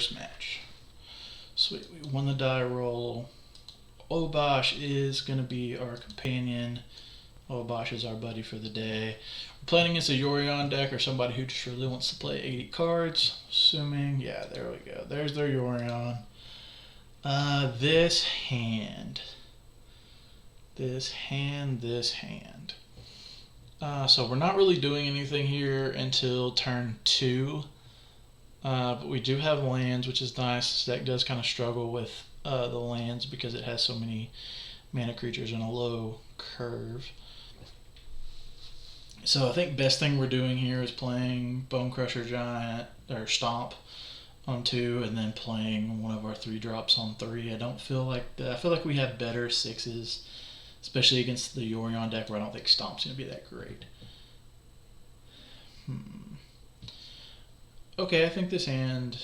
first match. Sweet, we won the die roll. Obosh is going to be our companion. Obosh is our buddy for the day. We're playing against a Yorion deck or somebody who just really wants to play 80 cards. Assuming, yeah, there we go. There's their Yorion. This hand. So we're not really doing anything here until turn 2. But we do have lands, which is nice. This deck does kind of struggle with the lands because it has so many mana creatures in a low curve. So I think best thing we're doing here is playing Bonecrusher Giant or Stomp on 2, and then playing one of our 3-drops on 3. I feel like we have better 6s, especially against the Yorion deck, where I don't think Stomp's going to be that great. Okay, I think this hand's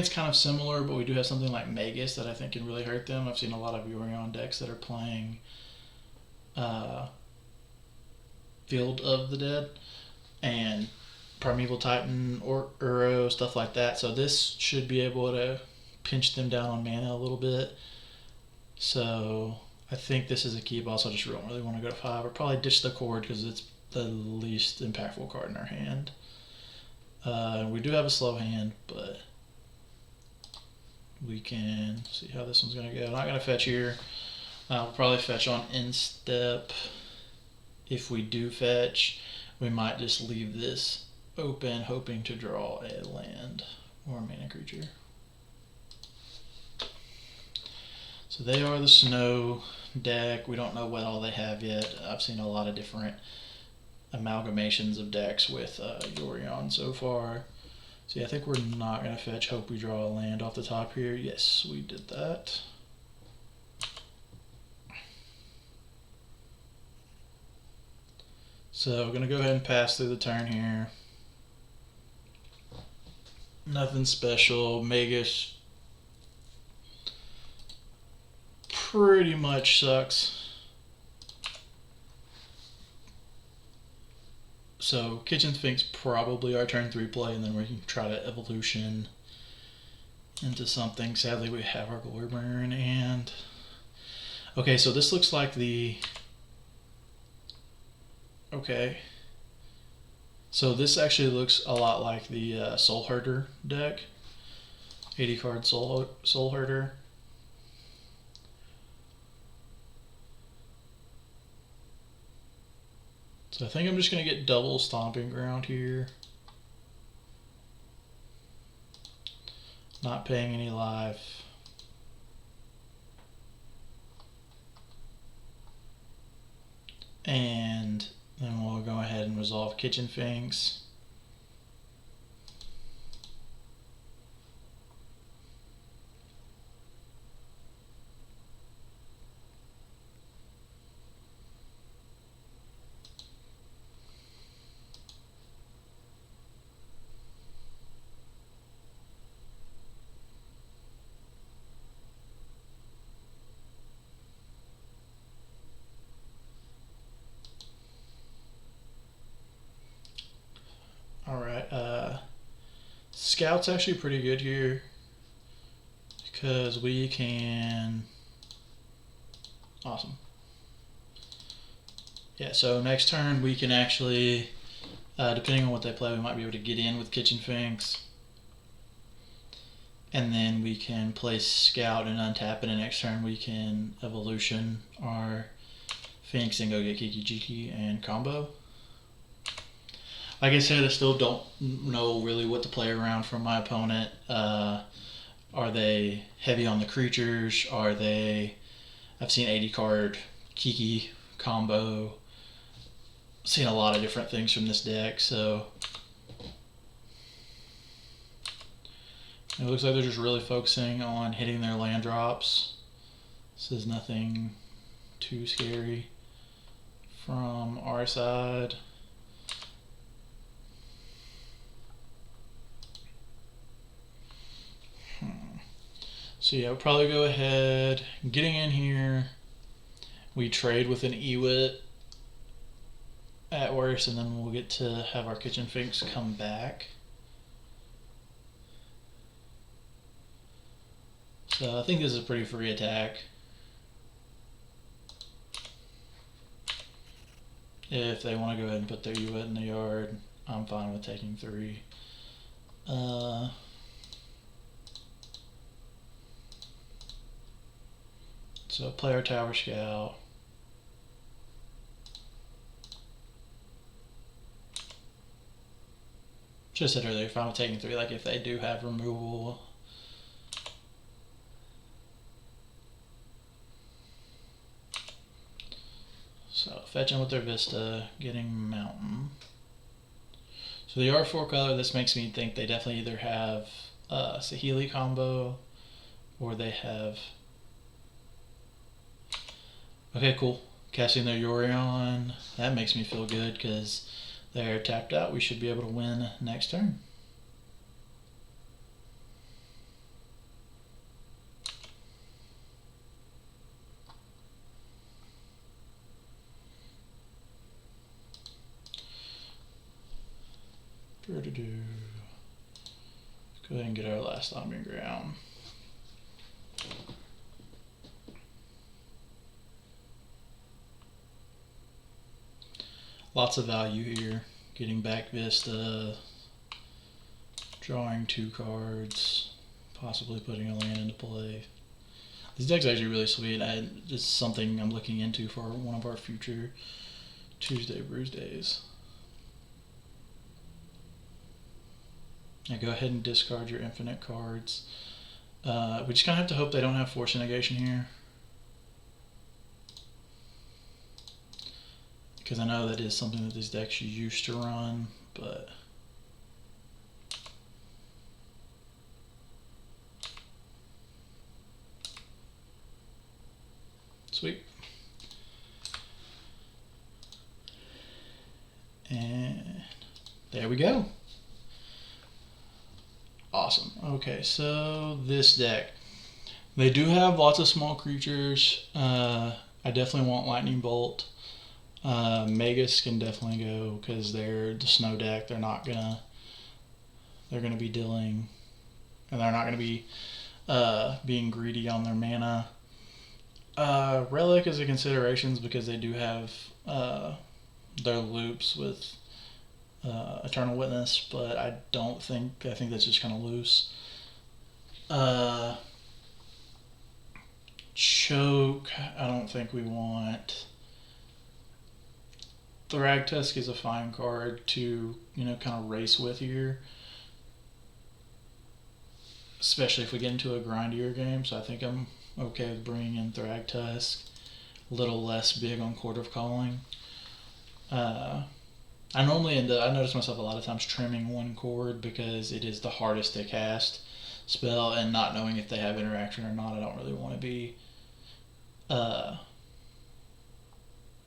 kind of similar, but we do have something like Magus that I think can really hurt them. I've seen a lot of Yorion decks that are playing Field of the Dead and Primeval Titan or Uro, stuff like that. So this should be able to pinch them down on mana a little bit. So I think this is a keep. Also, just don't really want to go to 5. Or probably ditch the Cord because it's the least impactful card in our hand. We do have a slow hand, but we can see how this one's going to go. I'm not going to fetch here. We'll probably fetch on instep. If we do fetch, we might just leave this open, hoping to draw a land or a mana creature. So they are the snow deck. We don't know what all they have yet. I've seen a lot of different amalgamations of decks with Yorion so far. So yeah, I think we're not going to fetch. Hope we draw a land off the top here. Yes, we did that. So we're going to go ahead and pass through the turn here. Nothing special. Magus pretty much sucks. So Kitchen Sphinx probably our turn 3 play, and then we can try to evolution into something. Sadly, we have our Glorybringer in hand. Okay, so this looks like the... Okay. So this actually looks a lot like the Soul Herder deck. 80 card Soul Herder. So I think I'm just going to get double Stomping Ground here. Not paying any life. And then we'll go ahead and resolve Kitchen Sphinx. Alright, Scout's actually pretty good here because we can... Awesome. Yeah, so next turn we can actually, depending on what they play, we might be able to get in with Kitchen Sphinx. And then we can play Scout and untap it, and next turn we can evolution our Sphinx and go get Kiki and combo. Like I said, I still don't know really what to play around from my opponent. Are they heavy on the creatures? Are they... I've seen 80 card Kiki combo. Seen a lot of different things from this deck, so... It looks like they're just really focusing on hitting their land drops. This is nothing too scary from our side. So yeah, we'll probably go ahead, getting in here, we trade with an Ewit at worst, and then we'll get to have our Kitchen Sphinx come back. So I think this is a pretty free attack. If they want to go ahead and put their Uet in the yard, I'm fine with taking 3. So player Tower Scout. Just said earlier, fine with taking 3, like if they do have removal. So fetching with their Vista, getting Mountain. So the R4 color, this makes me think they definitely either have a Saheeli combo or they have... Okay, cool. Casting their Yorion. That makes me feel good because they're tapped out. We should be able to win next turn. Let's go ahead and get our last stomping ground. Lots of value here. Getting back Vista, drawing 2 cards, possibly putting a land into play. This deck's actually really sweet. It's something I'm looking into for one of our future Tuesday Brews Days. Now go ahead and discard your infinite cards. We just kind of have to hope they don't have Force Negation here. Because I know that is something that these decks used to run, but... Sweet. And there we go. Awesome. Okay, so this deck. They do have lots of small creatures. I definitely want Lightning Bolt. Magus can definitely go because they're the snow deck. They're gonna be dealing, and they're not gonna be being greedy on their mana. Relic is a consideration because they do have their loops with Eternal Witness, but I think that's just kind of loose. Choke, I don't think we want. Thragtusk is a fine card to, kind of race with here. Especially if we get into a grindier game, so I think I'm okay with bringing in Thragtusk. A little less big on Court of Calling. I notice myself a lot of times trimming 1 chord because it is the hardest to cast spell, and not knowing if they have interaction or not, I don't really want to be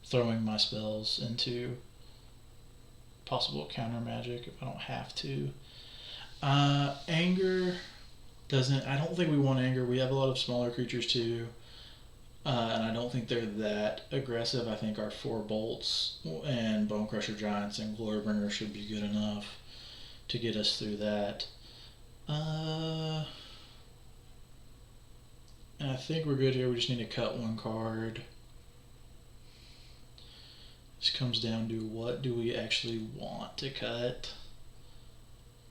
throwing my spells into possible counter magic if I don't have to. Anger I don't think we want Anger. We have a lot of smaller creatures too. And I don't think they're that aggressive. I think our 4 bolts and Bonecrusher Giants and Glorybringer should be good enough to get us through that. And I think we're good here. We just need to cut 1 card. This comes down to what do we actually want to cut.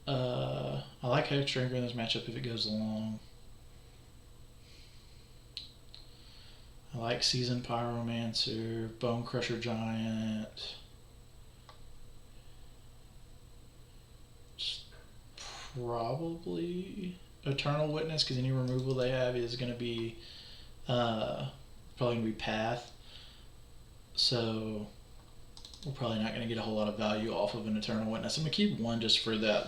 I like Hexdrinker in this matchup if it goes long. I like Seasoned Pyromancer, Bonecrusher Giant. Probably Eternal Witness, because any removal they have is going to be probably going to be Path. So we're probably not going to get a whole lot of value off of an Eternal Witness. I'm going to keep 1 just for that,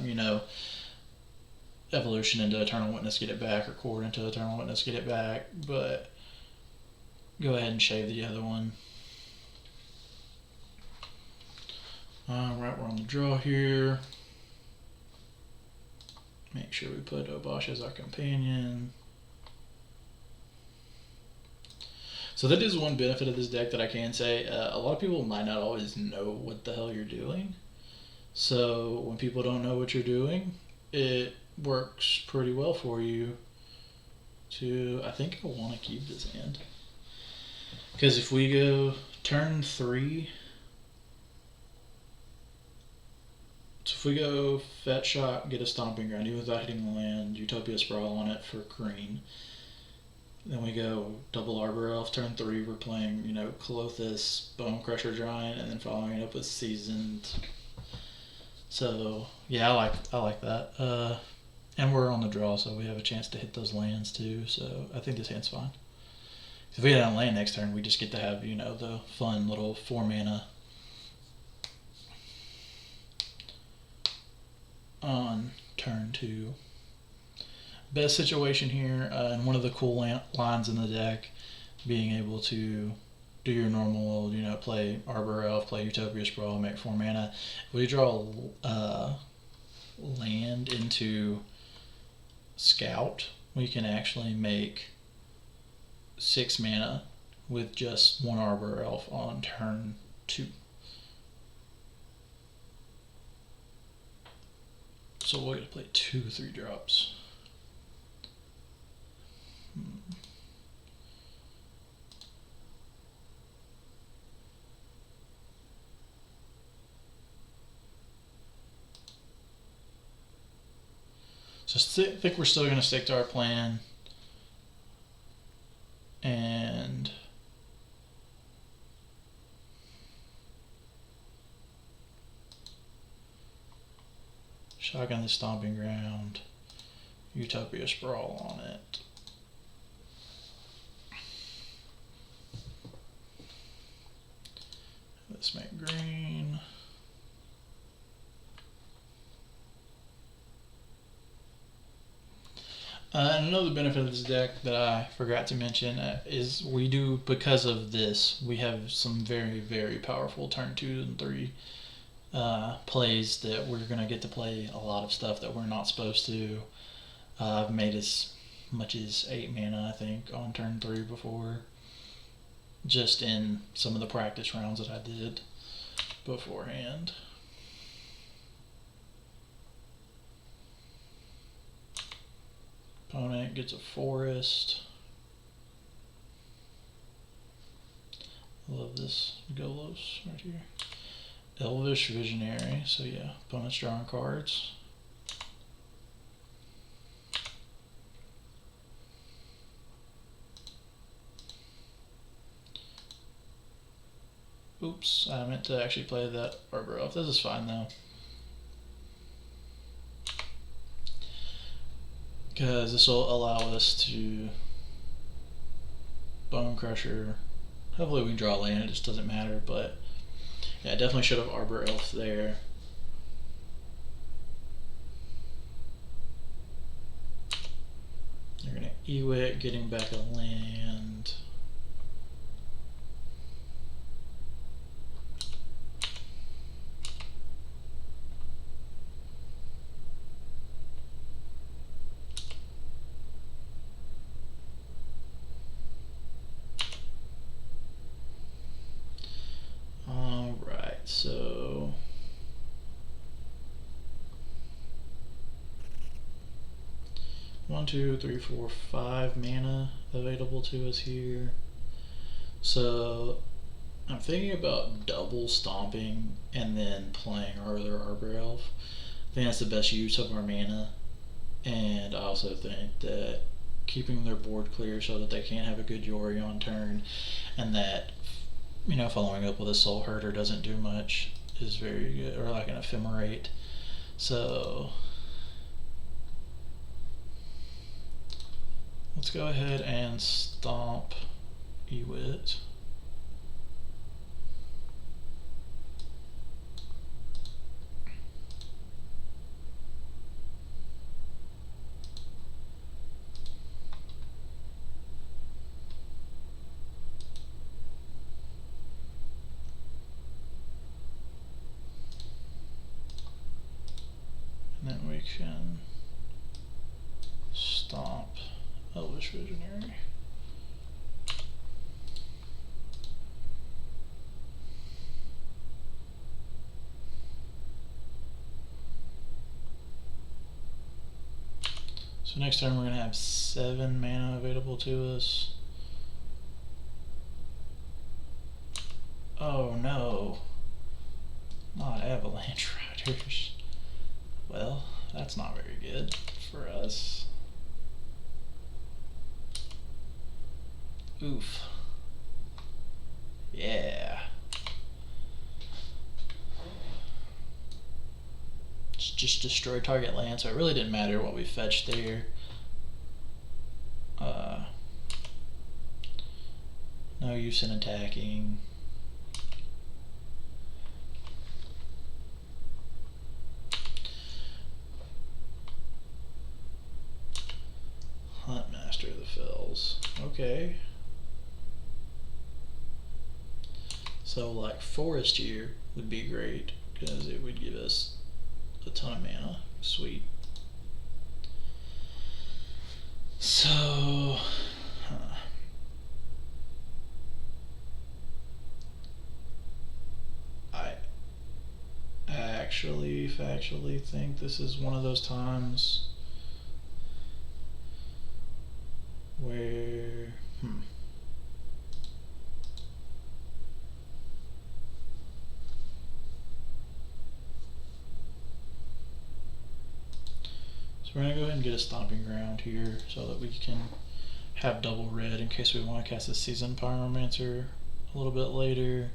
evolution into Eternal Witness, get it back, or Cord into Eternal Witness, get it back. But go ahead and shave the other one. Alright, we're on the draw here. Make sure we put Obosh as our companion. So that is one benefit of this deck that I can say. A lot of people might not always know what the hell you're doing. So when people don't know what you're doing, it works pretty well for you. to, I think I want to keep this hand. Because if we go turn 3, so if we go Fetch Shot, get a Stomping Ground, even without hitting the land, Utopia Sprawl on it for green. Then we go double Arbor Elf, turn 3, we're playing, you know, Clothis, Bone Crusher Giant, and then following it up with Seasoned. So, yeah, I like that. And we're on the draw, so we have a chance to hit those lands too, so I think this hand's fine. If we hit on land next turn, we just get to have, you know, the fun little 4 mana on turn 2. Best situation here, and one of the cool lines in the deck, being able to do your normal, you know, play Arbor Elf, play Utopia Sprawl, make 4 mana. If we draw land into Scout, we can actually make 6 mana with just 1 Arbor Elf on turn 2. So we're going to play 2 3-drops. So I think we're still going to stick to our plan. And shotgun the Stomping Ground, Utopia Sprawl on it. Let's make green. And another benefit of this deck that I forgot to mention is we do, because of this, we have some very, very powerful turn 2 and 3 plays that we're going to get to play a lot of stuff that we're not supposed to. I've made as much as 8 mana, I think, on turn 3 before, just in some of the practice rounds that I did beforehand. Opponent gets a forest. Love this Golos right here. Elvish Visionary. So yeah, opponent's drawing cards. Oops, I meant to actually play that Arbor Elf. This is fine though, because this will allow us to Bone Crusher. Hopefully we can draw land, it just doesn't matter, but yeah, I definitely should have Arbor Elf there. They're gonna Ewit, getting back a land. So 1, 2, 3, 4, 5 mana available to us here. So I'm thinking about double stomping and then playing our other Arbor Elf. I think that's the best use of our mana, and I also think that keeping their board clear so that they can't have a good Yori on turn, and that, you know, following up with a Soul Herder doesn't do much is very good, or like an Ephemerate. So let's go ahead and stomp Ewit. And then we can stomp Elvish Visionary. So next turn we're going to have 7 mana available to us. Oh no, not Avalanche Riders. Well, that's not very good for us. Oof. Yeah. Just destroy target land, so it really didn't matter what we fetched there. No use in attacking. Hunt Master of the Fells. Okay. So like Forest here would be great because it would give us a ton of mana. Sweet. So I factually think this is one of those times where So we're gonna go ahead and get a stomping ground here so that we can have double red in case we want to cast a Seasoned Pyromancer a little bit later.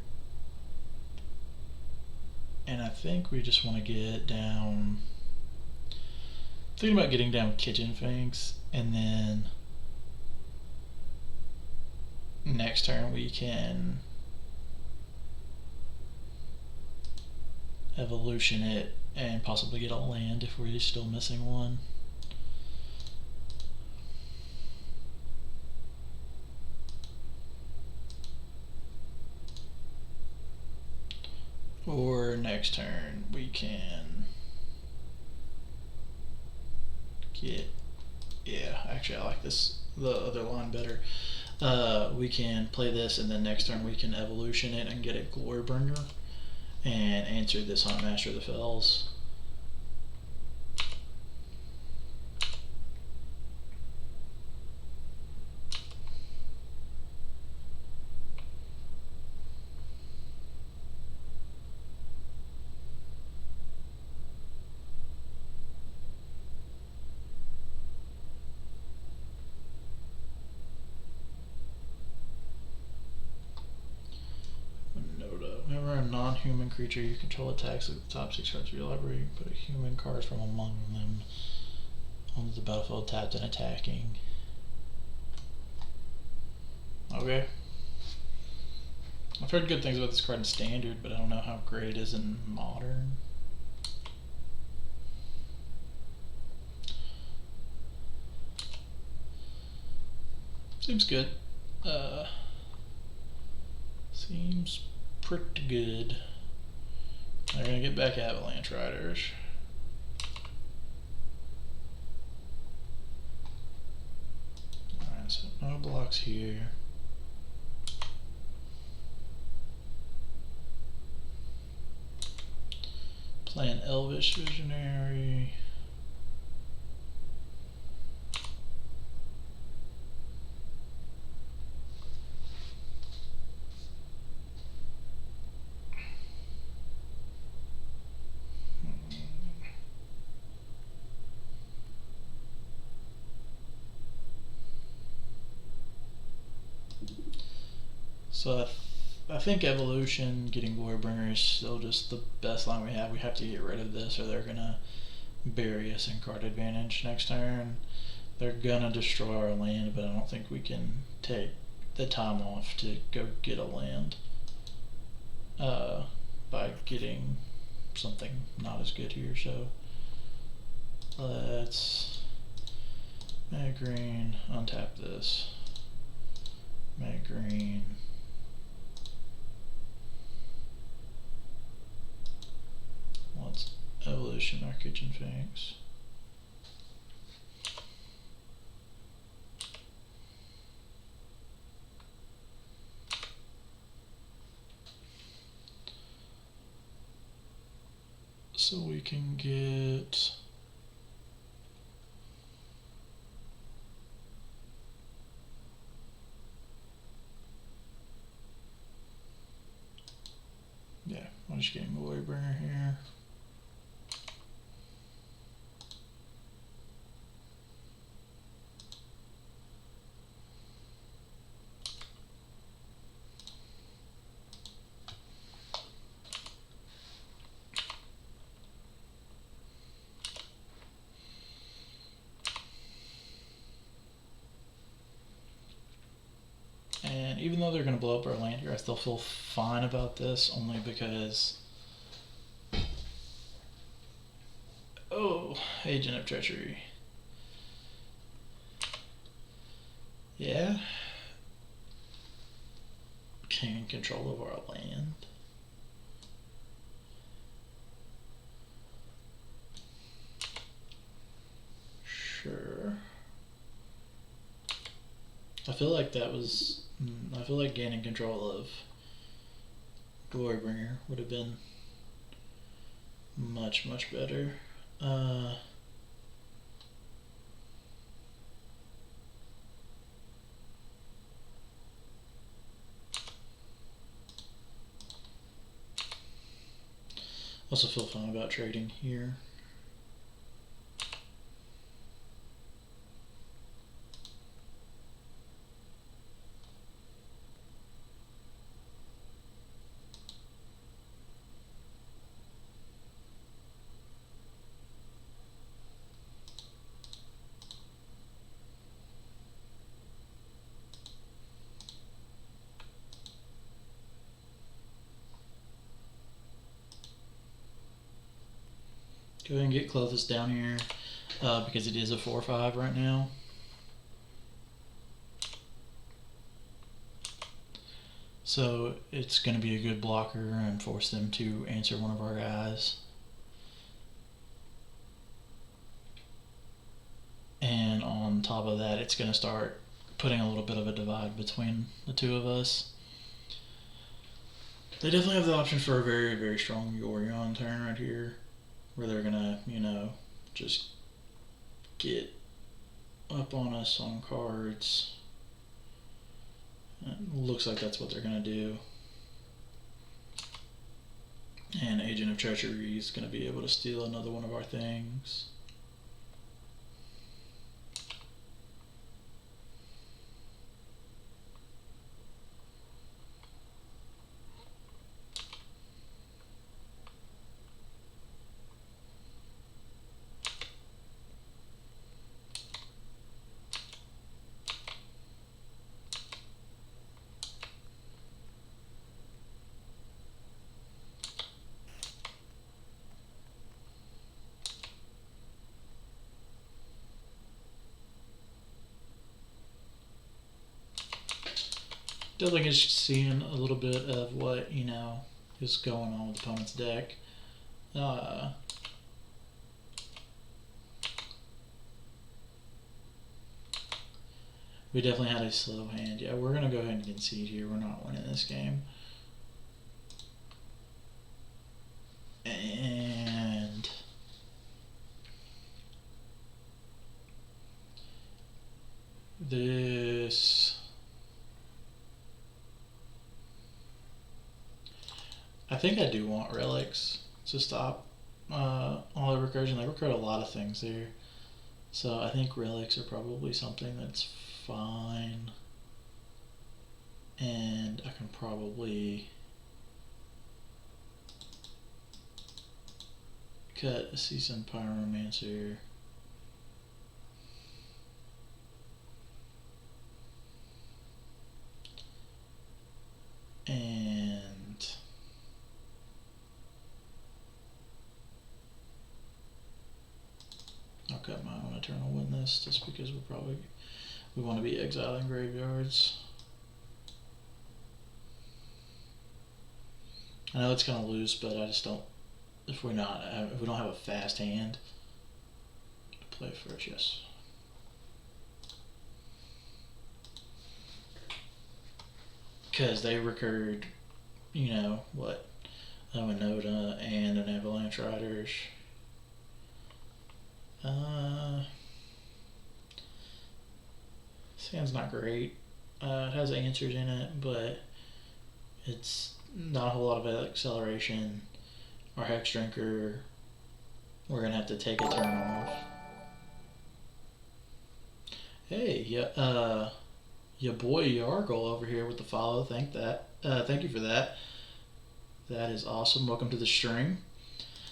And I think we just want to get down, thinking about getting down Kitchen Finks, and then next turn we can evolution it and possibly get a land if we're still missing one. Or next turn we can get, yeah, actually I like this, the other line better. We can play this and then next turn we can evolution it and get a Glorybringer and answer this Hunt Master of the Fells. Whenever a non-human creature you control attacks with the top 6 cards of your library, put a human card from among them onto the battlefield tapped and attacking. Okay. I've heard good things about this card in Standard, but I don't know how great it is in Modern. Seems good. Seems pretty good. They're gonna get back Avalanche Riders. Alright, so no blocks here. Playing Elvish Visionary. So I think Evolution, getting Glorybringer is still just the best line we have. We have to get rid of this or they're gonna bury us in card advantage next turn. They're gonna destroy our land, but I don't think we can take the time off to go get a land by getting something not as good here. So let's Mag green, untap this. Mag green. Let's evolution our Kitchen Finks. So we can get I'm just getting Glory Bringer here. And even though they're going to blow up our land here, I still feel fine about this, only because... Oh, Agent of Treachery. Yeah. Gain control of our land. Sure. I feel like that was... I feel like gaining control of Glorybringer would have been much, much better. Also feel fine about trading here. Go ahead and get Clovis down here because it is a 4/5 right now. So it's going to be a good blocker and force them to answer one of our guys. And on top of that, it's going to start putting a little bit of a divide between the two of us. They definitely have the option for a very, very strong Yorion turn right here, where they're gonna, you know, just get up on us on cards. It looks like that's what they're gonna do. And Agent of Treachery is gonna be able to steal another one of our things. Definitely just seeing a little bit of what, you know, is going on with the opponent's deck. We definitely had a slow hand. Yeah, we're going to go ahead and concede here. We're not winning this game. And this... I think I do want relics to stop all the recursion. They recurred a lot of things there. So I think relics are probably something that's fine. And I can probably cut a Seasoned Pyromancer. And I'll cut my own Eternal Witness just because we want to be exiling graveyards. I know it's kind of loose, but I just don't. If we don't have a fast hand to play first, yes. Because they recurred, you know what? A Noda and an Avalanche Riders. This hand's not great. It has answers in it, but it's not a whole lot of acceleration. Our Hex Drinker, we're going to have to take a turn off. Hey, yeah, your boy Yargle over here with the follow. Thank you for that. That is awesome. Welcome to the stream.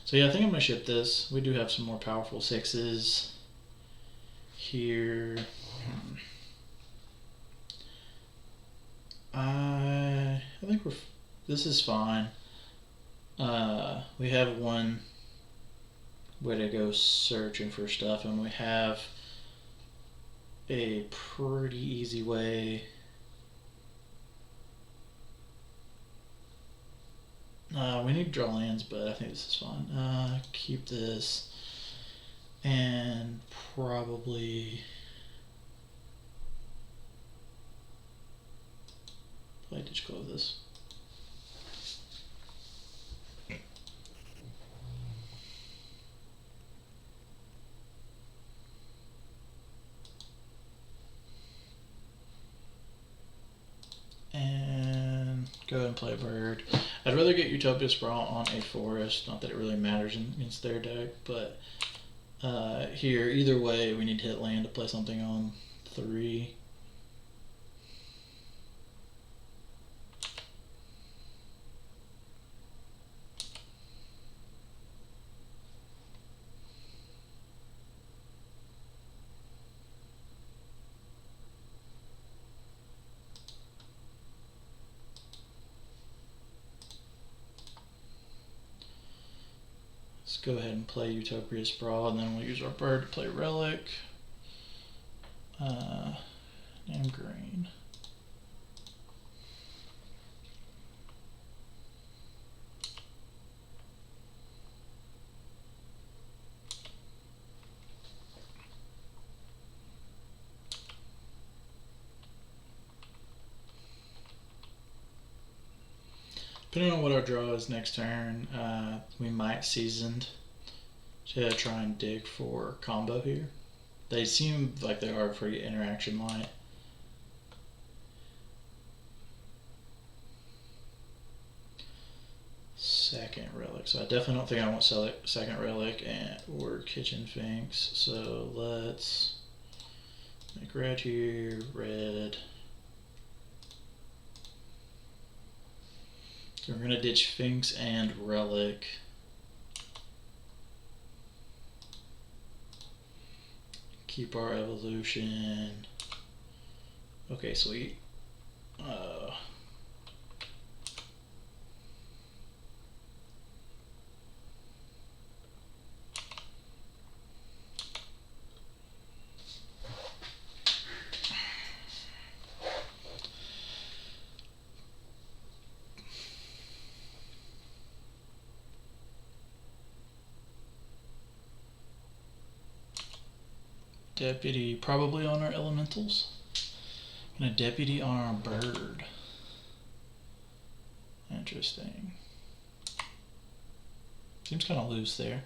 So yeah, I think I'm gonna ship this. We do have some more powerful 6s here. I think this is fine. We have one way to go searching for stuff, and we have a pretty easy way. We need to draw lands, but I think this is fine. Keep this, and probably just close this. And go ahead and play a bird. I'd rather get Utopia Sprawl on a forest. Not that it really matters against their deck, but here, either way, we need to hit land to play something on 3. Go ahead and play Utopia Sprawl, and then we'll use our bird to play Relic. And green. Depending on what our draw is next turn, we might Seasoned to try and dig for combo here. They seem like they are pretty interaction light. Second Relic. So I definitely don't think I want second Relic or Kitchen Finks. So let's make red here, red. So we're gonna ditch Finks and Relic. Keep our evolution. Okay, sweet. Deputy probably on our elementals. And a deputy on our bird. Interesting. Seems kind of loose there.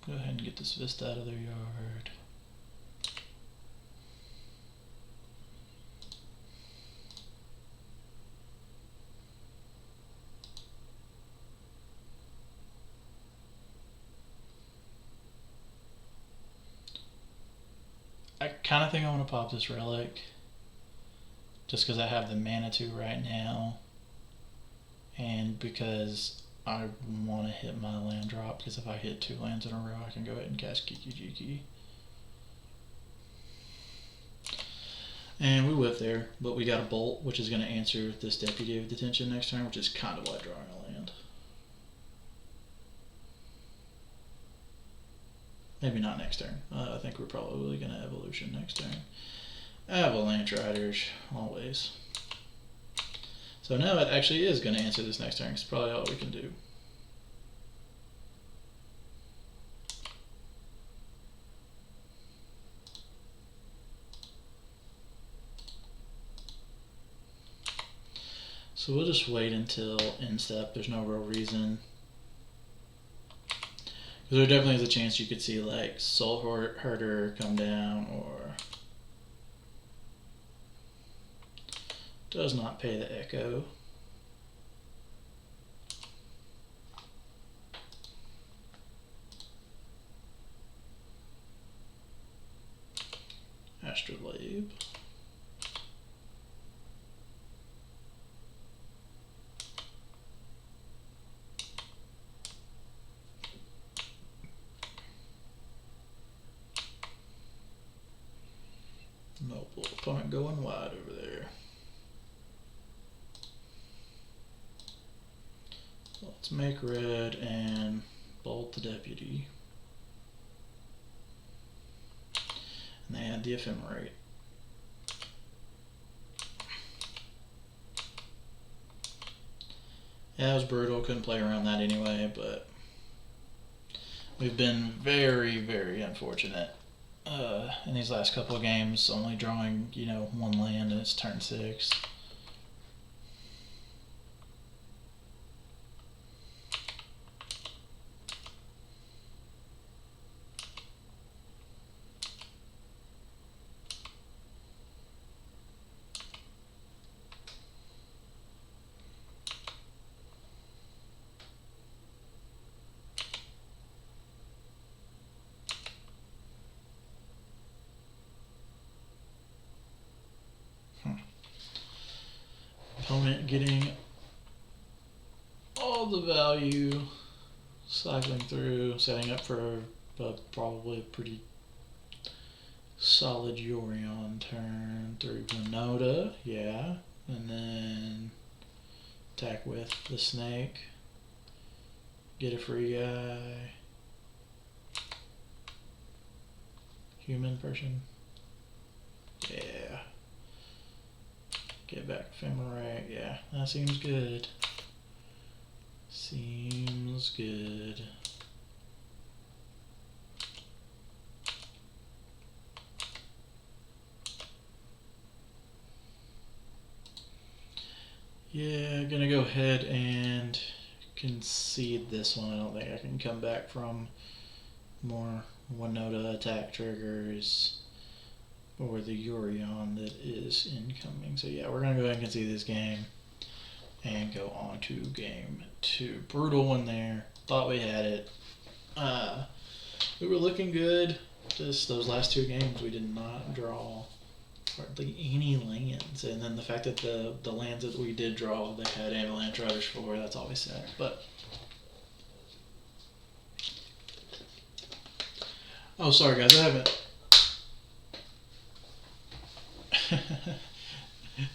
Go ahead and get this Vista out of their yard. I kind of think I want to pop this Relic just because I have the Manitou right now, and because I want to hit my land drop, because if I hit 2 lands in a row I can go ahead and cast Kiki. And we whip there, but we got a Bolt, which is going to answer this Deputy of Detention next turn, which is kind of like drawing a land. Maybe not next turn. I think we're probably going to Evolution next turn. Avalanche Riders, always. So now it actually is going to answer this next turn. It's probably all we can do. So we'll just wait until end step. There's no real reason. Because there definitely is a chance you could see like Soul Herder come down, or Does not pay the echo. Astrolabe. Noble opponent going wide over there. Let's make red and bolt the deputy. And they add the ephemerate. Yeah, it was brutal, couldn't play around that anyway, but we've been very, very unfortunate in these last couple of games, only drawing, you know, one land and it's turn 6. Opponent getting all the value, cycling through, setting up for probably a pretty solid Yorion turn. 3 Winota, yeah, and then attack with the snake, get a free guy, human person, yeah. Get back ephemerate, yeah, that seems good. Seems good. Yeah, gonna go ahead and concede this one. I don't think I can come back from more Winota attack triggers or the Yorion that is incoming. So yeah, we're gonna go ahead and concede this game and go on to game 2. Brutal one there. Thought we had it. We were looking good. Just those last 2 games, we did not draw hardly any lands. And then the fact that the lands that we did draw, they had Avalanche Riders for. That's always sad. But oh, sorry guys, I haven't.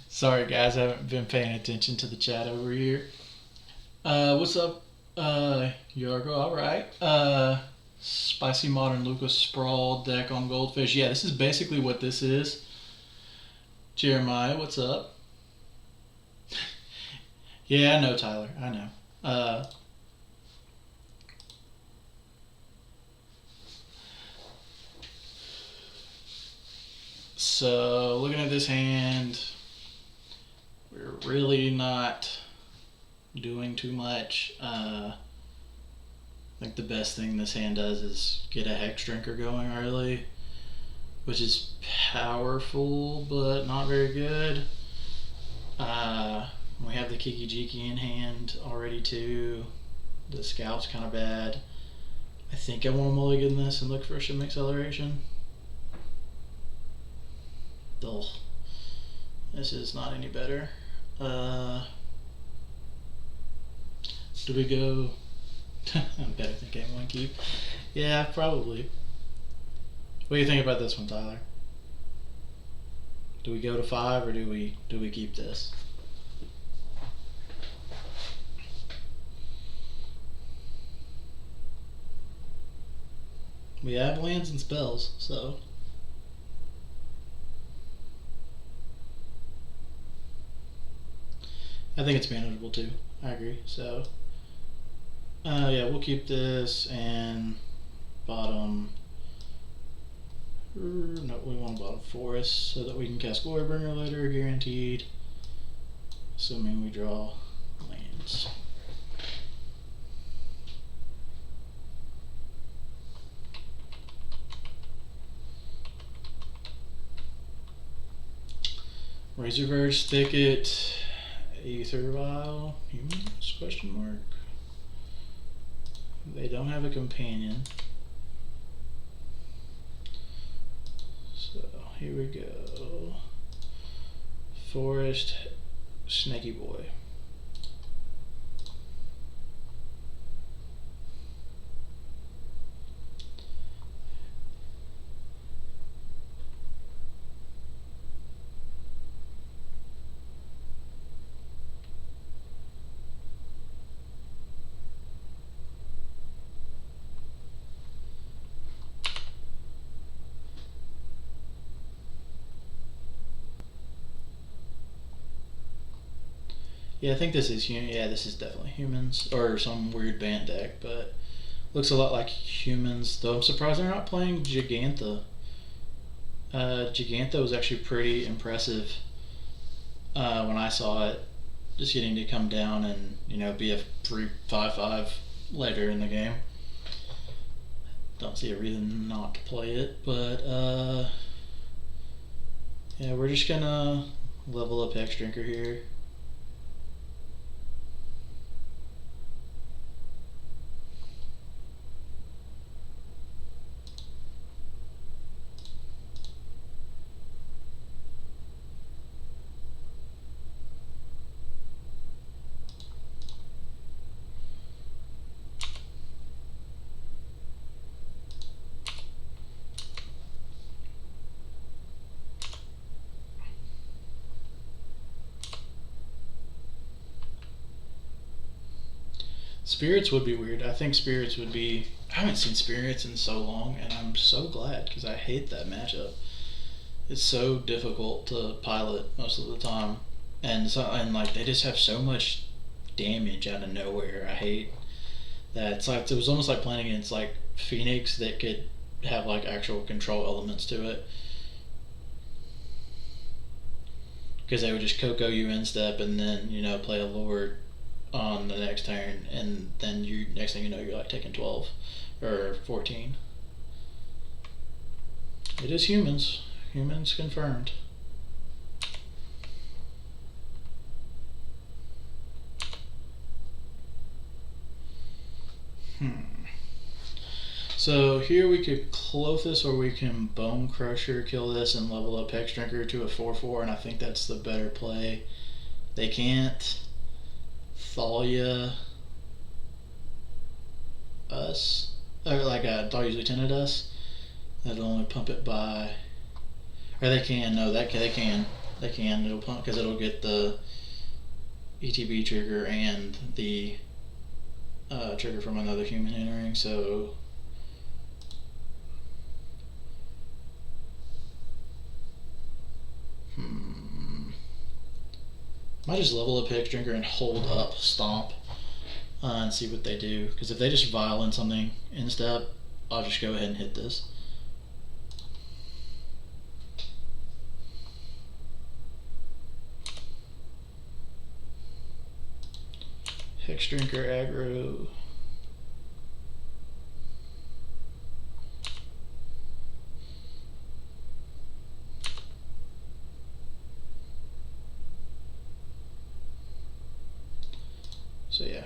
Sorry guys, I haven't been paying attention to the chat over here. What's up, Yargo? Alright. Spicy Modern Lucas Sprawl deck on Goldfish. Yeah, this is basically what this is. Jeremiah, what's up? Yeah, I know, Tyler. I know. So, looking at this hand, we're really not doing too much. I think the best thing this hand does is get a Hex Drinker going early, which is powerful, but not very good. We have the Kiki Jiki in hand already too. The Scout's kind of bad. I think I want to mulligan this and look for a Shim Acceleration. Ugh. This is not any better. Do we go? I'm better than game 1 keep. Yeah, probably. What do you think about this one, Tyler? Do we go to 5 or do we keep this? We have lands and spells, so. I think it's manageable too. I agree. So, yeah, we'll keep this and bottom. No, we want bottom forest so that we can cast Glorybringer later, guaranteed. Assuming we draw lands. Razorverse, Thicket, Aether Vial, humans, question mark. They don't have a companion. So here we go. Forest, Snaky Boy. Yeah, I think this is yeah, this is definitely humans or some weird band deck, but looks a lot like humans. Though I'm surprised they're not playing Gigantha. Gigantha was actually pretty impressive when I saw it, just getting to come down and be a 3/5/5 later in the game. Don't see a reason not to play it, but yeah, we're just gonna level up Hex Drinker here. Spirits would be weird. I think Spirits would be. I haven't seen Spirits in so long, and I'm so glad because I hate that matchup. It's so difficult to pilot most of the time, and like they just have so much damage out of nowhere. I hate that. It's like it was almost like playing against like Phoenix that could have like actual control elements to it, because they would just Coco you in step and then play a Lord on the next turn, and then you next thing you know you're like taking 12 or 14. It is humans. Humans confirmed. So here we could Clothis, or we can Bone Crusher, kill this, and level up Hex Drinker to a 4/4, and I think that's the better play. They can't Thalia us, or like a Thalia Lieutenant us. That'll only pump it by, or they can, no, they can. It'll pump, because it'll get the ETB trigger and the trigger from another human entering, so might just level up Hex Drinker and hold up Stomp and see what they do. Because if they just vial in something in step, I'll just go ahead and hit this. Hex Drinker aggro. So yeah.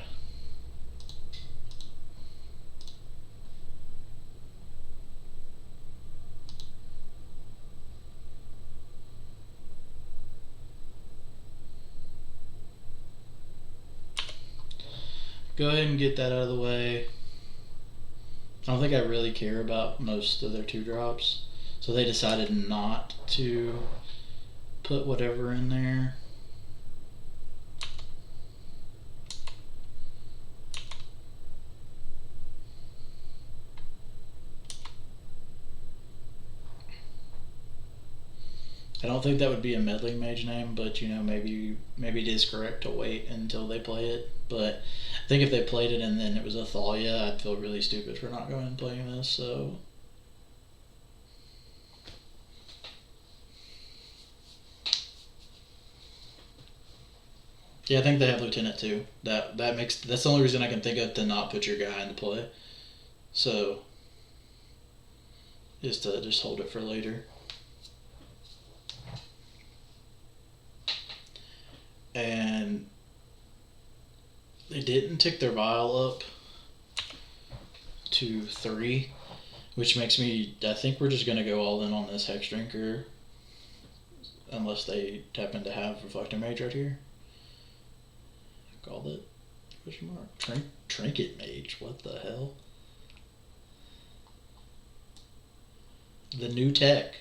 Go ahead and get that out of the way. I don't think I really care about most of their 2-drops, so they decided not to put whatever in there. I don't think that would be a meddling mage name, but maybe it is correct to wait until they play it. But I think if they played it and then it was a Thalia, I'd feel really stupid for not going and playing this. So yeah, I think they have Lieutenant too. That's the only reason I can think of to not put your guy into play. So is to just hold it for later. and they didn't tick their vial up to 3, which makes me, I think we're just going to go all in on this Hex Drinker, unless they happen to have Reflector Mage right here. Called it. Question mark. Trinket Mage, what the hell? The new tech.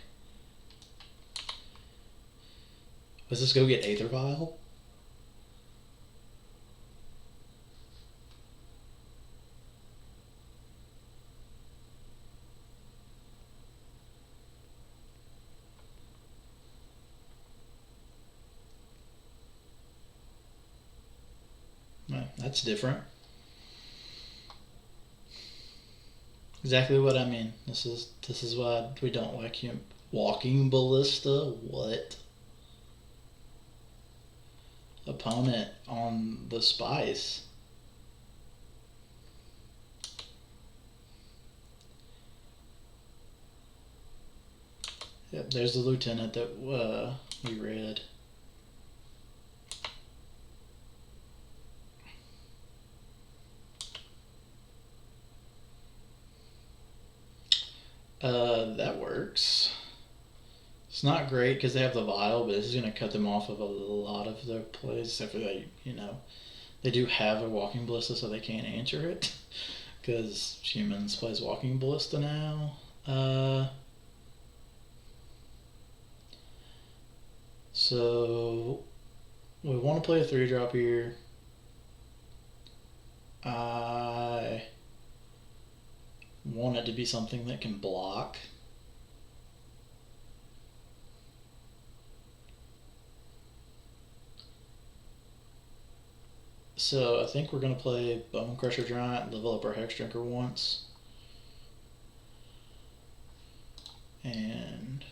Let's just go get Aether Vial. Well, that's different. Exactly what I mean. This is why we don't like him. Walking Ballista? What? Opponent on the Spice. Yep, there's the lieutenant that we read. That works. It's not great because they have the vial, but this is going to cut them off of a lot of their plays, except for that, you know, they do have a Walking Ballista, so they can't answer it because Humans plays Walking Ballista now. So we want to play a 3-drop here. I want it to be something that can block. So I think we're going to play Bone Crusher Giant, level up our Hex Drinker once, and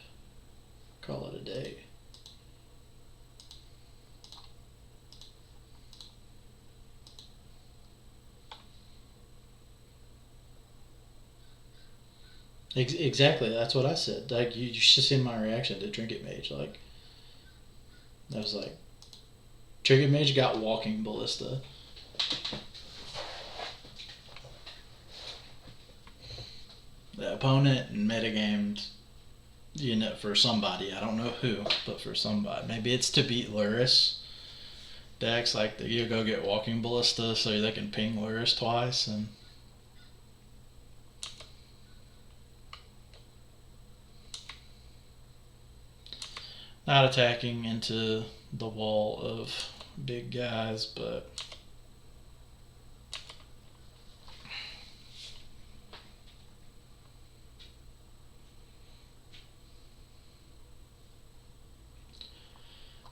call it a day. Exactly, that's what I said. Like, you should see my reaction to Trinket Mage. Like, I was like, Trinket Mage got Walking Ballista. The opponent metagamed, you know, for somebody. I don't know who, but for somebody. Maybe it's to beat Luris. Decks like you go get Walking Ballista so they can ping Luris twice and. Not attacking into the wall of big guys, but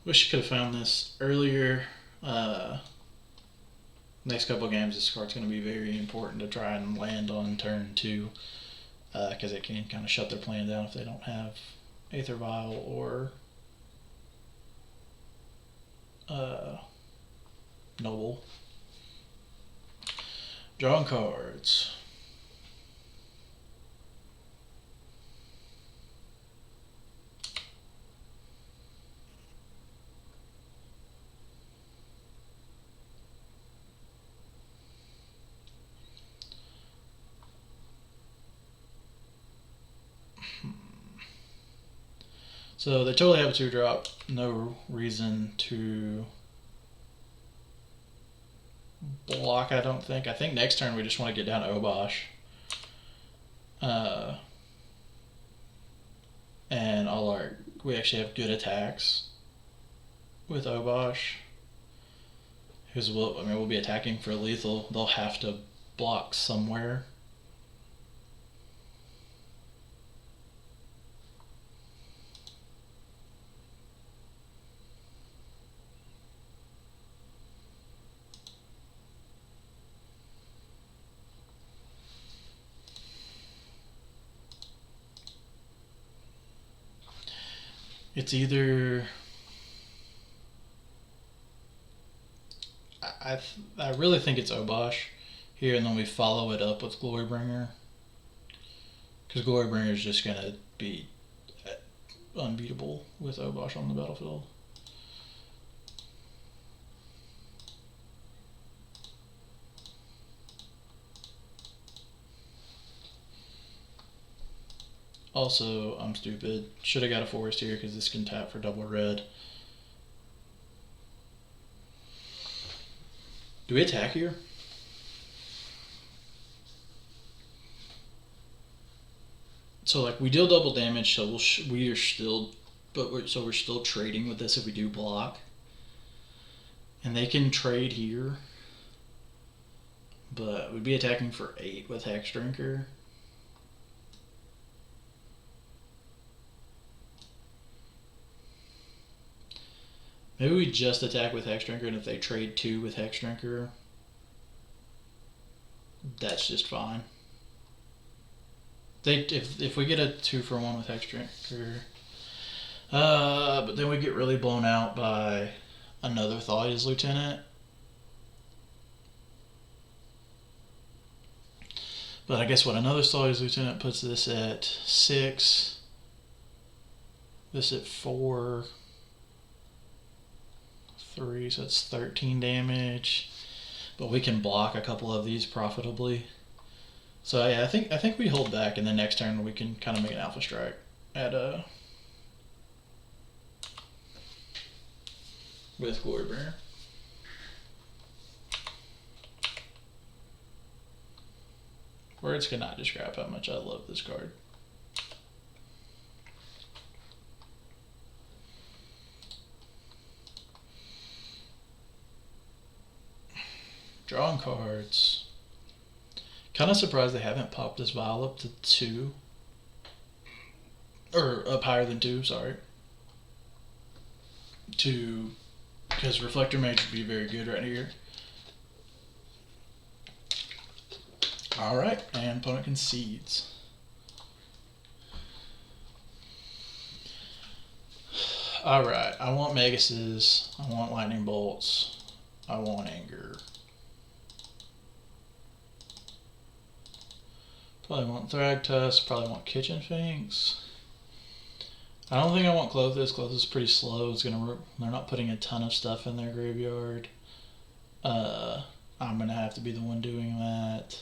wish you could have found this earlier. Next couple of games, this card's going to be very important to try and land on turn 2, because it can kind of shut their plan down if they don't have Aether Vial or Noble. Drawing cards. So they totally have a 2-drop. No reason to block, I don't think. I think next turn we just want to get down to Obosh. And we actually have good attacks with Obosh. Because we'll be attacking for lethal. They'll have to block somewhere. It's either I really think it's Obosh here, and then we follow it up with Glorybringer, because Glorybringer is just gonna be unbeatable with Obosh on the battlefield. Also, I'm stupid. Should have got a forest here because this can tap for double red. Do we attack here? So like we deal double damage, so we are still, so we're still trading with this if we do block. And they can trade here, but we'd be attacking for 8 with Hex Drinker. Maybe we just attack with Hex Drinker, and if they trade 2 with Hex Drinker, that's just fine. If we get a 2-for-1 with Hex Drinker, but then we get really blown out by another Thalia's Lieutenant. But I guess what, another Thalia's Lieutenant puts this at 6, this at 4, 3, so it's 13 damage. But we can block a couple of these profitably. So yeah, I think we hold back, and then next turn we can kind of make an Alpha Strike at with Glorybringer. Words cannot describe how much I love this card. Drawing cards. Kind of surprised they haven't popped this vial up to 2. Or up higher than 2, sorry. Because Reflector Mage would be very good right here. Alright, and opponent concedes. Alright, I want Megases, I want Lightning Bolts, I want Anger. Probably want Thragtusk, probably want Kitchen Finks. I don't think I want Clothis. Clothis is pretty slow. They're not putting a ton of stuff in their graveyard. I'm gonna have to be the one doing that.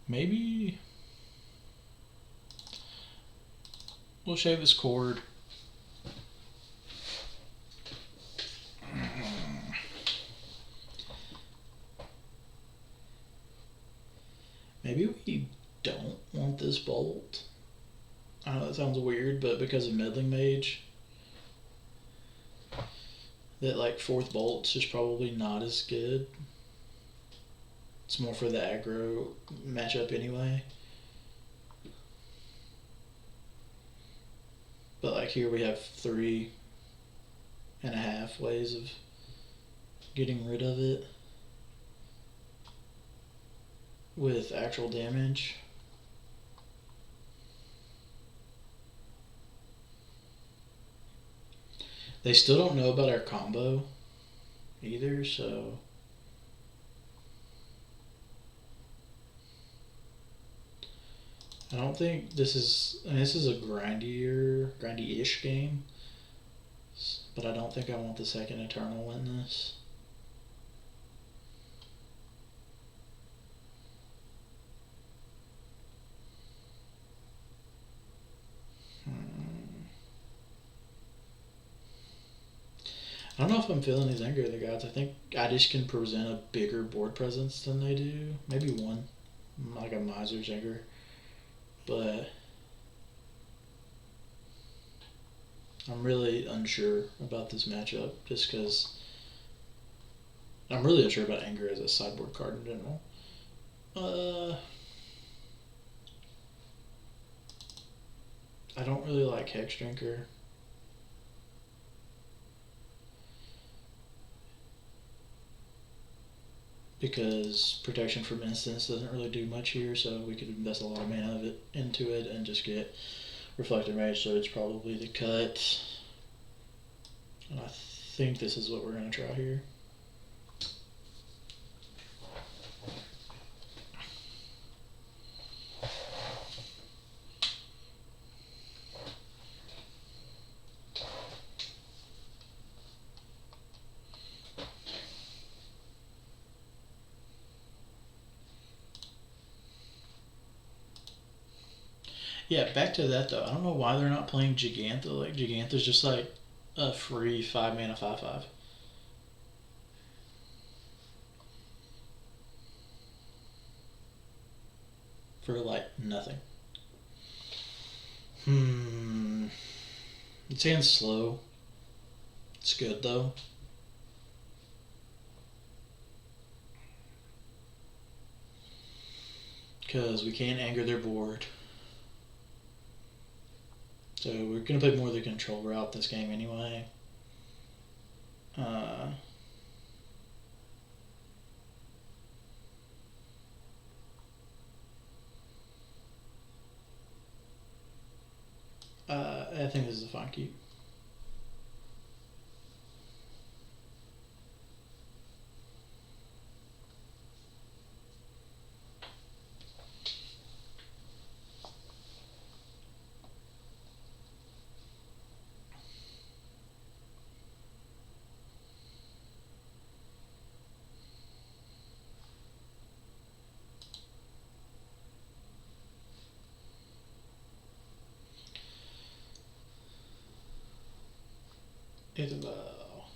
Maybe we'll shave this cord. Maybe we don't want this bolt. I know that sounds weird, but because of Meddling Mage, that like 4th bolt's just probably not as good. It's more for the aggro matchup anyway. But like here we have 3.5 ways of getting rid of it with actual damage. They still don't know about our combo either, so I don't think this is, I mean, this is a grindy-ish game, but I don't think I want the second Eternal in this. I don't know if I'm feeling these Anger of the Gods. I think I just can present a bigger board presence than they do. Maybe one, like a Miser's Anger. But I'm really unsure about this matchup just because I'm really unsure about Anger as a sideboard card in general. I don't really like Hex Drinker. Because protection from instants doesn't really do much here, so we could invest a lot of mana of it into it and just get Reflector Mage, so it's probably the cut. And I think this is what we're going to try here. Yeah, back to that though. I don't know why they're not playing Gigantha. Like Gigantha's just like a free 5-mana 5/5 for like nothing. It's hand's slow. It's good though. Because we can't anger their board. So we're going to play more of the control route this game anyway. I think this is a fine keep. Isabel.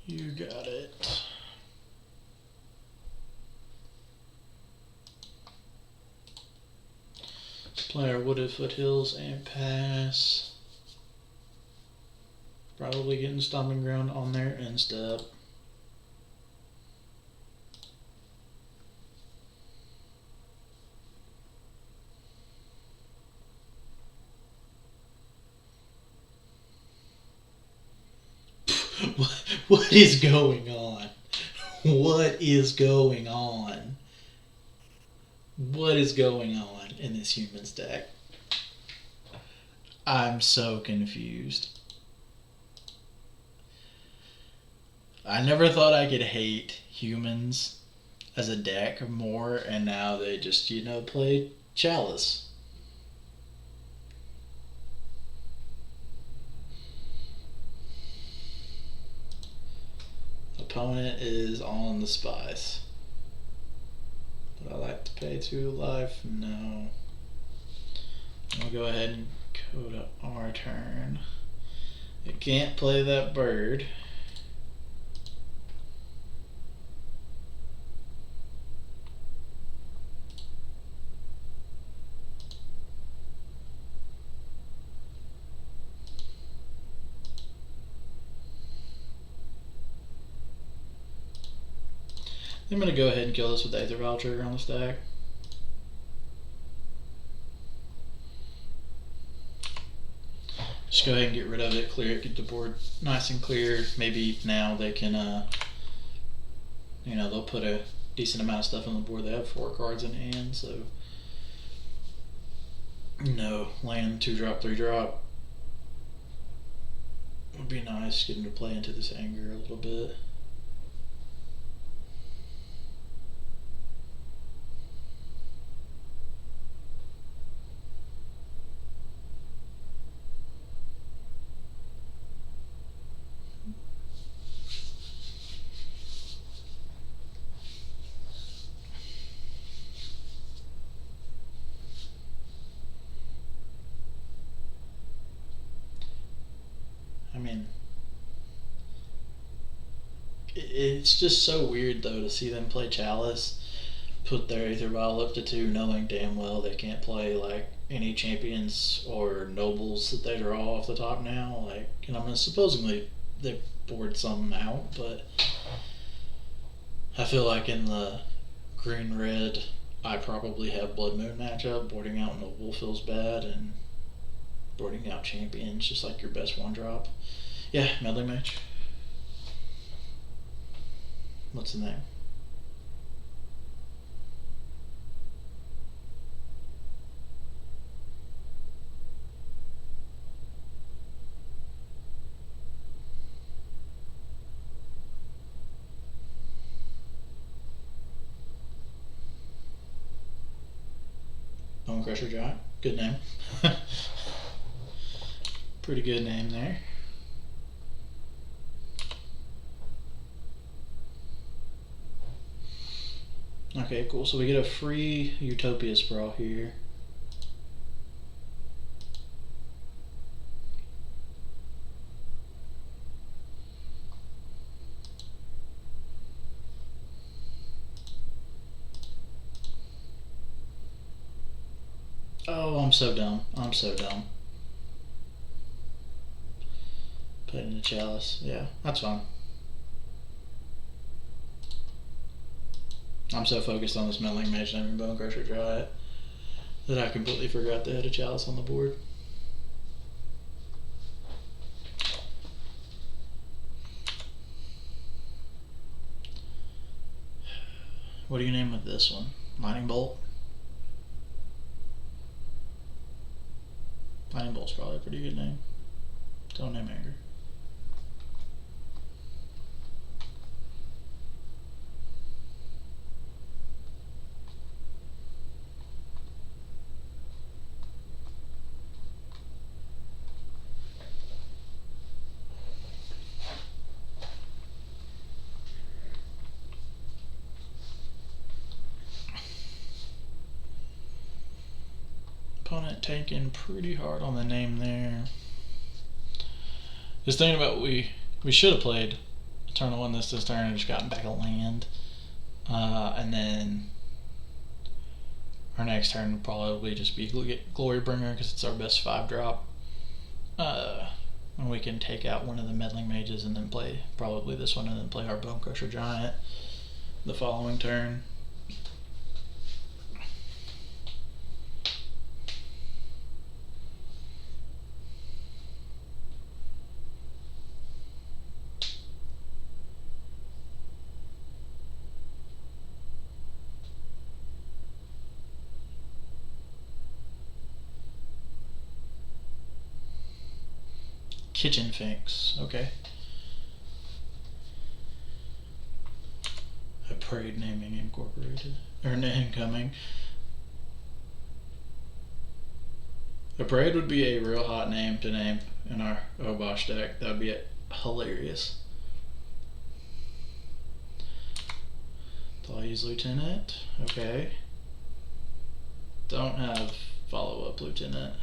You got it. Player Wooded Foothills and pass. Probably getting Stomping Ground on their end step. What is going on? What is going on? What is going on in this humans deck? I'm so confused. I never thought I could hate humans as a deck more, and now they just, play Chalice. Opponent is on the spice. Would I like to pay 2 life? No. We'll go ahead and go to our turn. It can't play that bird. I'm going to go ahead and kill this with the Aether Vial trigger on the stack. Just go ahead and get rid of it, clear it, get the board nice and clear. Maybe now they can, they'll put a decent amount of stuff on the board. They have 4 cards in hand, so land 2-drop, 3-drop would be nice. Getting to play into this anger a little bit. It's just so weird though to see them play Chalice, put their Aether Vial up to 2, knowing damn well they can't play like any champions or nobles that they draw off the top now. Supposedly they board some out, but I feel like in the green-red, I probably have Blood Moon matchup. Boarding out noble feels bad, and boarding out champions just like your best 1-drop. Yeah, meddling match. What's the name? Bone Crusher Giant. Good name. Pretty good name there. Okay, cool. So we get a free Utopia Sprawl here. Oh, I'm so dumb. I'm so dumb. Put it in the chalice. Yeah, that's fine. I'm so focused on this meddling mage naming Bone Crusher Giant that I completely forgot they had a chalice on the board. What do you name with this one? Lightning Bolt? Lightning Bolt's probably a pretty good name. Don't name Anger. Opponent taking pretty hard on the name there. Just thinking about we should have played Eternal One this turn and just gotten back a land. And then our next turn would probably just be Glory Bringer because it's our best 5-drop. And we can take out one of the meddling mages and then play probably this one and then play our Bone Crusher Giant the following turn. Kitchen Finks, okay. A Parade Naming Incorporated, or incoming. A Parade would be a real hot name to name in our Obosh deck. That would be hilarious. Thalia's Lieutenant, okay. Don't have follow-up Lieutenant.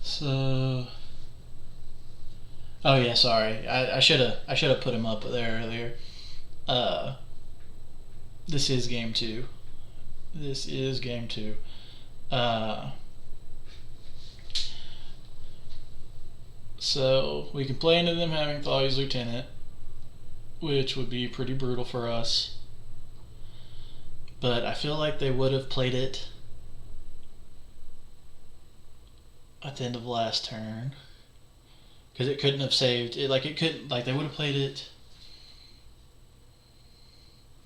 So, oh yeah, sorry. I should have put him up there earlier. This is game 2. This is game 2. So we can play into them having Thalia's Lieutenant, which would be pretty brutal for us. But I feel like they would have played it at the end of last turn, because it couldn't have saved it. Like, it couldn't, like, they would have played it.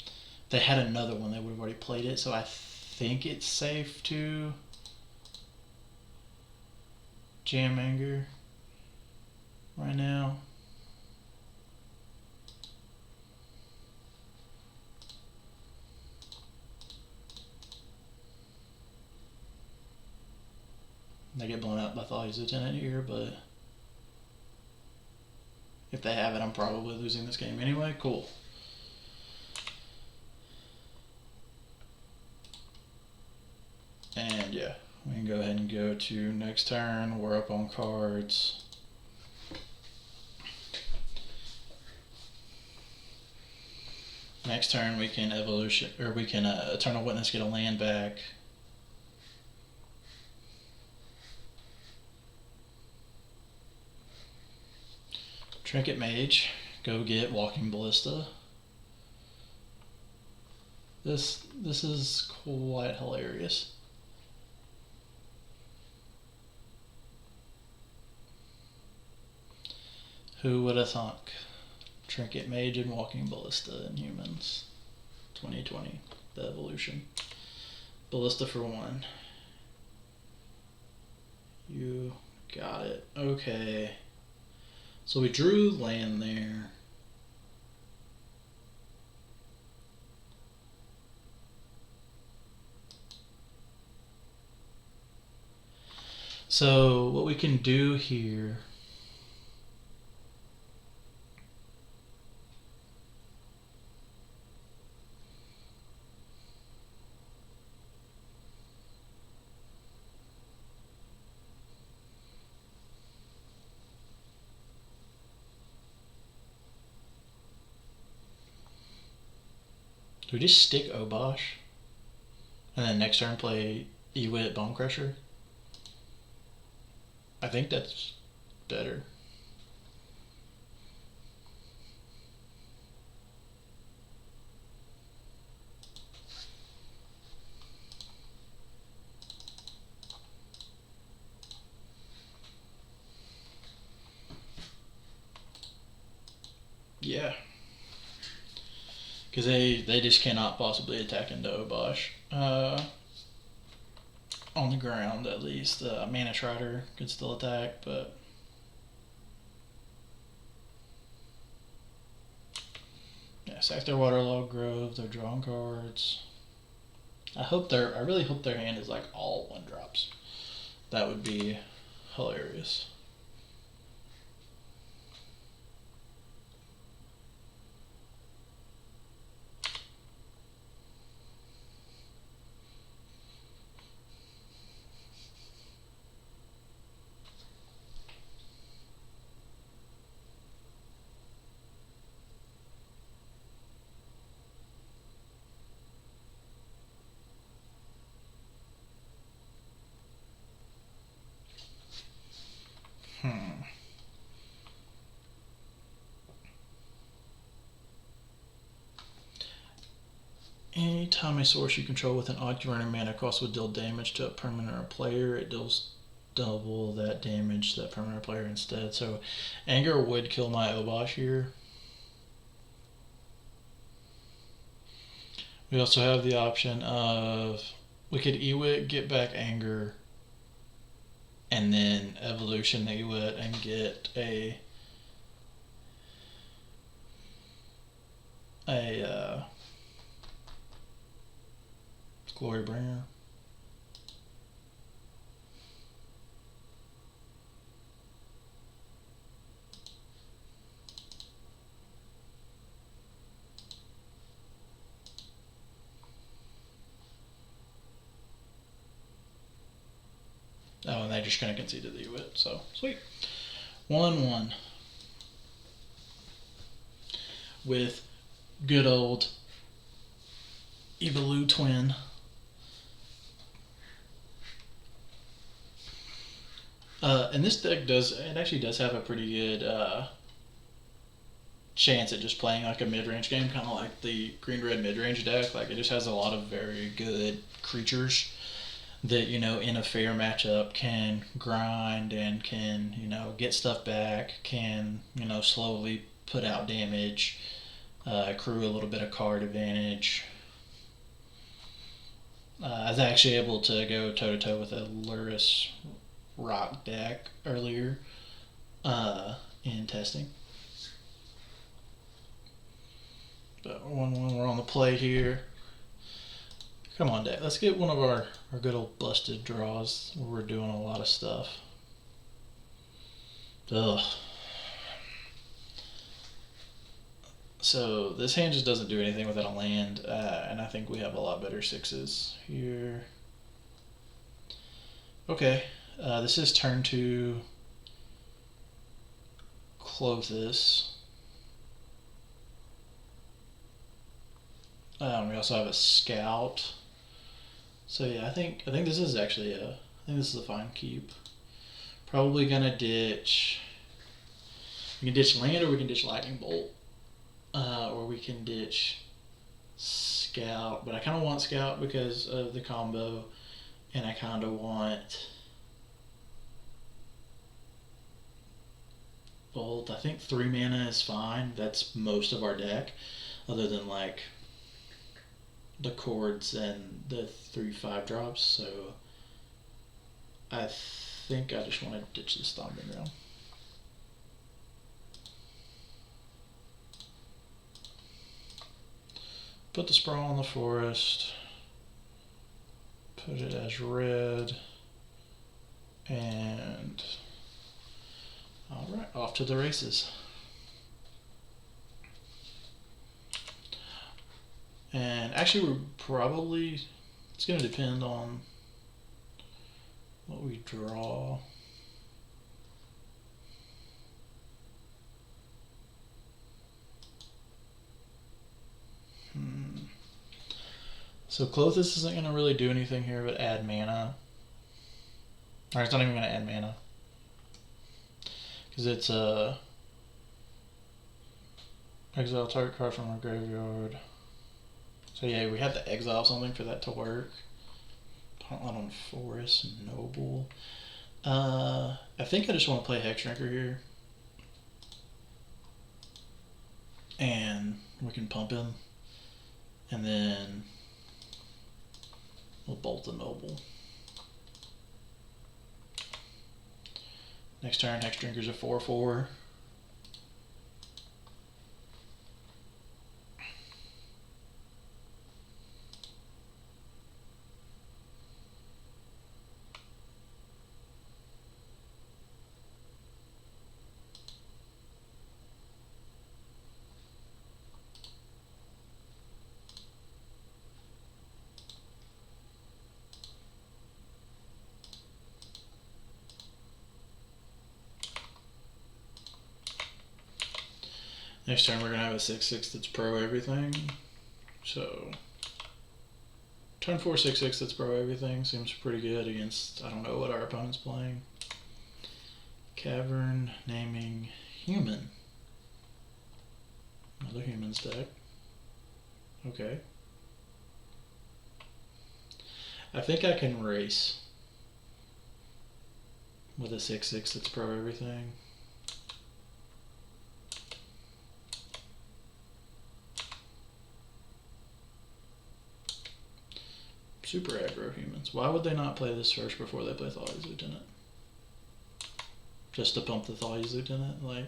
If they had another one, they would have already played it. So I think it's safe to jam Anger right now. They get blown out by Thalia's Lieutenant here, but if they have it, I'm probably losing this game anyway. Cool. And yeah, we can go ahead and go to next turn. We're up on cards. Next turn we can evolution, or we can Eternal Witness, get a land back. Trinket Mage, go get Walking Ballista. This is quite hilarious. Who would have thunk? Trinket Mage and Walking Ballista in humans. 2020, the evolution. Ballista for 1. You got it. Okay. So we drew land there. So what we can do here do we just stick Obosh and then next turn play Ewit Bone Crusher? I think that's better. Yeah. Because they just cannot possibly attack into Obosh. On the ground, at least. Mana Strider could still attack, but... yeah, sack their Waterlogged Grove, they're drawing cards. I really hope their hand is like all 1-drops. That would be hilarious. Anytime a source you control with an odd running mana cost would deal damage to a permanent or player, it deals double that damage to that permanent or player instead. So Anger would kill my Obosh here. We also have the option of we could Ewit, get back Anger, and then evolution the Ewit and get a Glory Bringer. Oh, and they're just going to concede to the Ewit, so sweet. 1-1. With good old EvoluTwin. And this deck actually does have a pretty good chance at just playing like a mid-range game, kind of like the green-red mid-range deck. Like, it just has a lot of very good creatures that, in a fair matchup can grind and can, get stuff back, can, slowly put out damage, accrue a little bit of card advantage. I was actually able to go toe-to-toe with a Luris Rock deck earlier in testing. But 1-1, we're on the play here. Come on, deck. Let's get one of our good old busted draws where we're doing a lot of stuff. Ugh. So this hand just doesn't do anything without a land, and I think we have a lot better 6s here. Okay, this is turn 2 Clothis. We also have a Scout. So yeah, I think this is actually I think this is a fine keep. Probably gonna ditch. We can ditch land, or we can ditch Lightning Bolt, or we can ditch Scout. But I kind of want Scout because of the combo, and I kind of want Bolt. I think 3 mana is fine. That's most of our deck, other than like the chords and the 3/5 drops, so I think I just want to ditch the Stomping Ground. Put the Sprawl in the Forest, put it as red, and alright, off to the races. And actually, we're probably, it's going to depend on what we draw. So Clothis isn't going to really do anything here but add mana. Or it's not even going to add mana. Because it's exile target card from our graveyard. So yeah, we have to exile something for that to work. Gauntlet on Forest, Noble. I think I just want to play Hex Drinker here. And we can pump him. And then we'll bolt the Noble. Next turn, Hex Drinker's a 4/4. Next turn we're going to have a 6/6 that's pro everything. So, turn 4 6/6 that's pro everything seems pretty good against, I don't know what our opponent's playing. Cavern, naming, human. Another humans deck. Okay. I think I can race with a 6/6 that's pro everything. Super aggro humans. Why would they not play this first before they play Thalia's Lieutenant? Just to pump the Thalia's Lieutenant? Like,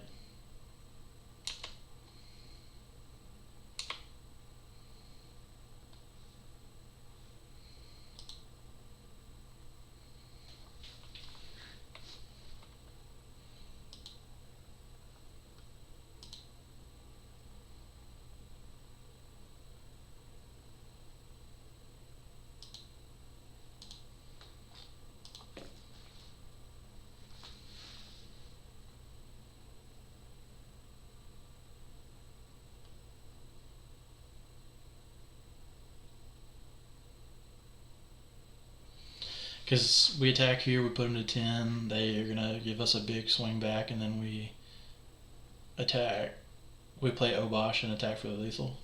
because we attack here, we put them to 10, they are going to give us a big swing back, and then we attack. We play Obosh and attack for the lethal.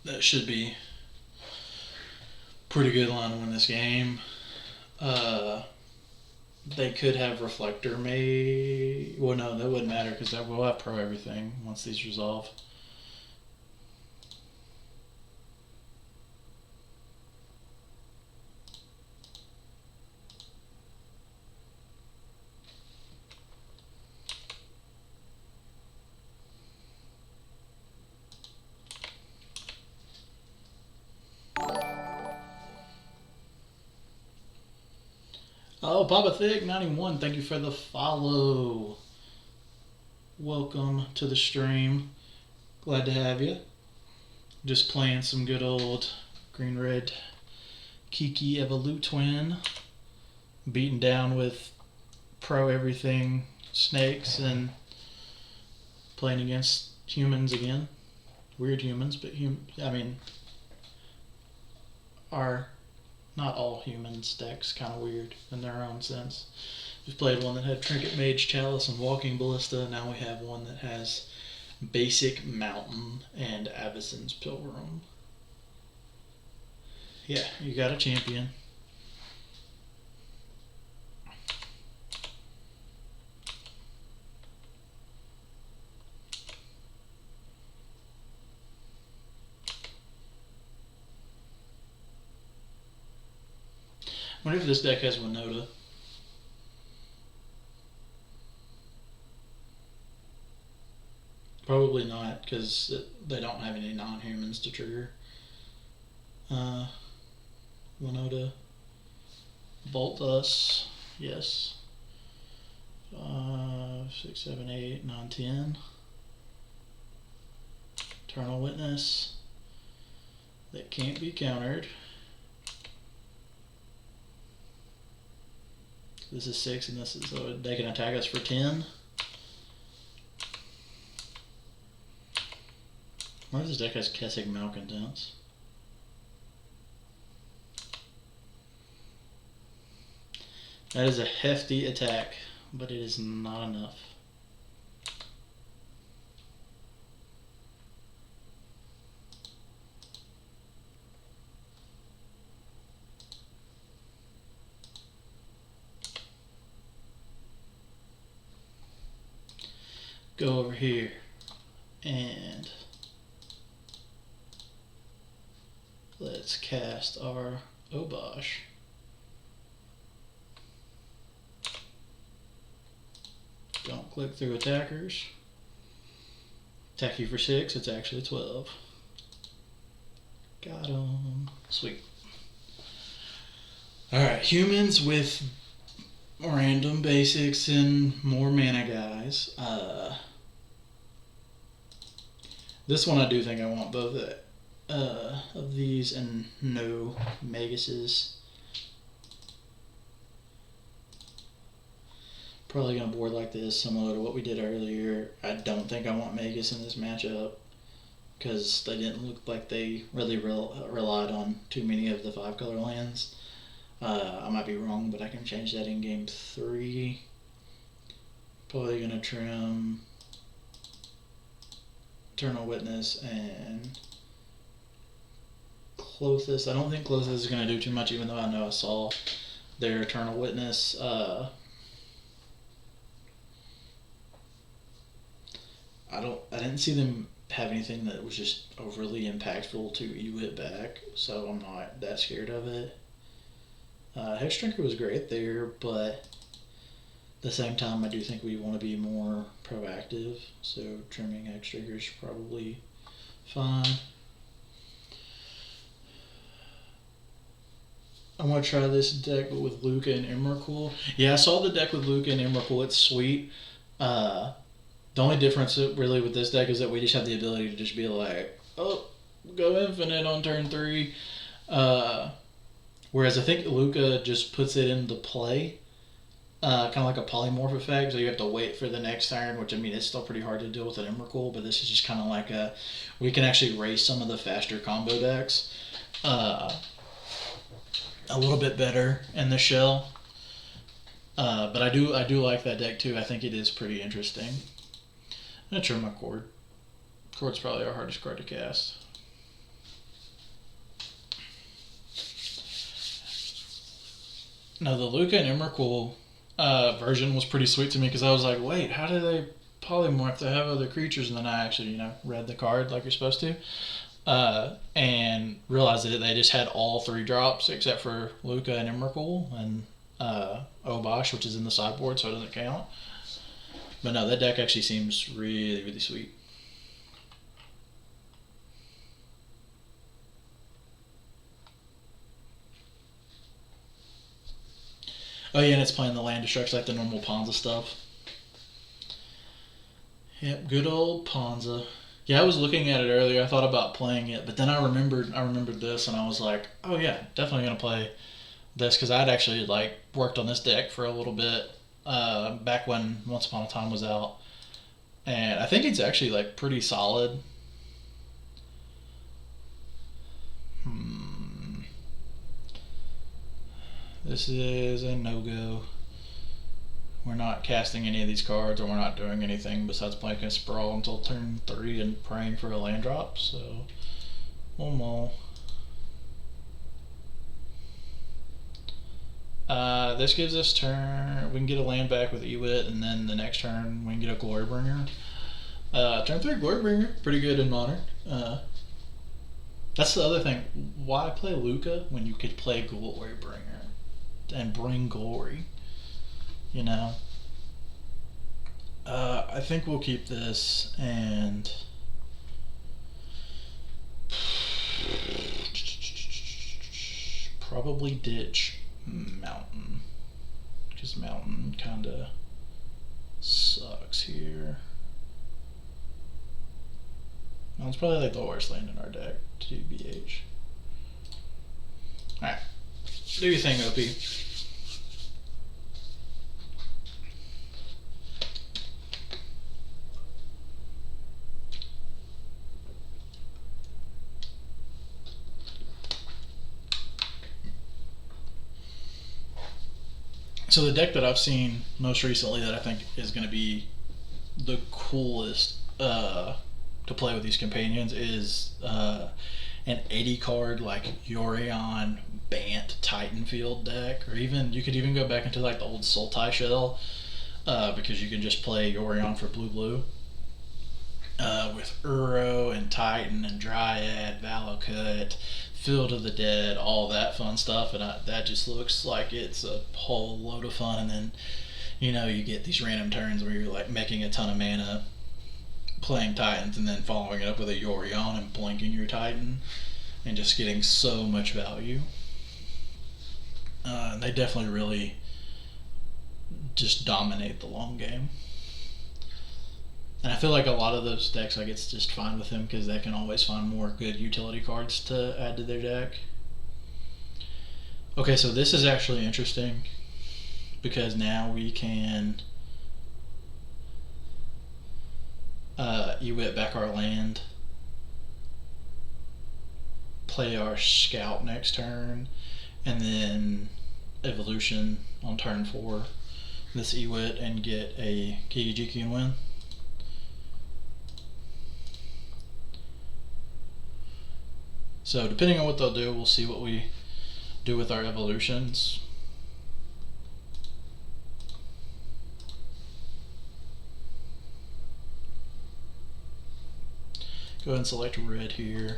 That should be pretty good line to win this game. They could have Reflector made. Well, no, that wouldn't matter because we'll have pro everything once these resolve. Oh, Papa Thick 91, thank you for the follow. Welcome to the stream. Glad to have you. Just playing some good old green-red Kiki EvoluTwin. Beaten down with pro everything snakes and playing against humans again. Weird humans, but I mean, our not all humans decks kind of weird in their own sense. We've played one that had Trinket Mage Chalice and Walking Ballista. Now we have one that has Basic Mountain and Avacyn's Pilgrim. Yeah, you got a champion. Wonder if this deck has Winota. Probably not, because they don't have any non-humans to trigger. Winota. Bolt us. Yes. 5, 6, 7, 8, 9, 10. Eternal Witness. That can't be countered. This is 6, and this is, so they can attack us for 10. Why does this deck has Kessig Malcontents? That is a hefty attack, but it is not enough. Go over here and let's cast our Obosh. Don't click through attackers. Attack you for 6, it's actually 12. Got him. Sweet. Alright, humans with random basics and more mana guys. This one I do think I want both of these and no Maguses. Probably going to board like this, similar to what we did earlier. I don't think I want Magus in this matchup because they didn't look like they really relied on too many of the 5-color lands. I might be wrong, but I can change that in game 3. Probably going to trim Eternal Witness and Clothis. I don't think Clothis is going to do too much, even though I know I saw their Eternal Witness. I didn't see them have anything that was just overly impactful to EWIT back, so I'm not that scared of it. Hex Drinker was great there, but at the same time I do think we want to be more proactive, so trimming Hex Drinker is probably fine. I'm going to try this deck with Luca and Emrakul. Yeah, I saw the deck with Luca and Emrakul. It's sweet. The only difference really with this deck is that we just have the ability to just be like, oh, go infinite on turn 3. Whereas I think Luca just puts it into play, kind of like a polymorph effect, so you have to wait for the next turn, which I mean, it's still pretty hard to deal with an Emrakul, but this is just kind of like we can actually race some of the faster combo decks a little bit better in the shell. But I do like that deck too. I think it is pretty interesting. I'm gonna trim my Cord. Cord's probably our hardest card to cast. Now the Luca and Emrakul version was pretty sweet to me because I was like, wait, how do they polymorph to have other creatures? And then I actually, read the card like you're supposed to, and realized that they just had all 3 drops except for Luca and Emrakul and Obosh, which is in the sideboard, so it doesn't count. But no, that deck actually seems really, really sweet. Oh yeah, and it's playing the land destruction like the normal Ponza stuff. Yep, good old Ponza. Yeah, I was looking at it earlier. I thought about playing it, but then I remembered this, and I was like, oh yeah, definitely gonna play this because I'd actually worked on this deck for a little bit back when Once Upon a Time was out, and I think it's actually pretty solid. This is a no-go. We're not casting any of these cards, or we're not doing anything besides playing a Sprawl until turn 3 and praying for a land drop, so one more. This gives us turn, we can get a land back with Ewit, and then the next turn we can get a Glorybringer. Turn 3 Glorybringer, pretty good in Modern. That's the other thing, why play Luca when you could play Glorybringer? and bring glory, you know. I think we'll keep this and probably ditch Mountain, because Mountain kind of sucks here. Mountain's probably like the worst land in our deck, TBH. Alright, do your thing, OP. So the deck that I've seen most recently that I think is going to be the coolest to play with these companions is an 80 card like Yorion Bant Titanfield deck, or even you could even go back into like the old Sultai shell because you can just play Yorion for blue with Uro and Titan and Dryad, Valakut, Field of the Dead, all that fun stuff, and that just looks like it's a whole load of fun. And then, you know, you get these random turns where you're like making a ton of mana, playing Titans, and then following it up with a Yorion and blinking your Titan, and just getting so much value. They definitely really just dominate the long game. And I feel like a lot of those decks, like, it's just fine with them because they can always find more good utility cards to add to their deck. Okay, so this is actually interesting because now we can Ewit back our land, play our Scout next turn, and then Evolution on turn 4 this Ewit and get a Kiki and win. So depending on what they'll do, we'll see what we do with our evolutions. Go ahead and select red here.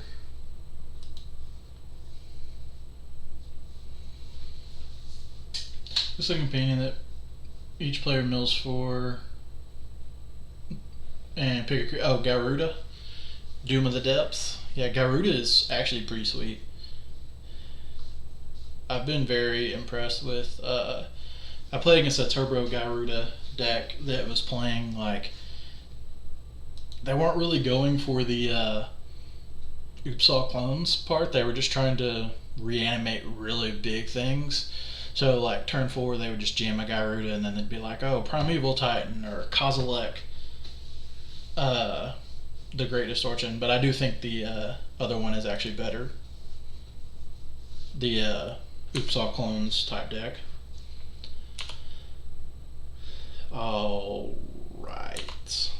This is a companion that each player mills for, and pick a, oh, Garuda, Doom of the Depths. Yeah, Garuda is actually pretty sweet. I've been very impressed with, I played against a Turbo Garuda deck that was playing, like, they weren't really going for the Oopsaw clones part. They were just trying to reanimate really big things. So, like, turn 4, they would just jam a Garuda, and then they'd be like, oh, Primeval Titan, or Kozilek, the Great Distortion. But I do think the other one is actually better. The Oopsaw clones type deck. All right.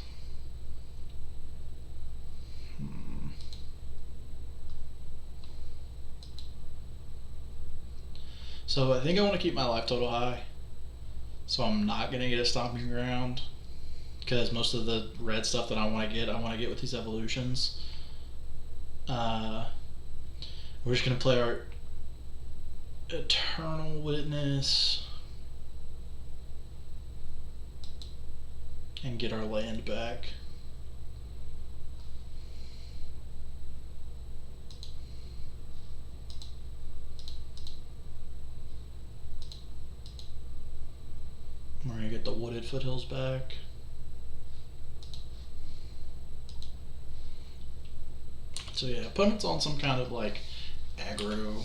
So I think I want to keep my life total high. So I'm not going to get a Stomping Ground, because most of the red stuff that I want to get with these evolutions. We're just going to play our Eternal Witness and get our land back. We're going to get the Wooded Foothills back. So yeah, opponent's on some kind of like aggro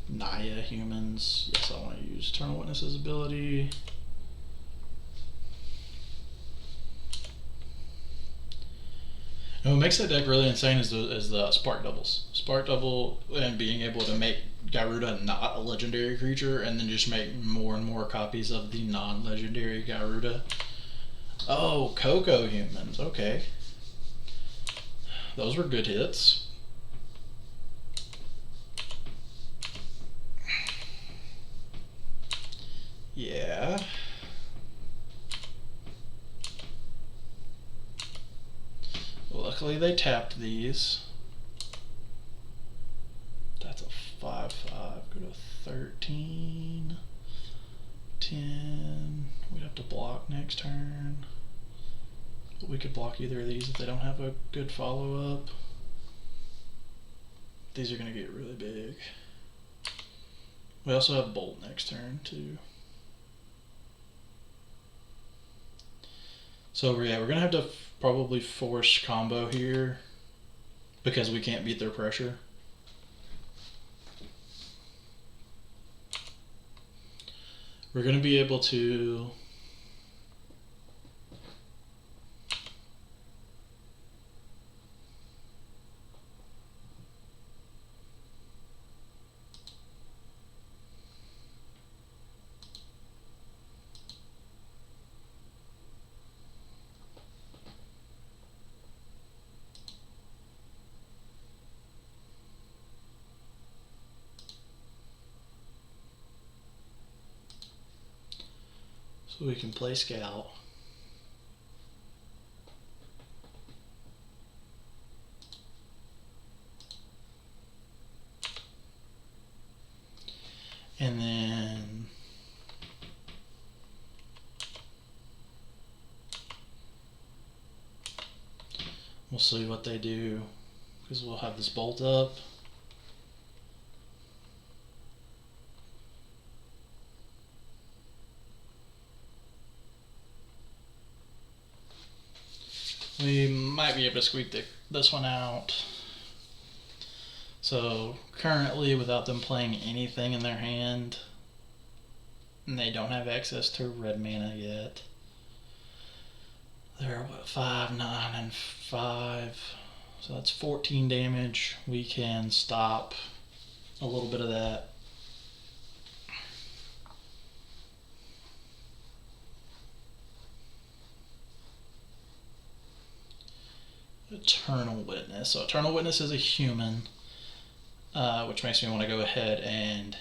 Naya humans. Yes, I want to use Eternal Witness's ability. And what makes that deck really insane is the Spark Doubles. Spark Double and being able to make Garuda not a legendary creature, and then just make more and more copies of the non-legendary Garuda. Oh, Coco humans, okay. Those were good hits. Yeah. Luckily they tapped these. That's a 5/5. Go to 13. 10. We'd have to block next turn. But we could block either of these if they don't have a good follow-up. These are going to get really big. We also have bolt next turn too. So yeah, we're going to have to probably force combo here because we can't beat their pressure. We're going to be able to so we can play scout. And then we'll see what they do because we'll have this bolt up. We might be able to squeak this one out. So currently, without them playing anything in their hand, and they don't have access to red mana yet. They're what, 5, 9, and 5. So that's 14 damage. We can stop a little bit of that. Eternal Witness. So Eternal Witness is a human, which makes me want to go ahead and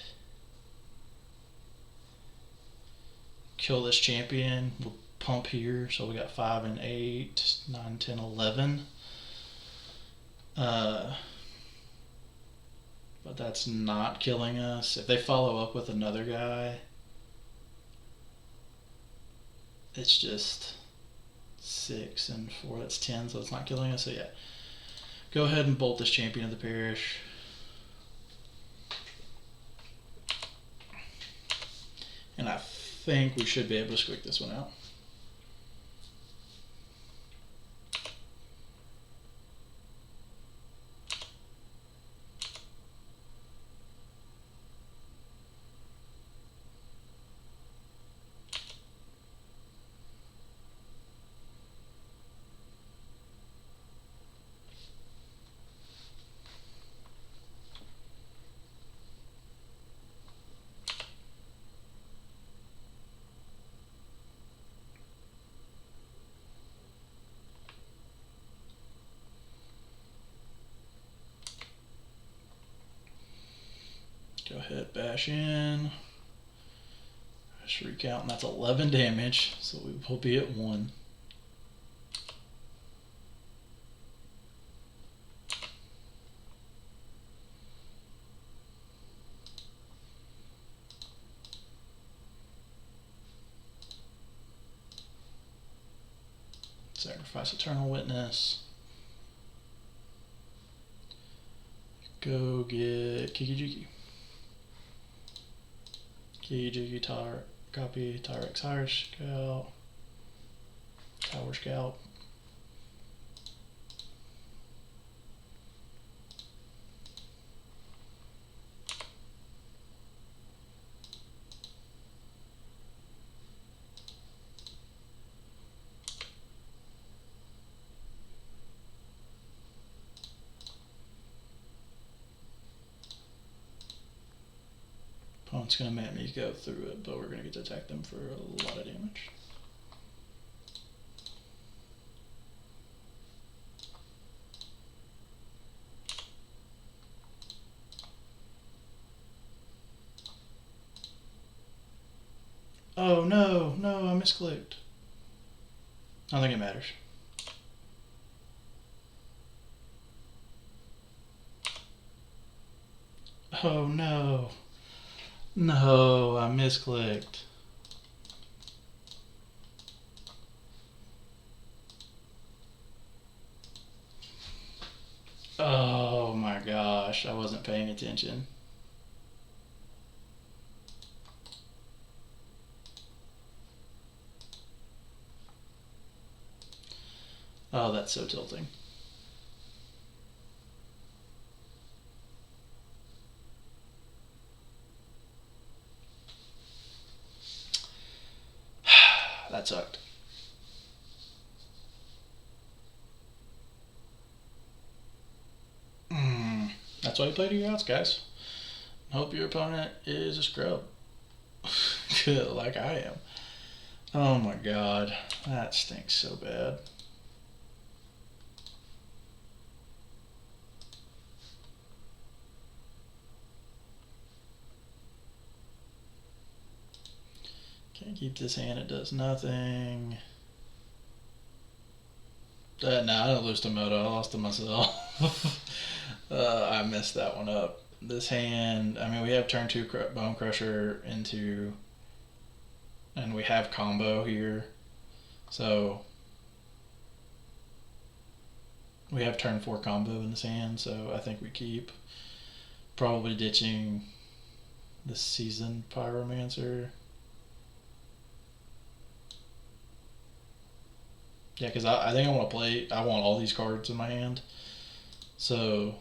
kill this champion. We'll pump here. So we got 5 and 8, 9, 10, 11. But that's not killing us. If they follow up with another guy, it's just 6 and 4, that's 10, so it's not killing us. So yeah, go ahead and bolt this champion of the parish. And I think we should be able to squeak this one out. Go ahead, bash in. Just recount, and that's 11 damage, so we will be at 1. Sacrifice Eternal Witness. Go get Kiki. Kiki, copy, Tyrex Hire Scout, Tower Scout. Opponent's going to make me go through it, but we're going to get to attack them for a lot of damage. Oh no, no, I misclicked. I don't think it matters. Oh no. No, I misclicked. gosh, I wasn't paying attention. Oh, that's so tilting. That sucked. That's why you play to your outs, guys. Hope your opponent is a scrub. Like I am. Oh my god. That stinks so bad. Can't keep this hand, it does nothing. No, I didn't lose to Moto, I lost to myself. I messed that one up. This hand, I mean, we have turn 2 Bone Crusher into, and we have combo here. So, we have turn 4 combo in this hand, so I think we keep. Probably ditching the Seasoned Pyromancer. Yeah, because I think I want to play, I want all these cards in my hand. So,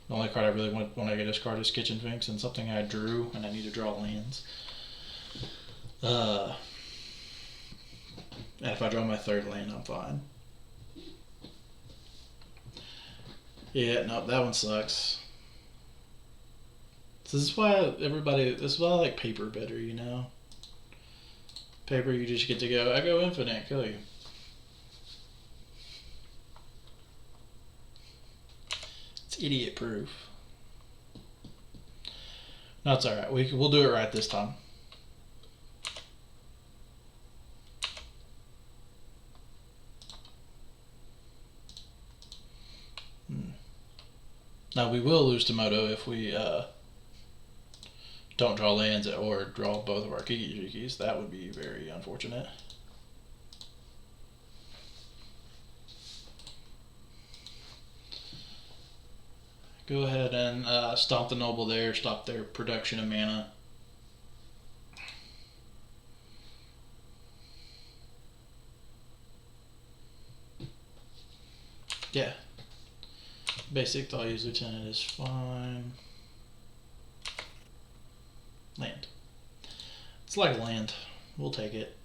the only card I really want when I get this card is Kitchen Finks, and something I drew, and I need to draw lands. And if I draw my third land, I'm fine. Yeah, no, that one sucks. So this is why this is why I like paper better, you know? Paper, you just get to go, I go infinite, kill you. It's idiot proof. No, it's alright. We'll do it right this time. Now we will lose to Moto if we don't draw lands or draw both of our Kiki. That would be very unfortunate. Go ahead and stomp the Noble there, stop their production of mana. Yeah. Basic Thought Use Lieutenant is fine. Land. It's like land. We'll take it.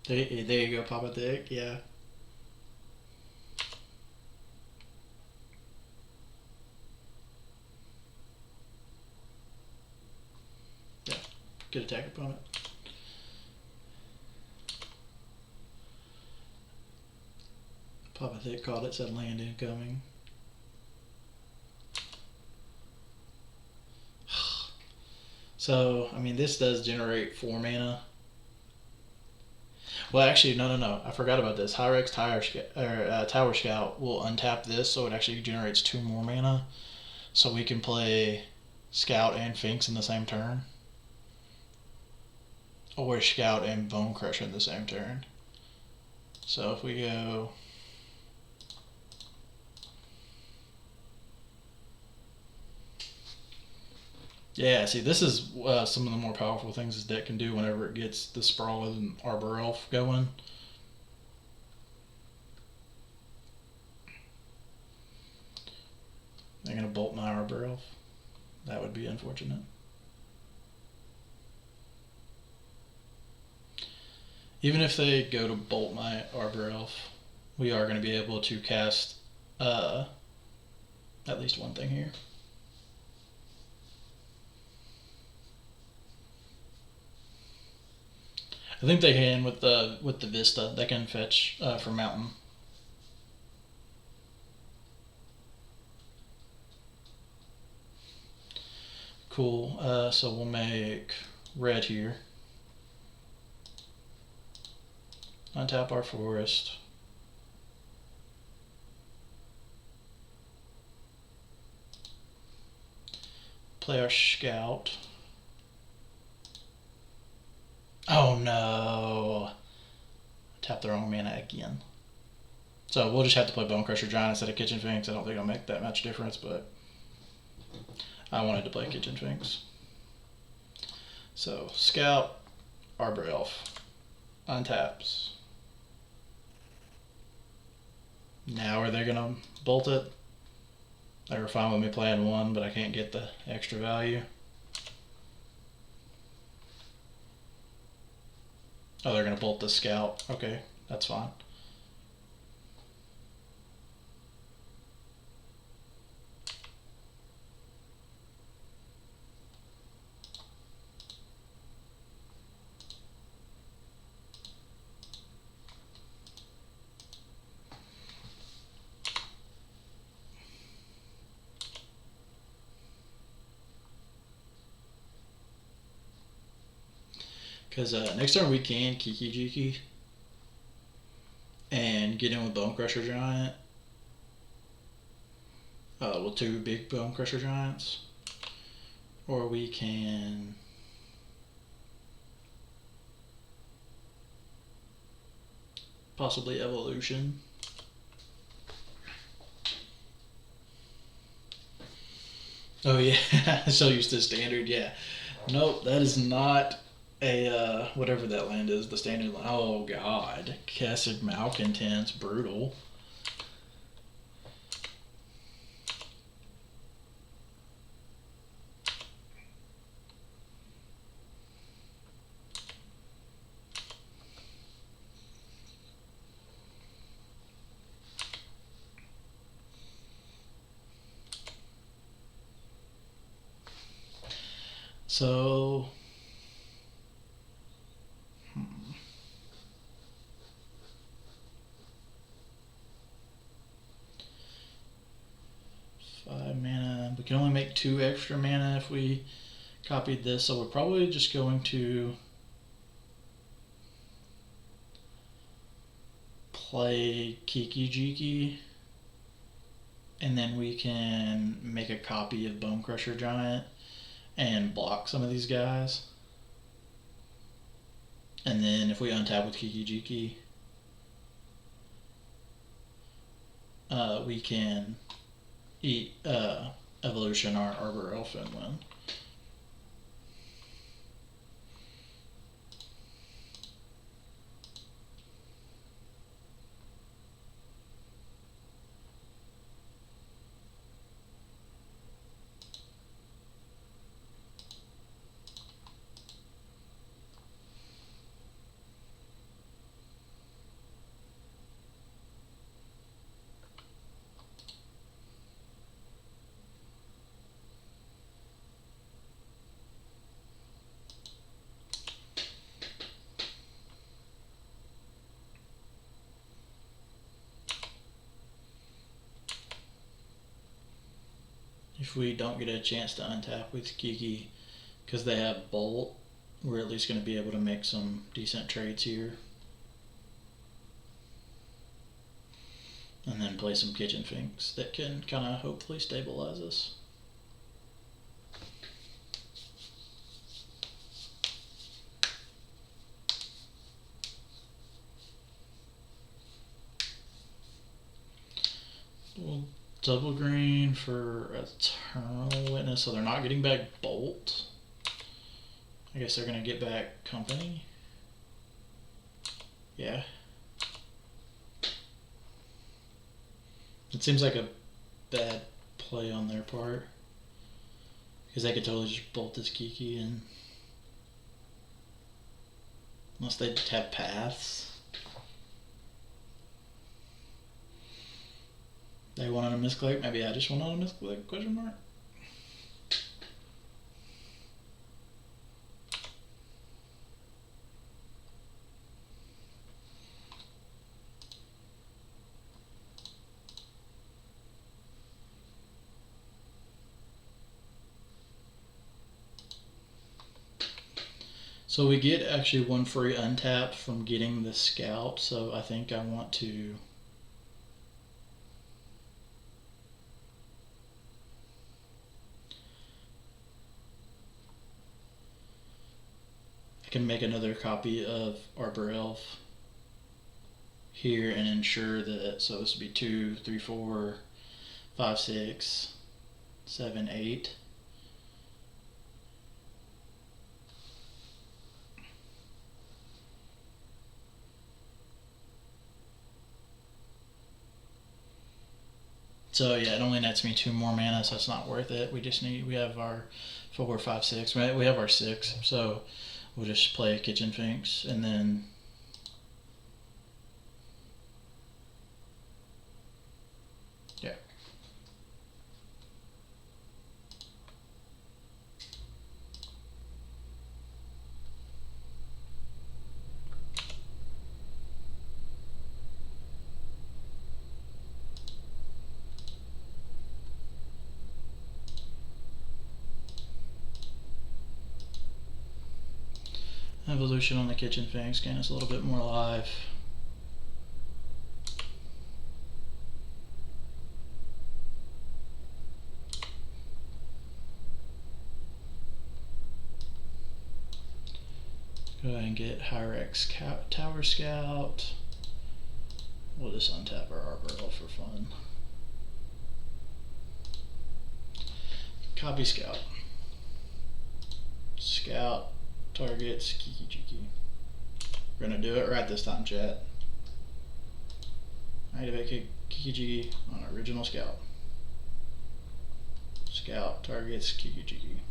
There you go, Papa Dick, yeah. Yeah, good attack opponent. Papa Dick called it, said land incoming. So, I mean, this does generate 4 mana. Well, actually, no. I forgot about this. Hyrex Tower Scout will untap this, so it actually generates 2 more mana. So we can play Scout and Finks in the same turn. Or Scout and Bone Crusher in the same turn. So if we go... Yeah, see, this is some of the more powerful things this deck can do whenever it gets the Sprawl and Arbor Elf going. They're going to bolt my Arbor Elf. That would be unfortunate. Even if they go to bolt my Arbor Elf, we are going to be able to cast at least one thing here. I think they can with the Vista. They can fetch for Mountain. Cool. So we'll make red here. Untap our forest. Play our scout. Oh no! Tap the wrong mana again. So we'll just have to play Bone Crusher Giant instead of Kitchen Finks. I don't think it'll make that much difference, but I wanted to play Kitchen Finks. So Scout, Arbor Elf, untaps. Now are they gonna bolt it? They were fine with me playing one, but I can't get the extra value. Oh, they're gonna bolt the Scout. Okay, that's fine. Because next turn we can Kiki and get in with Bone Crusher Giant. With 2 big Bone Crusher Giants. Or we can possibly Evolution. Oh yeah, so used to standard, yeah. Nope, that is not a whatever that land is, the standard land. Oh god, Cassid Malcontents, brutal. So 5 mana. We can only make 2 extra mana if we copied this, so we're probably just going to play Kiki, and then we can make a copy of Bone Crusher Giant and block some of these guys. And then if we untap with Kiki, we can eat Evolution our Arbor Elf and win. If we don't get a chance to untap with Kiki, because they have Bolt, we're at least going to be able to make some decent trades here. And then play some Kitchen Finks that can kind of hopefully stabilize us. We'll double green for Eternal Witness, so they're not getting back Bolt. I guess they're going to get back Company. Yeah. It seems like a bad play on their part, because they could totally just bolt this Kiki in. Unless they have paths. They wanted a misclick. Maybe I just wanted a misclick, question mark. So we get actually one free untap from getting the scout, so I think I want to I can make another copy of Arbor Elf here and ensure that, so this would be 2, 3, 4, 5, 6, 7, 8. So yeah, it only nets me 2 more mana, so it's not worth it. We have our 4, 5, 6. We have our 6, so we'll just play a Kitchen Finks and then yeah. Evolution on the Kitchen Finks, gain us a little bit more life. Go ahead and get Hyrex Tower Scout. We'll just untap our Arbor Elf for fun. Copy Scout. Scout targets Kiki. We're gonna do it right this time, chat. Activate Kiki on original Scout. Scout targets Kiki.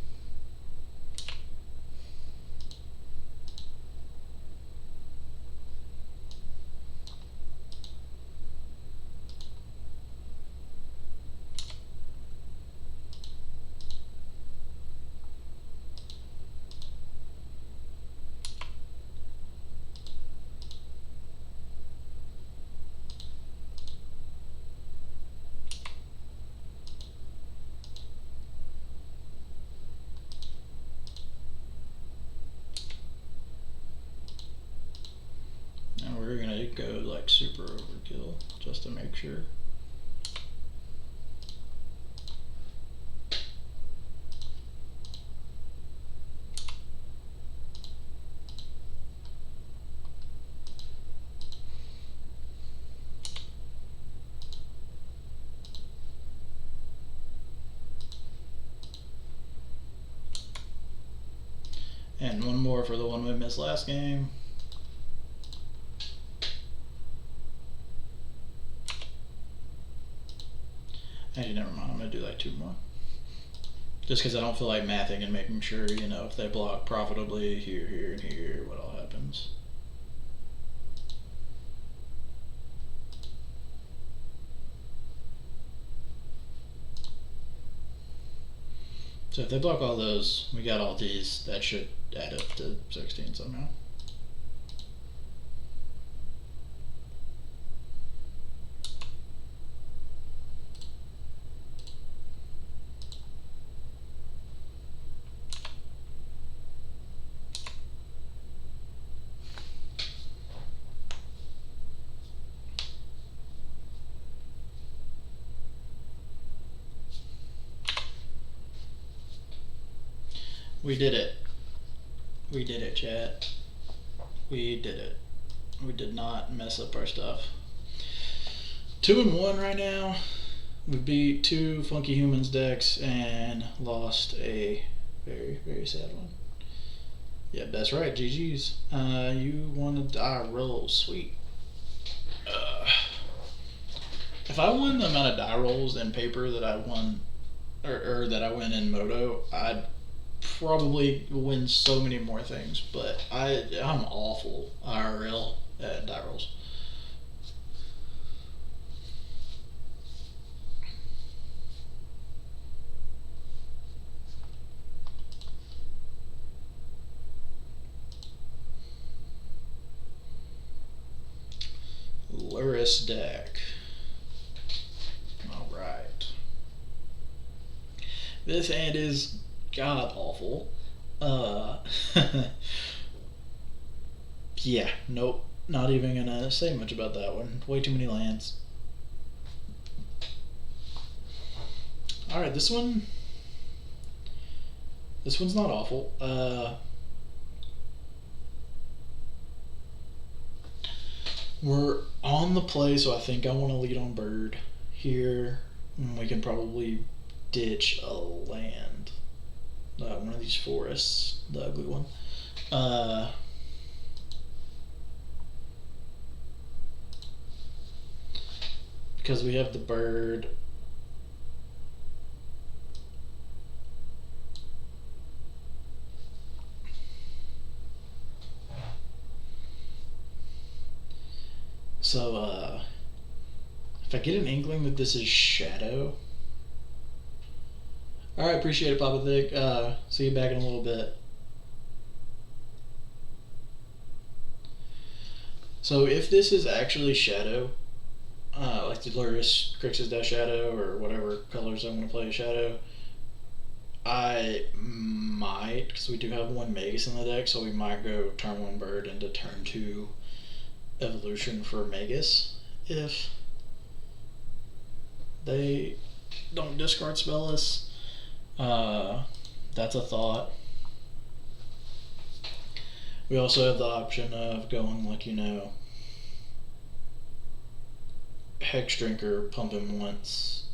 We're gonna go like super overkill just to make sure. And one more for the one we missed last game. Actually, never mind. I'm gonna do like 2 more, just because I don't feel like mathing and making sure, you know, if they block profitably here, here, and here, what all happens. So if they block all those, we got all these. That should add up to 16 somehow. We did it. We did it, chat. We did it. We did not mess up our stuff. 2-1 right now. We beat 2 Funky Humans decks and lost a very, very sad one. Yeah, that's right. GG's. You won a die roll. Sweet. If I won the amount of die rolls in paper that I won, or that I win in Moto, I'd probably win so many more things. But I'm awful IRL at die rolls. Luris deck. Alright. This hand is god awful. Yeah, nope. Not even gonna say much about that one. Way too many lands. Alright, this one's not awful. We're on the play, so I think I want to lead on bird here. We can probably ditch a land. One of these forests, the ugly one. Because we have the bird. So, if I get an inkling that this is shadow. Alright, appreciate it, Papa Thick. See you back in a little bit. So, if this is actually shadow, like the Luris Crix's Death Shadow or whatever colors I'm going to play a shadow, I might, because we do have one Magus in the deck, so we might go turn 1 bird into turn 2 evolution for Magus if they don't discard spell us. That's a thought. We also have the option of going, like, Hex Drinker, pump him once,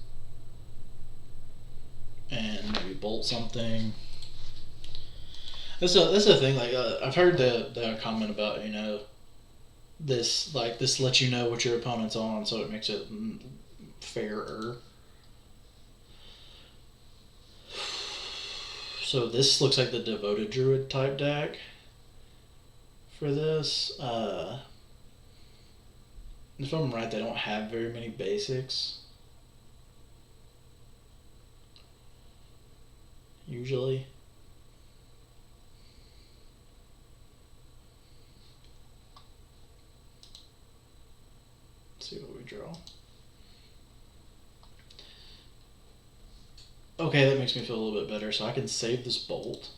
and maybe bolt something. That's the thing. Like, I've heard the comment about, this lets you know what your opponent's on, so it makes it fairer. So this looks like the Devoted Druid type deck for this. If I'm right, they don't have very many basics. Usually. Let's see what we draw. Okay, that makes me feel a little bit better, so I can save this bolt.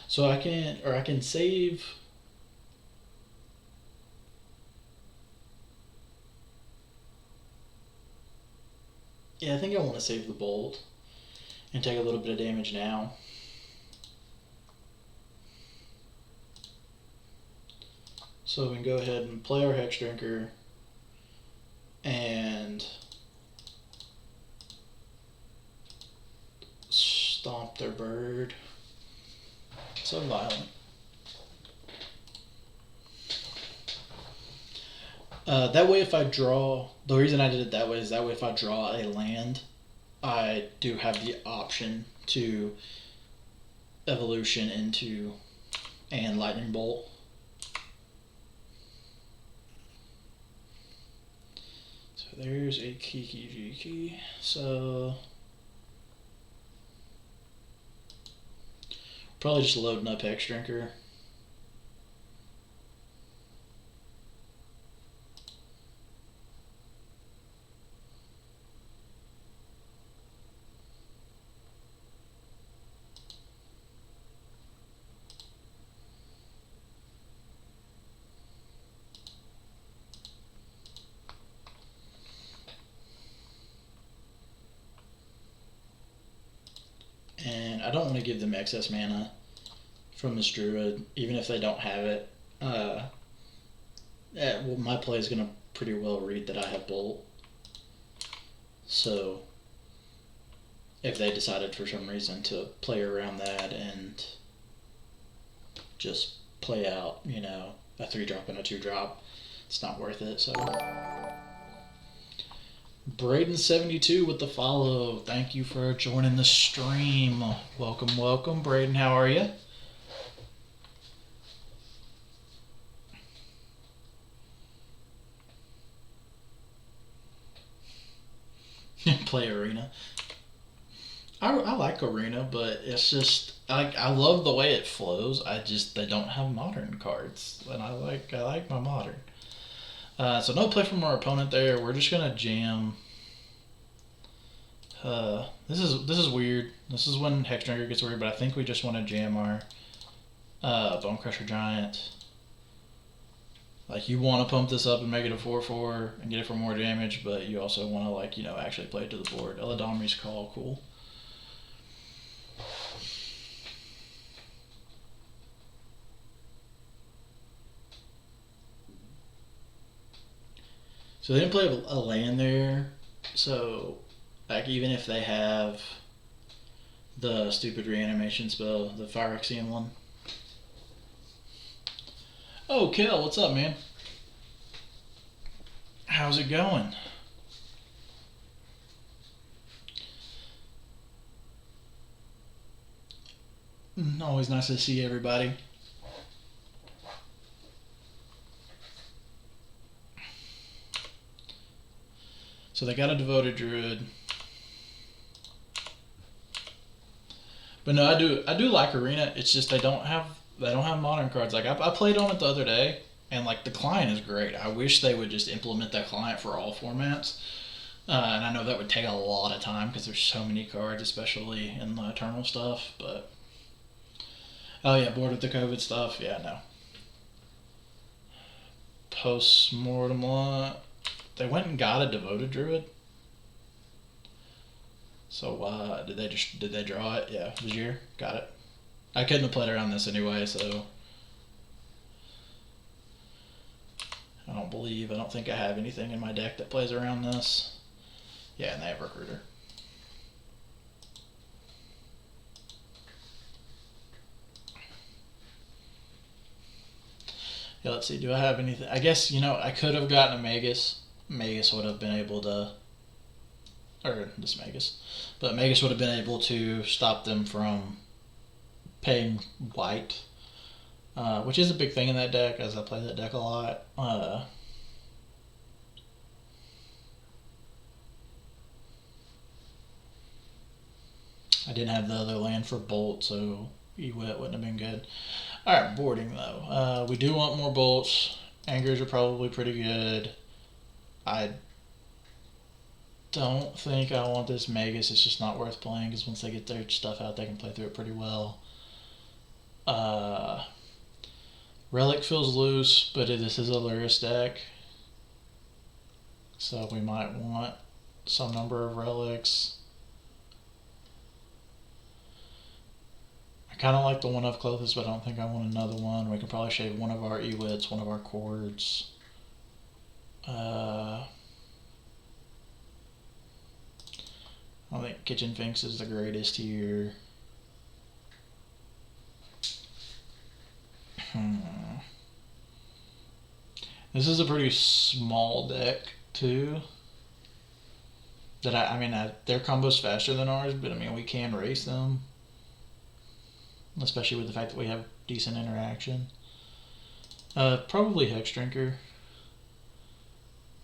So I can save. Yeah, I think I want to save the bolt and take a little bit of damage now. So we can go ahead and play our Hex Drinker and stomp their bird. So violent. That way if I draw, the reason I did it that way is that way if I draw a land, I do have the option to evolution into and lightning bolt. So there's a Kiki. So probably just loading up Hex Drinker. And I don't want to give them excess mana from this Druid, even if they don't have it. Well, my play is going to pretty well read that I have Bolt. So if they decided for some reason to play around that and just play out, a 3-drop and a 2-drop, it's not worth it. So Braden72 with the follow. Thank you for joining the stream. Welcome, welcome. Braden, how are you? Play Arena. I like Arena, but it's just I love the way it flows. They don't have modern cards, and I like my modern. So no play from our opponent there. We're just gonna jam This is weird. This is when Hex Drinker gets weird, but I think we just want to jam our Bone Crusher Giant. Like, you want to pump this up and make it a 4/4 and get it for more damage, but you also want to, like, you know, actually play it to the board. Eladamri's Call, cool. So they didn't play a land there, so like even if they have the stupid reanimation spell, the Phyrexian one. Oh, Kel, what's up, man? How's it going? Always nice to see everybody. So they got a Devoted Druid. But no, I do like Arena. It's just they don't have modern cards. Like I played on it the other day, and like the client is great. I wish they would just implement that client for all formats. And I know that would take a lot of time because there's so many cards, especially in the Eternal stuff. But oh yeah, bored with the COVID stuff. Yeah, no. Post-mortem lot. They went and got a Devoted Druid. So did they draw it? Yeah, Vizier, got it. I couldn't have played around this anyway, so I don't think I have anything in my deck that plays around this. Yeah, and they have Recruiter. Yeah, let's see, do I have anything? I guess, you know, I could have gotten a Magus. Magus would have been able to, or this Magus, but Magus would have been able to stop them from paying white, which is a big thing in that deck, as I play that deck a lot. I didn't have the other land for Bolt, so Ewet wouldn't have been good. Alright, boarding though. We do want more bolts. Angers are probably pretty good. I don't think I want this Magus. It's just not worth playing because once they get their stuff out, they can play through it pretty well. Relic feels loose, but this is a Lurrus deck, so we might want some number of relics. I kind of like the one of Clothis, but I don't think I want another one. We can probably shave one of our Ewits, one of our Cords. I don't think Kitchen Finks is the greatest here. This is a pretty small deck too. That I mean, their combo's faster than ours, but I mean we can race them, especially with the fact that we have decent interaction. Probably Hex Drinker.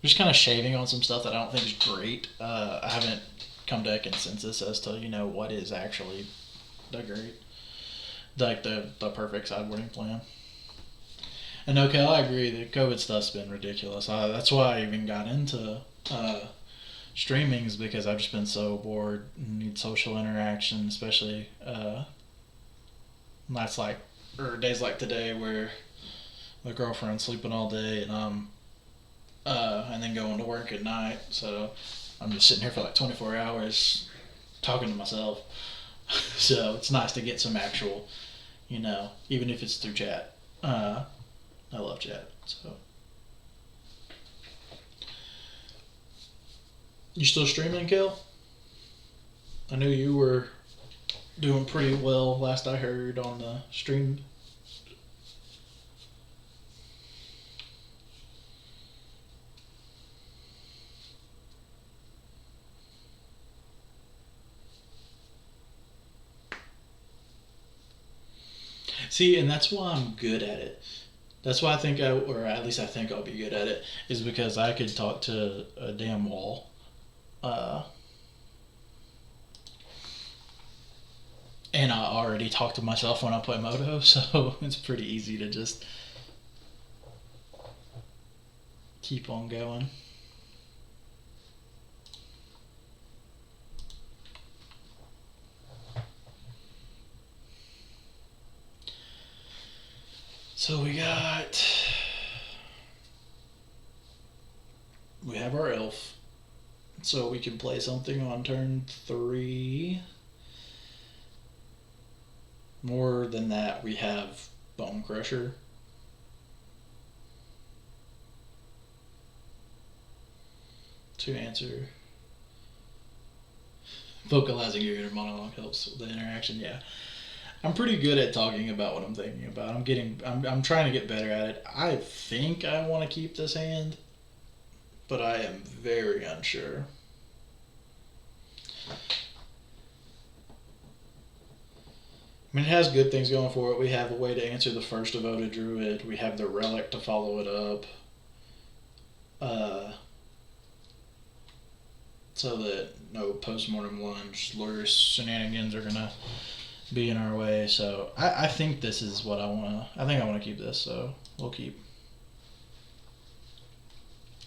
Just kind of shaving on some stuff that I don't think is great. I haven't come to a consensus as to, you know, what is actually the perfect sideboarding plan. And okay, I agree, the COVID stuff's been ridiculous. That's why I even got into streaming, is because I've just been so bored and need social interaction, especially nights like, or days like today where my girlfriend's sleeping all day and and then going to work at night, so I'm just sitting here for like 24 hours talking to myself. So it's nice to get some actual, you know, even if it's through chat. I love chat, so. You still streaming, Kel? I knew you were doing pretty well last I heard on the stream. See, and that's why I'm good at it. That's why I think or at least I think I'll be good at it, is because I could talk to a damn wall. And I already talk to myself when I play Moto, so it's pretty easy to just keep on going. So we have our elf. So we can play something on turn 3. More than that, we have Bone Crusher. To answer. Vocalizing your inner monologue helps with the interaction, yeah. I'm pretty good at talking about what I'm thinking about. I'm trying to get better at it. I think I want to keep this hand, but I am very unsure. I mean, it has good things going for it. We have a way to answer the first devoted druid. We have the relic to follow it up. So that no postmortem lunge, lawyer shenanigans are gonna be in our way. So I think this is what I wanna. I think I wanna keep this. So we'll keep.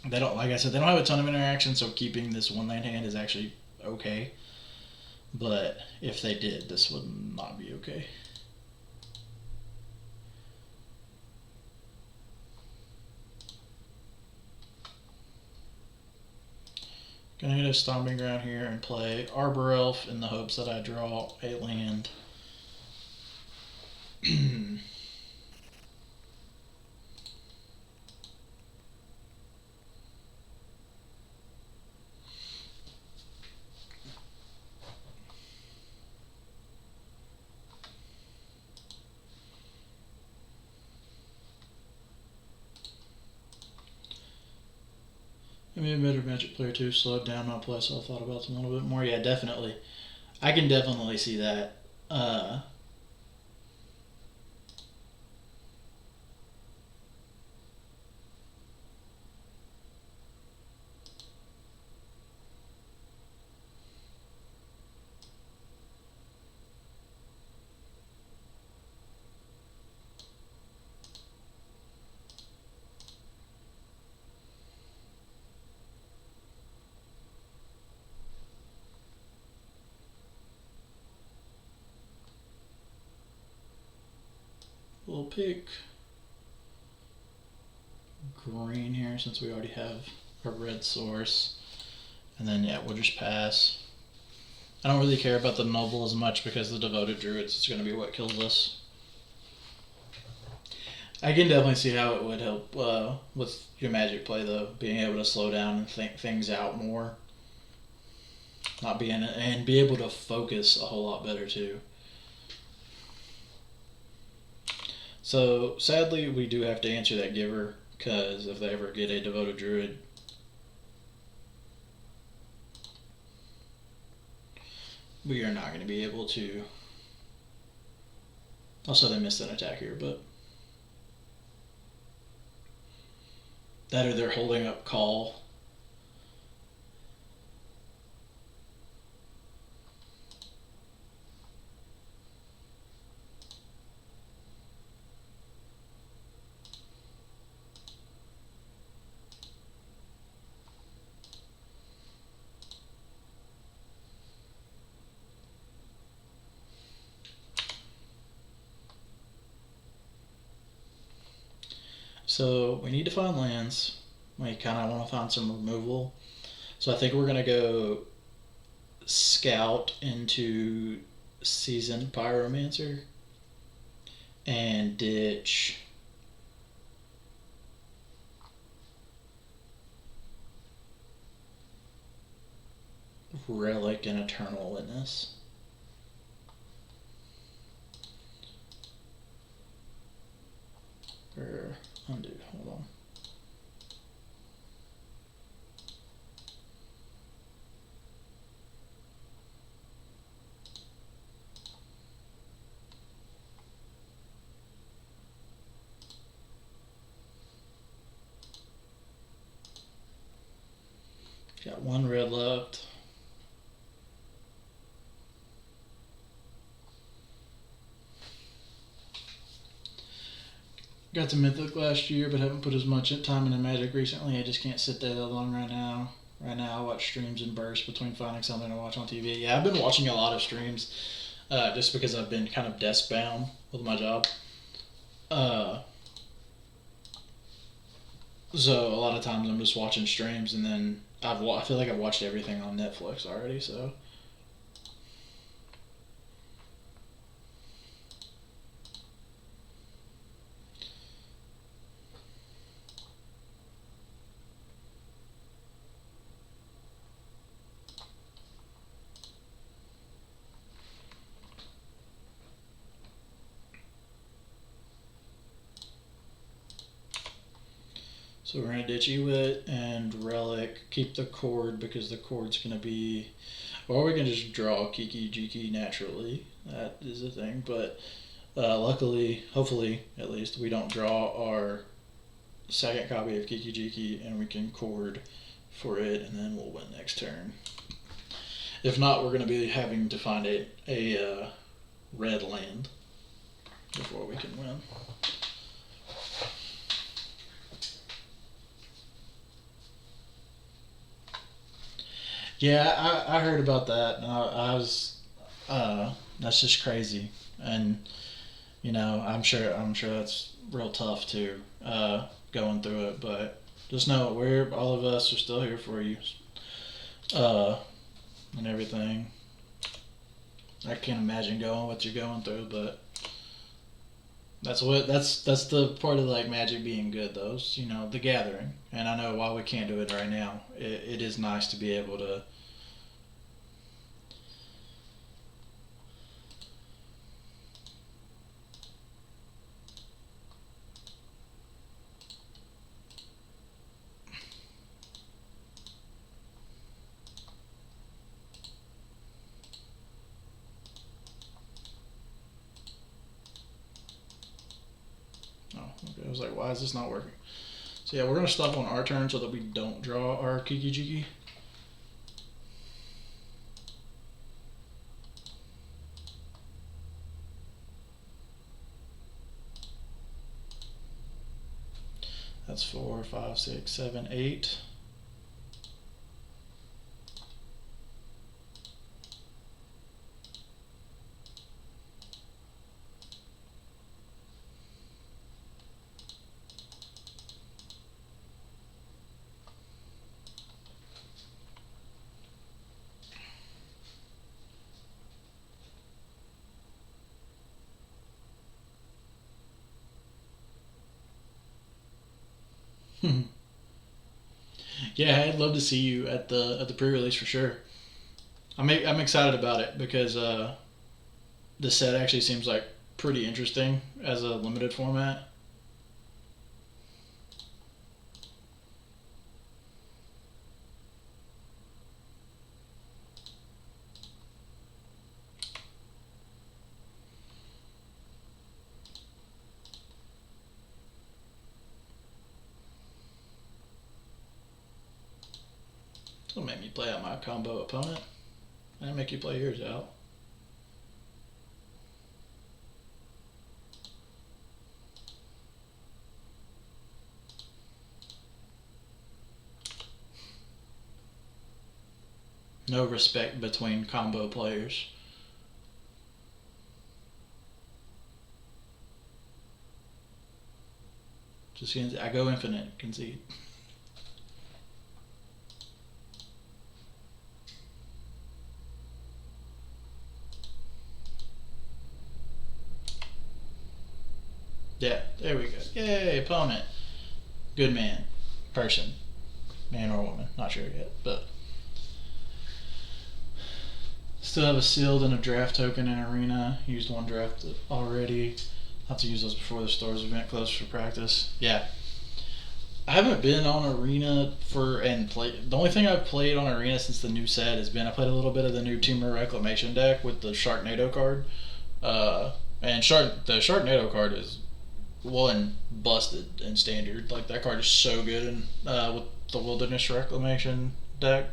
They don't, like I said, they don't have a ton of interaction. So keeping this one land hand is actually okay. But if they did, this would not be okay. Gonna hit a stomping ground here and play Arbor Elf in the hopes that I draw a land. Maybe a better Magic player too, slowed down my play, so I thought about them a little bit more. Yeah, definitely. I can definitely see that. We'll pick green here since we already have a red source. And then, yeah, we'll just pass. I don't really care about the noble as much because the devoted druids is going to be what kills us. I can definitely see how it would help with your Magic play, though, being able to slow down and think things out more. Not being, and be able to focus a whole lot better, too. So, sadly, we do have to answer that giver, because if they ever get a devoted druid, we are not going to be able to. Also, they missed an attack here, but that or they're holding up call. So we need to find lands. We kind of want to find some removal. So I think we're going to go scout into Seasoned Pyromancer and ditch Relic and Eternal Witness. Or undo, hold on. Got one red left. Got to Mythic last year, but haven't put as much time into Magic recently. I just can't sit there that long right now. Right now, I watch streams and bursts between finding something to watch on TV. Yeah, I've been watching a lot of streams just because I've been kind of desk bound with my job. So a lot of times I'm just watching streams, and then I feel like I've watched everything on Netflix already. So we're gonna ditch Ewit and Relic. Keep the cord because the cord's gonna be, or we can just draw Kiki Jiki naturally. That is a thing, but luckily, hopefully at least, we don't draw our second copy of Kiki Jiki, and we can cord for it, and then we'll win next turn. If not, we're going to be having to find a red land before we can win. Yeah, I heard about that, and I was, that's just crazy, and you know, I'm sure that's real tough too, going through it, but just know all of us are still here for you, and everything. I can't imagine going what you're going through, but that's the part of like Magic being good, though. You know, the gathering, and I know while we can't do it right now, it is nice to be able to. Oh, okay. I was like, why is this not working? So yeah, we're gonna stop on our turn so that we don't draw our Kiki Jiki. That's 4, 5, 6, 7, 8. Yeah, I'd love to see you at the pre-release for sure. I'm excited about it because the set actually seems like pretty interesting as a limited format. It'll make me play out my combo opponent and make you play yours out. No respect between combo players. Just I go infinite, concede. Yeah, there we go. Yay, opponent. Good man. Person. Man or woman. Not sure yet, but. Still have a sealed and a draft token in Arena. Used one draft already. I'll have to use those before the Stars event closes for practice. Yeah. I haven't been on Arena the only thing I've played on Arena since the new set has been I played a little bit of the new Tumor Reclamation deck with the Sharknado card. And the Sharknado card is one busted in standard. Like that card is so good in with the Wilderness Reclamation deck.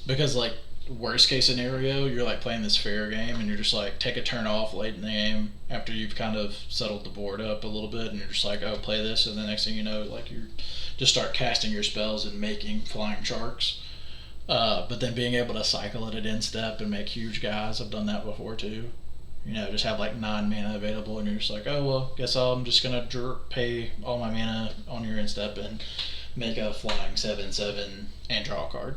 Because like worst case scenario, you're like playing this fair game and you're just like take a turn off late in the game after you've kind of settled the board up a little bit and you're just like, oh, play this, and the next thing you know, like you just start casting your spells and making flying sharks. But then being able to cycle it at end step and make huge guys, I've done that before too. you know, just have like 9 mana available, and you're just like, oh well, guess I'm just gonna pay all my mana on your end step and make a flying 7/7 and draw a card.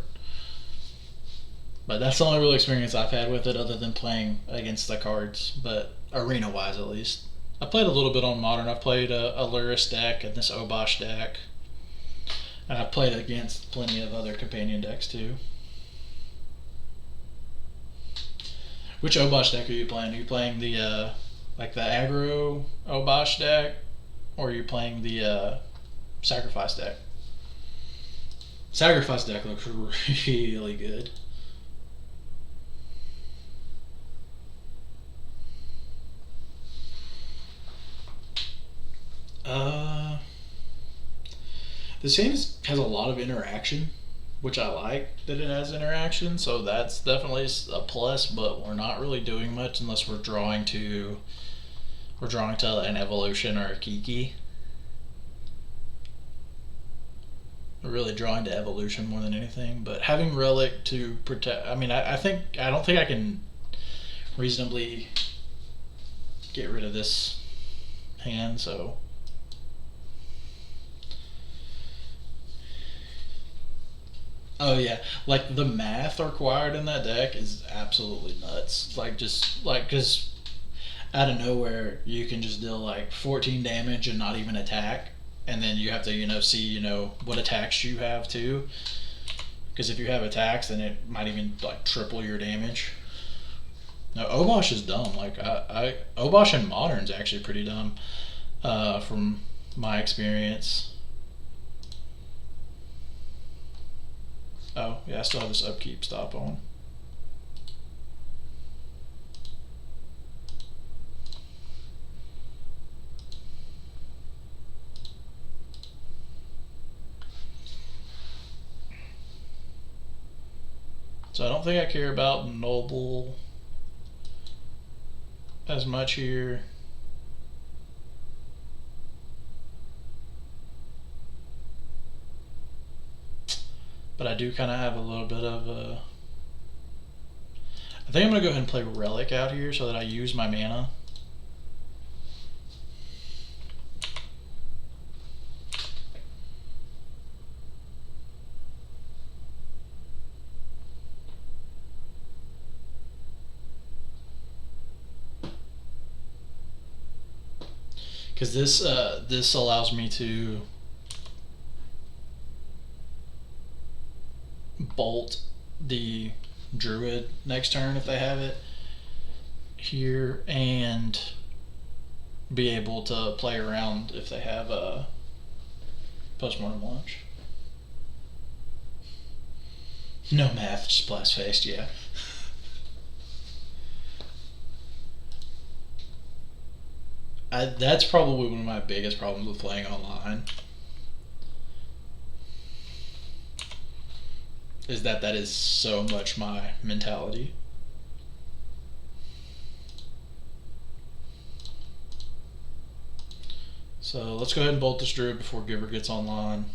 But that's the only real experience I've had with it, other than playing against the cards, but arena wise at least. I played a little bit on Modern. I've played a Luris deck and this Obosh deck, and I've played against plenty of other companion decks too. Which Obosh deck are you playing? Are you playing the like the aggro Obosh deck, or are you playing the sacrifice deck? Sacrifice deck looks really good. This game has a lot of interaction, which I like that it has interaction. So that's definitely a plus. But we're not really doing much unless we're drawing to an evolution or a Kiki. We're really drawing to evolution more than anything. But having relic to protect. I mean, I don't think I can reasonably get rid of this hand. So. Oh yeah, like the math required in that deck is absolutely nuts. Like just like because out of nowhere you can just deal like 14 damage and not even attack, and then you have to see what attacks you have too. Because if you have attacks, then it might even like triple your damage. No, Obosh is dumb. Like I Obosh in Modern's actually pretty dumb, from my experience. Oh, yeah, I still have this upkeep stop on. So I don't think I care about Noble as much here. But I do kind of have a little bit of a... I think I'm going to go ahead and play Relic out here so that I use my mana. Because this allows me to bolt the Druid next turn if they have it here, and be able to play around if they have a postmortem launch. No math, just blast faced, yeah. That's probably one of my biggest problems with playing online. Is that is so much my mentality. So let's go ahead and bolt this Druid before Giver gets online.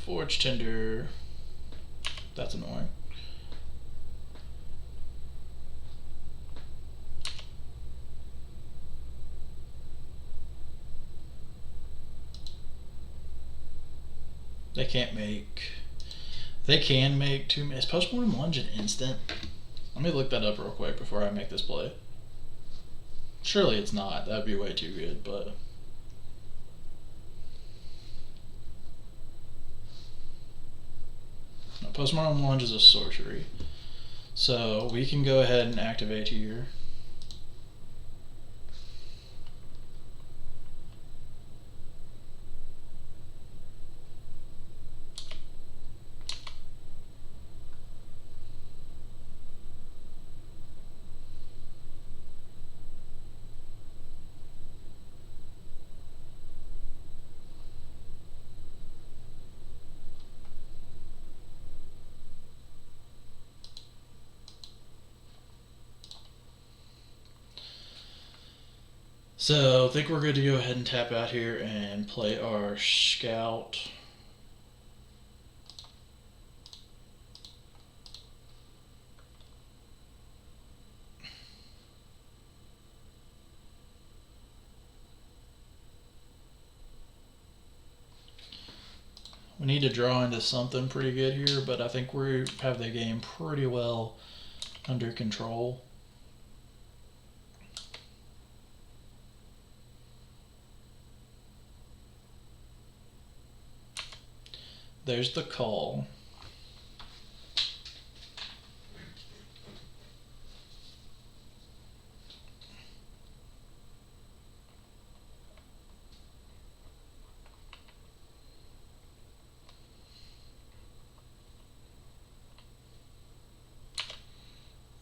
Forge Tender. That's annoying. They can't make... They can make 2... Is Postmortem Lunge an instant? Let me look that up real quick before I make this play. Surely it's not. That would be way too good, but... No, Postmortem Lunge is a sorcery. So we can go ahead and activate here. So I think we're good to go ahead and tap out here and play our scout. We need to draw into something pretty good here, but I think we have the game pretty well under control. There's the call.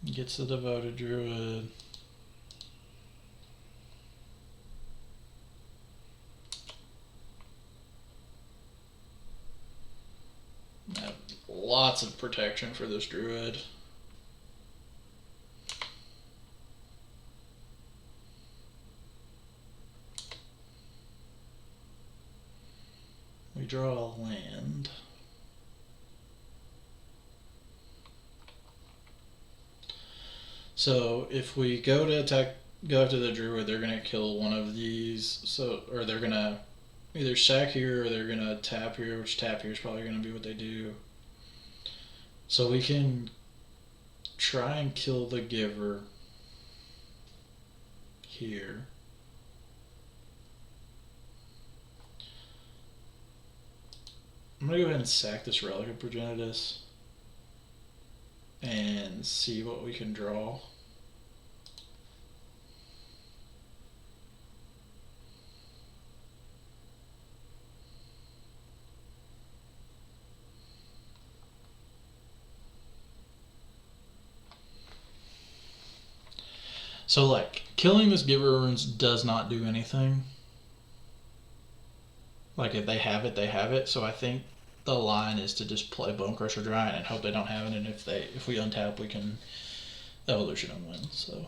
Gets the devoted druid. Lots of protection for this druid. We draw a land. So if we go to attack, go after the druid, they're gonna kill one of these. So, or they're gonna either sack here or they're gonna tap here, which tap here is probably gonna be what they do. So we can try and kill the giver here. I'm gonna go ahead and sack this Relic of Progenitus and see what we can draw. So like, killing this Giver Runes does not do anything. Like if they have it, they have it. So I think the line is to just play Bone Crusher Giant and hope they don't have it, and if we untap, we can Evolution and win. So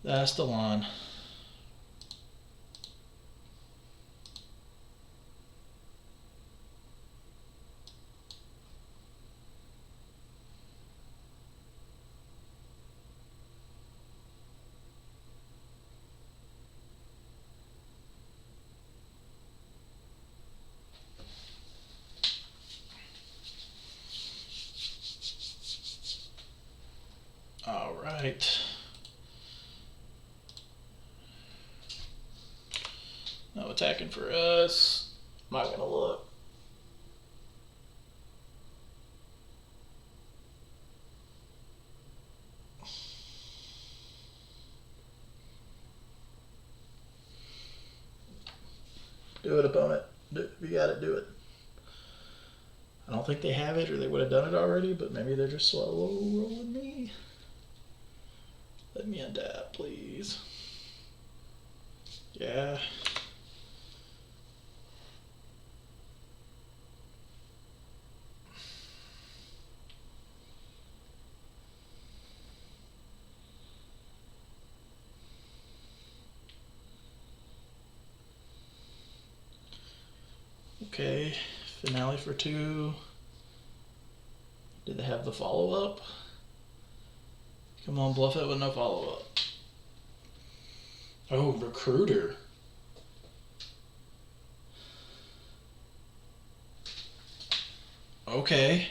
that's the line. All right. No attacking for us. I'm not gonna look. Do it, opponent. If you got it, do it. I don't think they have it, or they would have done it already, but maybe they're just slow rolling me. Let me untap, please. Yeah. Okay, finale for 2. Did they have the follow-up? Come on, bluff it with no follow-up. Oh, Recruiter. Okay.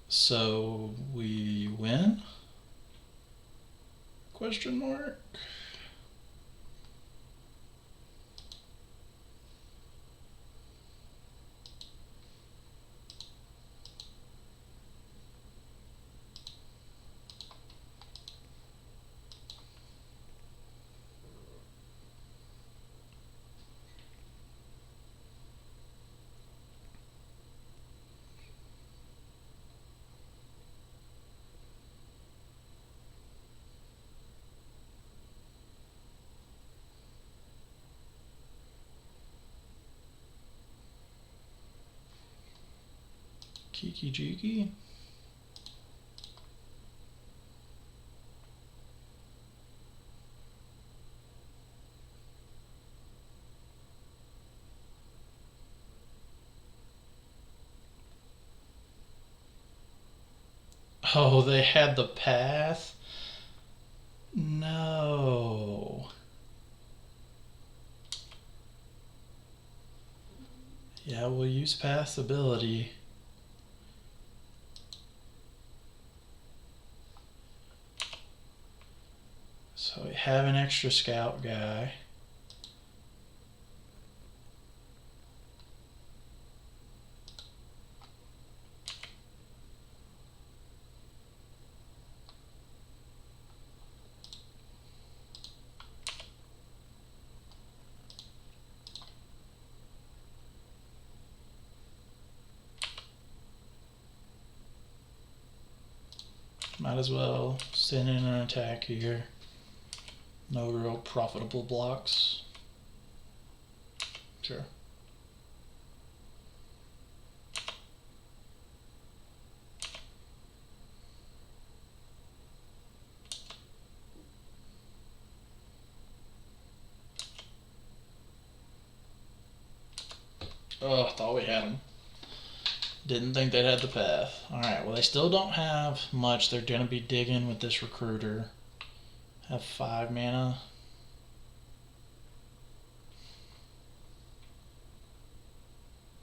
So we win? Question mark. Kiki Jiki. Oh, they had the path? No. Yeah, we'll use path's ability. So we have an extra scout guy. Might as well send in an attack here. No real profitable blocks. Sure. Oh, I thought we had them. Didn't think they'd had the path. Alright, well they still don't have much. They're gonna be digging with this recruiter. Have 5 mana.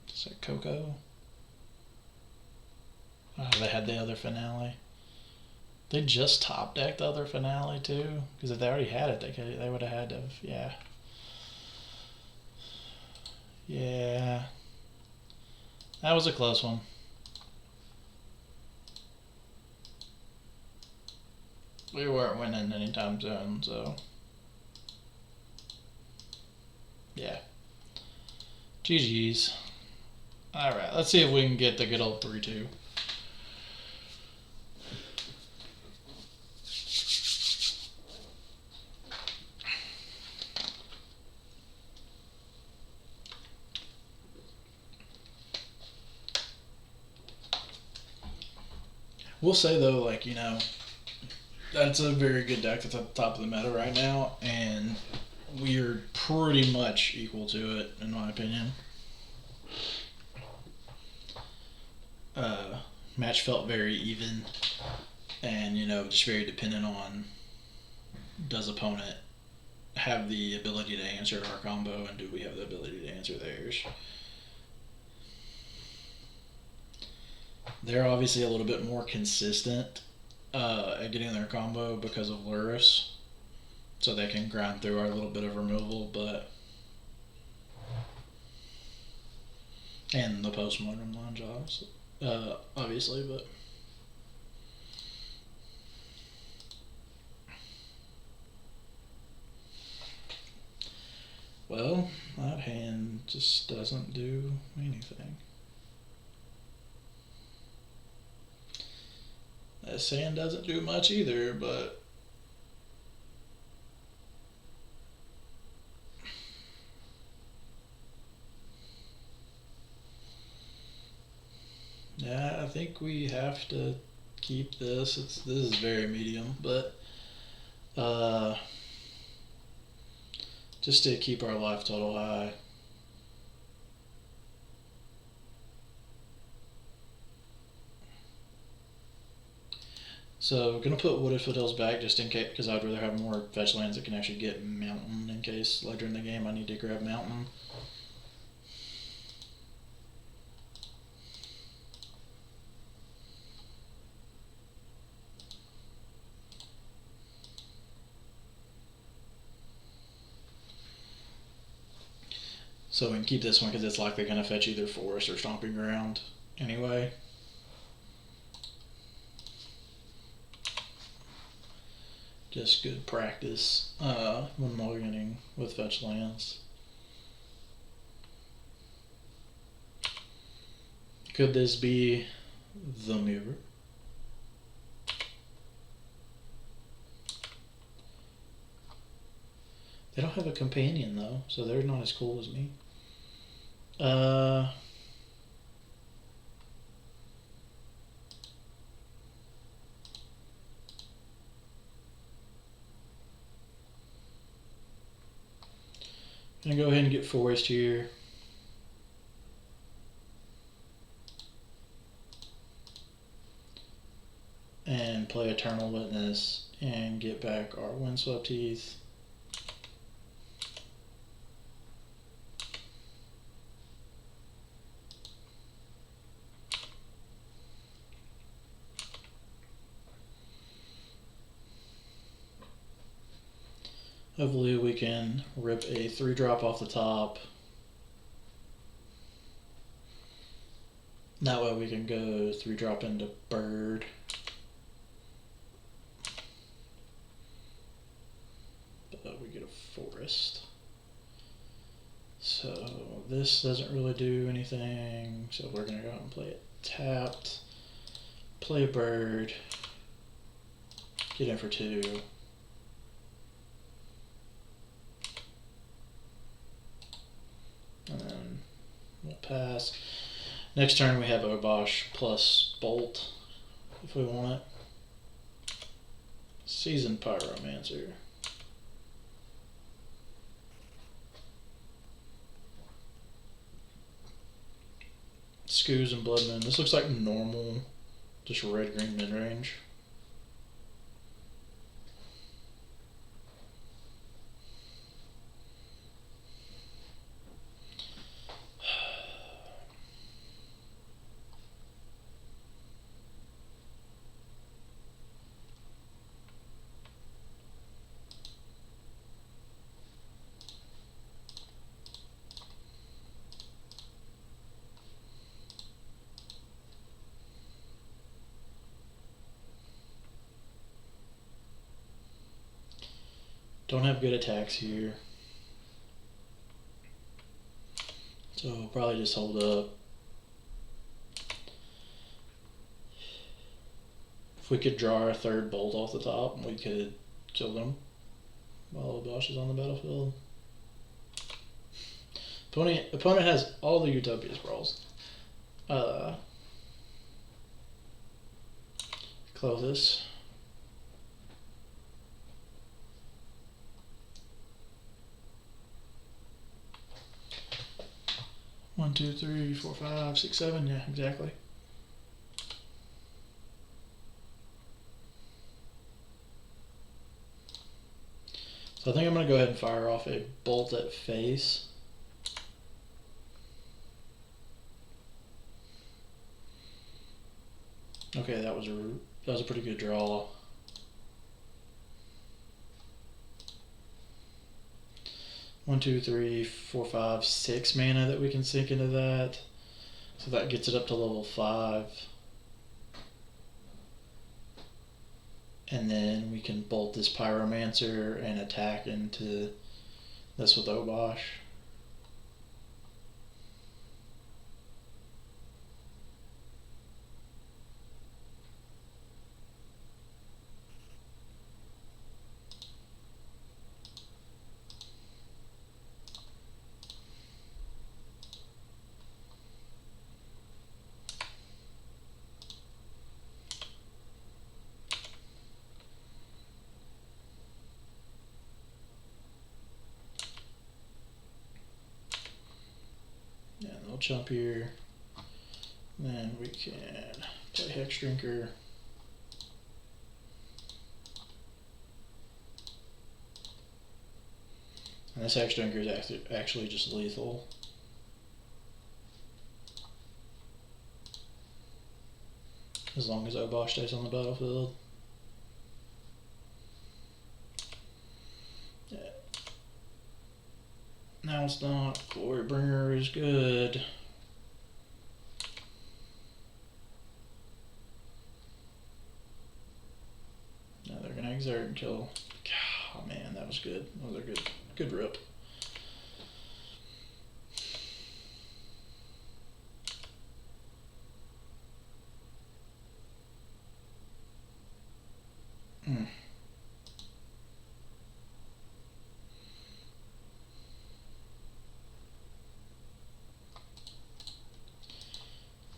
Is that Coco? Oh, they had the other finale. They just top decked the other finale too? Because if they already had it, they would have had to have, yeah. Yeah. That was a close one. We weren't winning anytime soon, so. Yeah. GG's. Alright, let's see if we can get the good old 3-2. We'll say though, like, you know, that's a very good deck that's at the top of the meta right now, and we're pretty much equal to it, in my opinion. Match felt very even, and, you know, just very dependent on, does opponent have the ability to answer our combo, and do we have the ability to answer theirs? They're obviously a little bit more consistent at getting their combo because of Luris, so they can grind through our little bit of removal, but and the postmortem line jobs, obviously, but well, that hand just doesn't do anything. This hand doesn't do much either, but yeah, I think we have to keep this. This is very medium, but just to keep our life total high. So gonna put Wooded Foothills back just in case, because I'd rather have more fetch lands that can actually get Mountain in case later in the game I need to grab Mountain. So we can keep this one because it's likely going to fetch either Forest or Stomping Ground anyway. Just good practice when mulliganing with fetch lands. Could this be the mirror? They don't have a companion though, so they're not as cool as me. Gonna go ahead and get forest here. And play Eternal Witness and get back our Windswept Heath. Hopefully we can rip a 3-drop off the top. That way we can go 3-drop into Bird. But we get a forest. So this doesn't really do anything. So we're gonna go ahead and play it tapped. Play Bird. Get in for 2. And then we'll pass. Next turn we have Obosh plus Bolt if we want it. Seasoned Pyromancer. Skoos and Bloodman. This looks like normal, just red-green mid-range. Don't have good attacks here. So we'll probably just hold up. If we could draw our 3rd bolt off the top, we could kill them while Obosh is on the battlefield. Opponent has all the Utopia Sprawls. Close this. One, two, three, four, 5, 6, 7. Yeah, exactly. So I think I'm going to go ahead and fire off a bolt at face. Okay, that was a pretty good draw. One, two, three, 4, 5, 6 mana that we can sink into that. So that gets it up to level 5. And then we can bolt this Pyromancer and attack into this with Obosh. Yeah, they'll jump here. Then we can play Hex Drinker. And this Hex Drinker is actually just lethal. As long as Obosh stays on the battlefield. Yeah. Now it's not. Glorybringer is good. Now they're gonna exert and kill. Oh man, that was good. That was a good rip.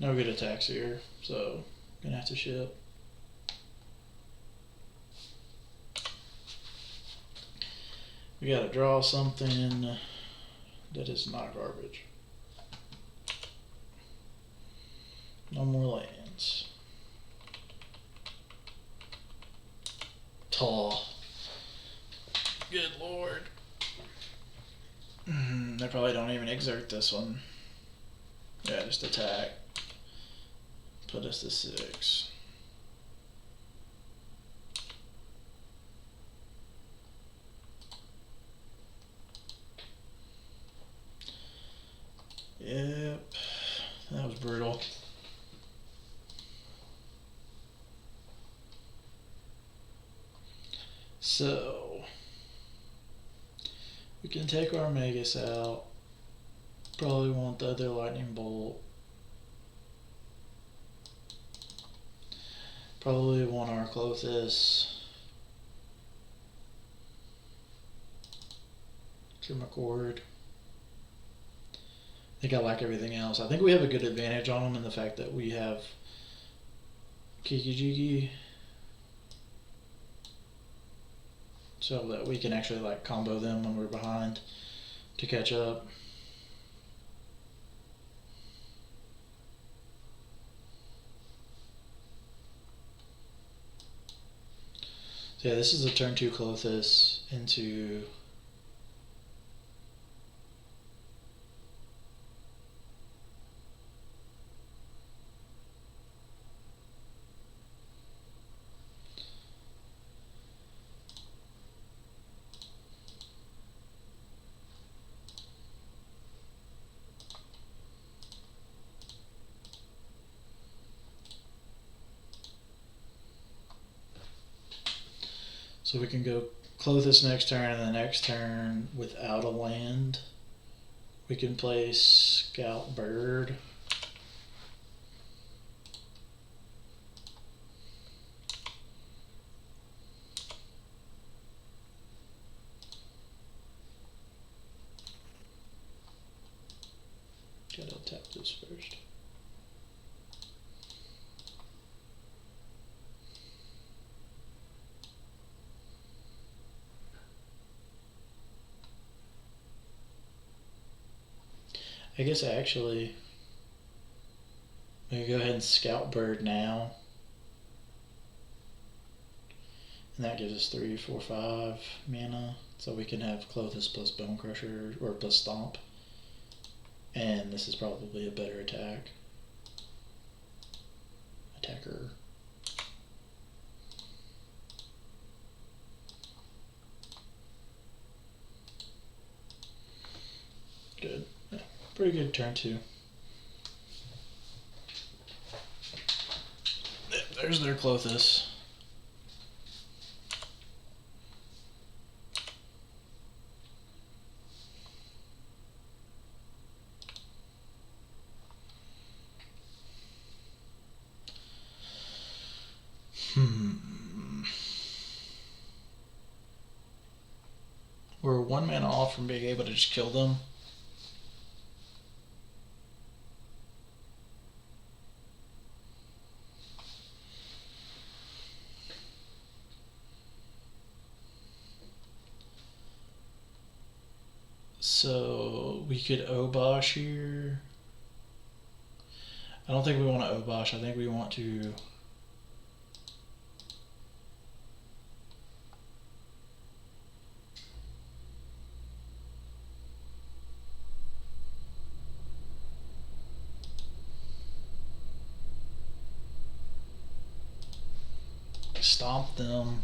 No good attacks here, so gonna have to ship. We gotta draw something. That is not garbage. No more lands. Tall. Good lord. They probably don't even exert this one. Yeah, just attack. Put us to 6. Yep. That was brutal. So we can take our Magus out. Probably want the other lightning bolt. Probably want our Clothis. Trim a cord. I think I like everything else. I think we have a good advantage on them in the fact that we have Kiki, so that we can actually like combo them when we're behind to catch up. So yeah, this is a turn 2 Clothis into so we can go Clothis next turn, and the next turn without a land we can play Scout Bird. Gotta tap this first. I guess actually we can go ahead and Scout Bird now. And that gives us 3, 4, 5 mana. So we can have Clothis plus Bone Crusher or plus Stomp. And this is probably a better attacker. Good. Yeah, pretty good turn 2. There's their Clothis. We're 1 mana off from being able to just kill them. So we could Obosh here. I don't think we want to Obosh. I think we want to stomp them.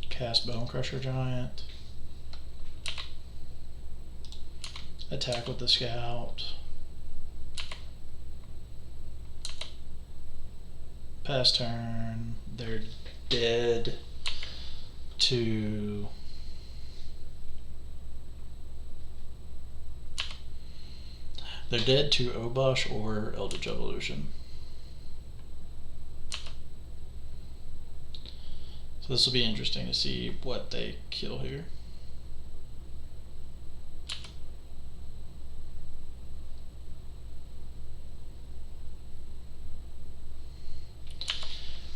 Cast Bone Crusher Giant. Attack with the Scout. Pass turn. They're dead to Obosh or Eldritch Evolution. So this will be interesting to see what they kill here.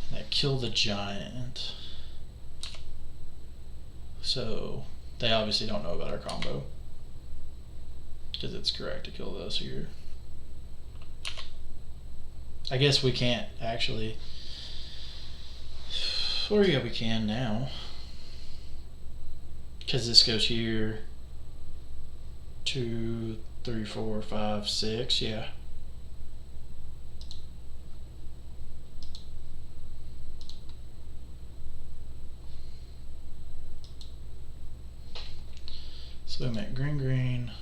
And that kill the giant. So they obviously don't know about our combo, because it's correct to kill those here. I guess we can't actually, or yeah, we can now, because this goes here. 2, 3, 4, 5, 6, yeah. So we make green, green.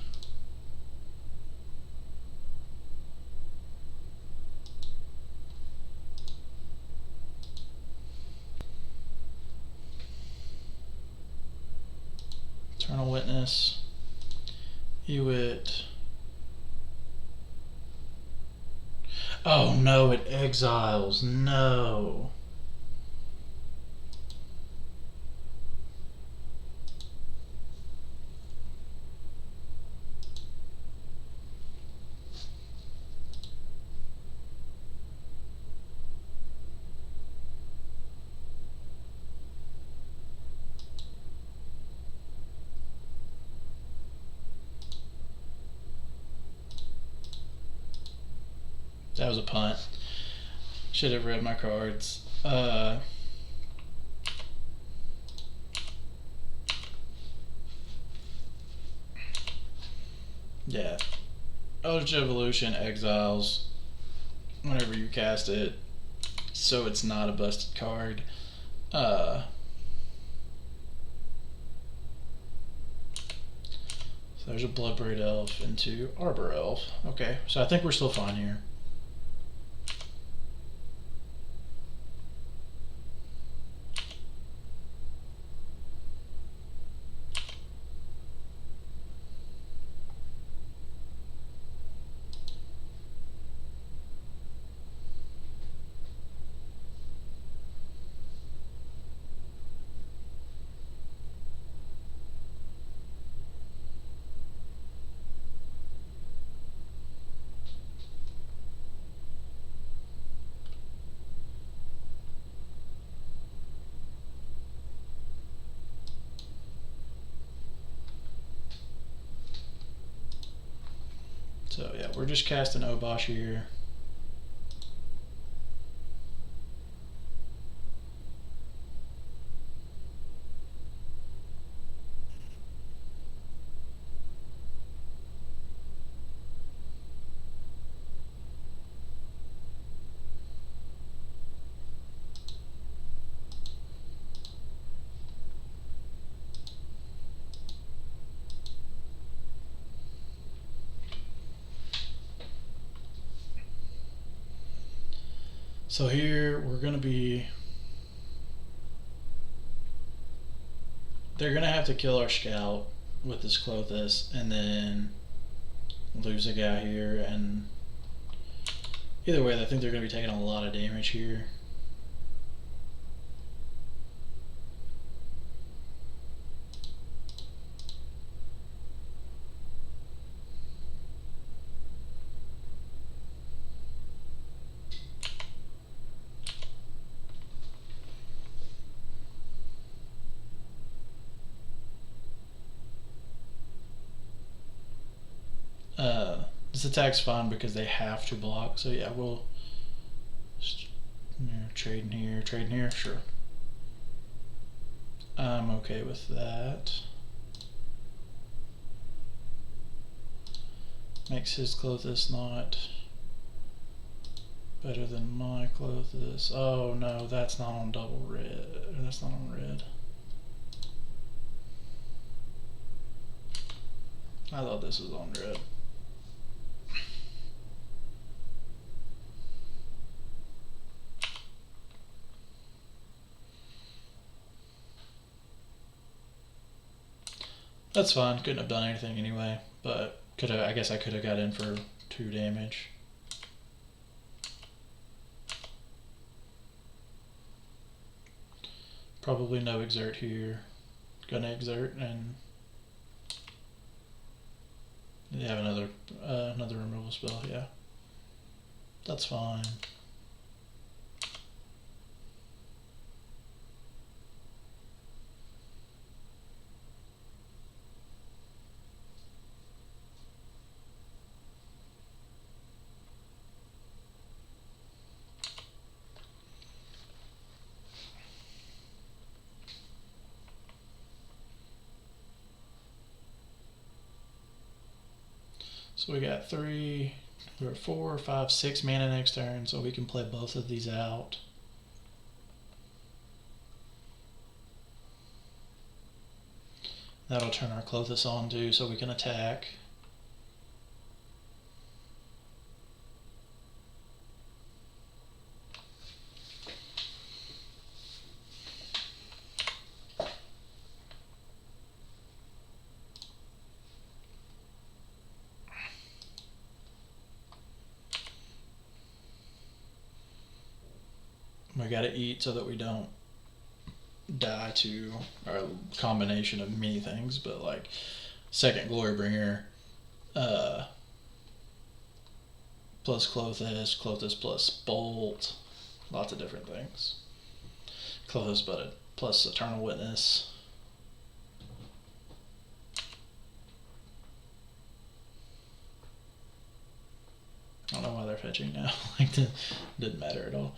Eternal Witness. Hewitt. Oh no, it exiles. No. That was a punt. Should have read my cards. Yeah. Eldritch Evolution exiles whenever you cast it, so it's not a busted card. So there's a Bloodbraid Elf into Arbor Elf. Okay, so I think we're still fine here. So yeah, we're just casting Obosh here. So here we're gonna be, they're gonna have to kill our scout with this Clothis and then lose a guy here, and either way I think they're gonna be taking a lot of damage here. This attack's fine because they have to block, so yeah, we'll trade in here, sure. I'm okay with that. Makes his Clothis not better than my Clothis. Oh no, that's not on double red. That's not on red. I thought this was on red. That's fine. Couldn't have done anything anyway, but could have. I guess I could have got in for 2 damage. Probably no exert here. Gonna exert and they have another removal spell. Yeah, that's fine. So we got 3, or 4, 5, 6 mana next turn, so we can play both of these out. That'll turn our Clothis on too, so we can attack. We gotta eat so that we don't die to a combination of many things, but like second Glorybringer, plus Clothis, Clothis plus Bolt, lots of different things. Clothis but plus Eternal Witness. I don't know why they're fetching now. Like, didn't matter at all.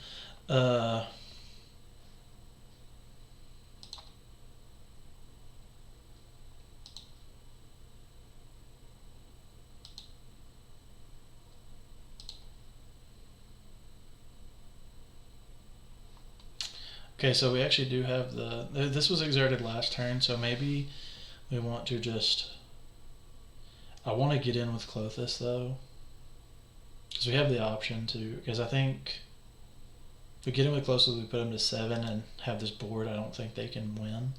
Okay, so we actually do have this was exerted last turn, so maybe we want to just, I want to get in with Clothis though, because we have the option to, because I think if we get in with Clothis, we put them to 7 and have this board, I don't think they can win.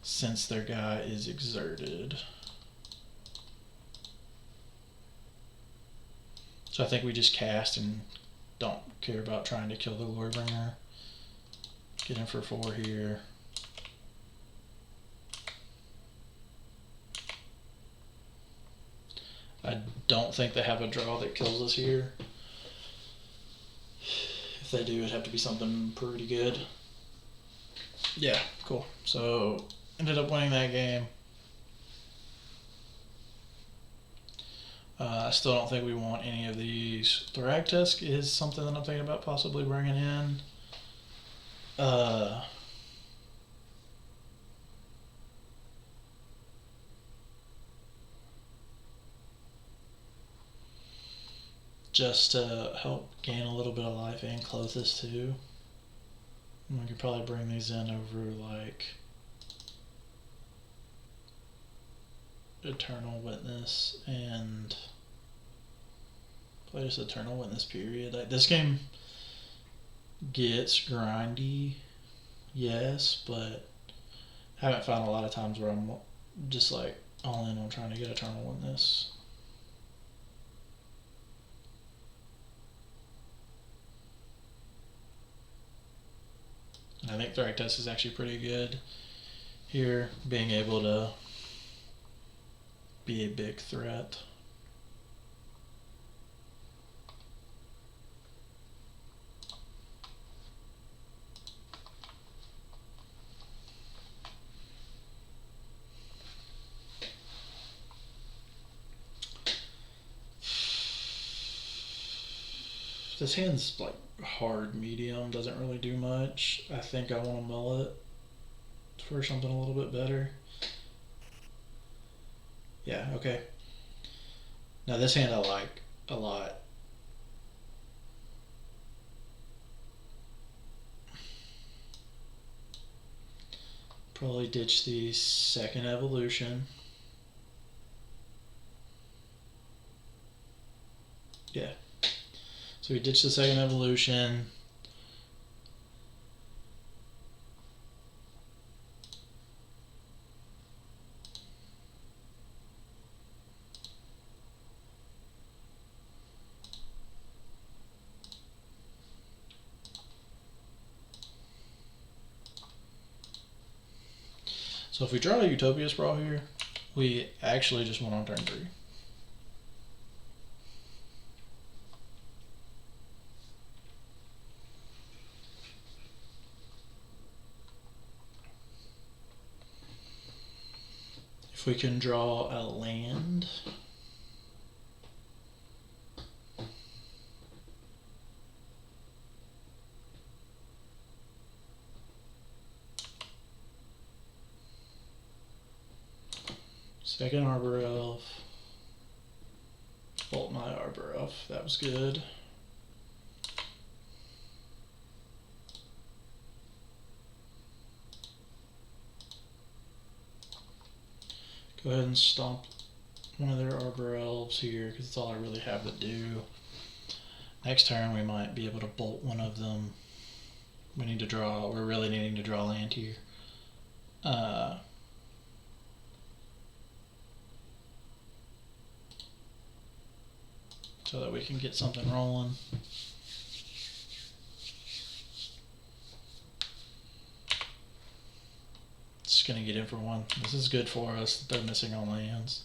Since their guy is exerted. So I think we just cast and don't care about trying to kill the Glorybringer. Get in for 4 here. I don't think they have a draw that kills us here. If they do, it'd have to be something pretty good. Yeah, cool. So ended up winning that game. I still don't think we want any of these. Thragtusk is something that I'm thinking about possibly bringing in. Just to help gain a little bit of life and Clothis too. And we could probably bring these in over like Eternal Witness and play just Eternal Witness period. Like, this game gets grindy, yes, but I haven't found a lot of times where I'm just like all in on trying to get Eternal Witness. And I think Thragtusk is actually pretty good here, being able to be a big threat. This hand's like hard medium, doesn't really do much. I think I want to mull it for something a little bit better. Yeah, okay. Now this hand I like a lot. Probably ditch the second evolution. Yeah. So we ditch the second evolution. So if we draw a Utopia Sprawl here, we actually just went on turn 3. If we can draw a land, Second Arbor Elf. Bolt my Arbor Elf. That was good. Go ahead and stomp one of their Arbor Elves here because it's all I really have to do. Next turn we might be able to bolt one of them. We need to draw, we're really needing to draw land here. So that we can get something rolling. Just gonna get in for one. This is good for us. They're missing on lands.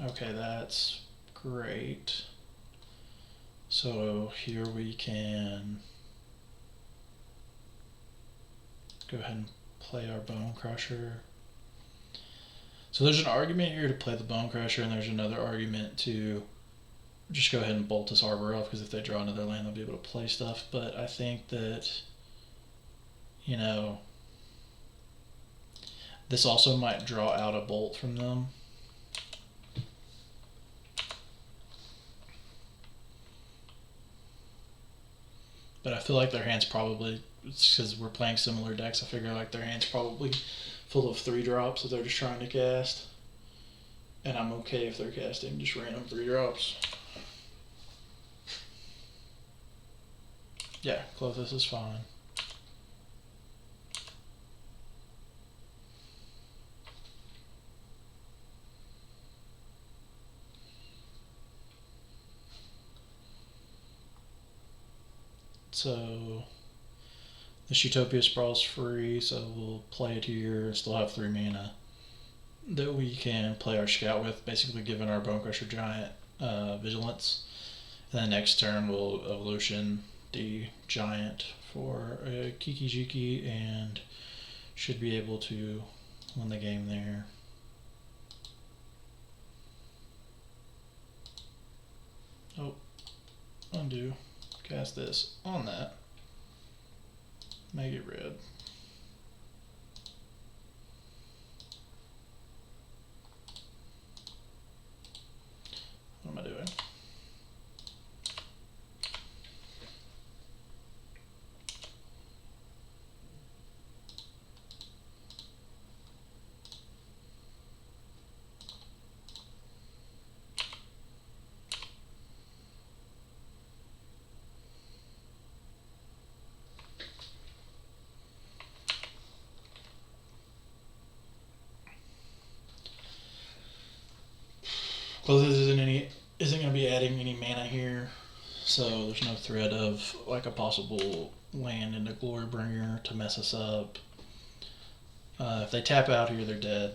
Okay, that's great. So here we can go ahead and play our Bone Crusher. So there's an argument here to play the Bone Crusher, and there's another argument to just go ahead and bolt this Arbor Elf, because if they draw another land, they'll be able to play stuff. But I think that, you know, this also might draw out a bolt from them. But I feel like their hand's probably, because we're playing similar decks, I figure like their hand's probably full of 3-drops that they're just trying to cast. And I'm okay if they're casting just random 3-drops. Yeah, Clothis is fine. So this Utopia Sprawl's free, so we'll play it here and still have 3 mana that we can play our scout with, basically giving our Bone Crusher Giant vigilance. And then next turn we'll evolution the giant for a Kiki and should be able to win the game there. Oh, undo. Cast this on that. Make it red. What am I doing? Clothis isn't going to be adding any mana here, so there's no threat of like a possible land into Glorybringer to mess us up. If they tap out here, they're dead.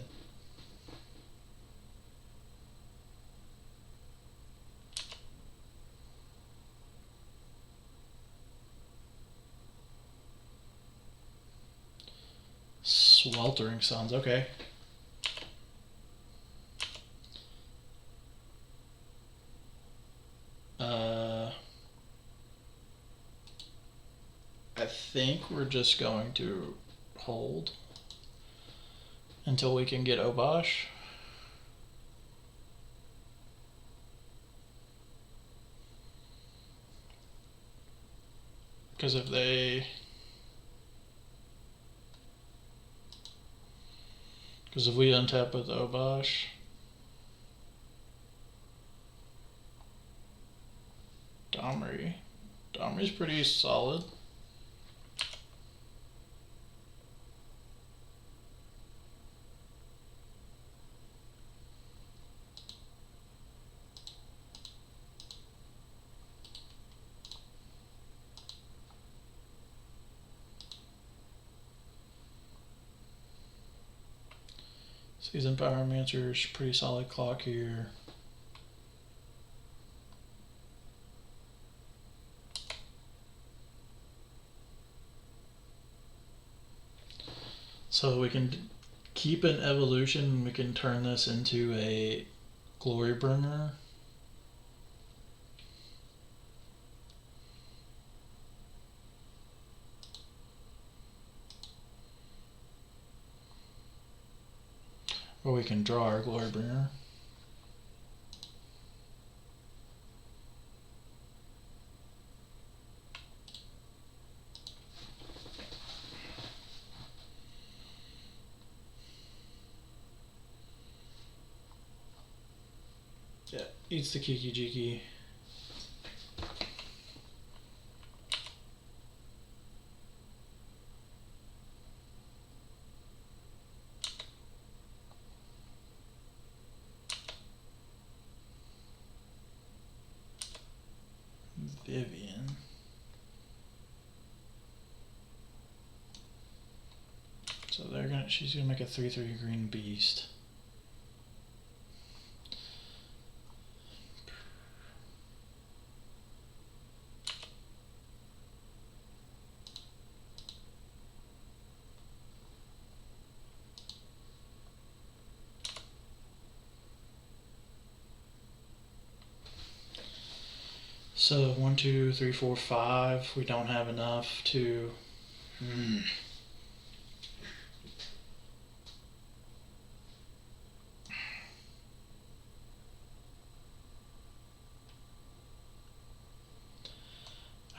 Sweltering Suns, okay. I think we're just going to hold until we can get Obosh. Because if we untap with Obosh, Domri's pretty solid. Seasoned Pyromancer's pretty solid clock here. So we can keep an evolution, we can turn this into a Glorybringer. Or we can draw our Glorybringer. Yeah, eats the Kiki Jiki. Vivian. So she's gonna make a 3/3 green beast. So 1, 2, 3, 4, 5. We don't have enough to.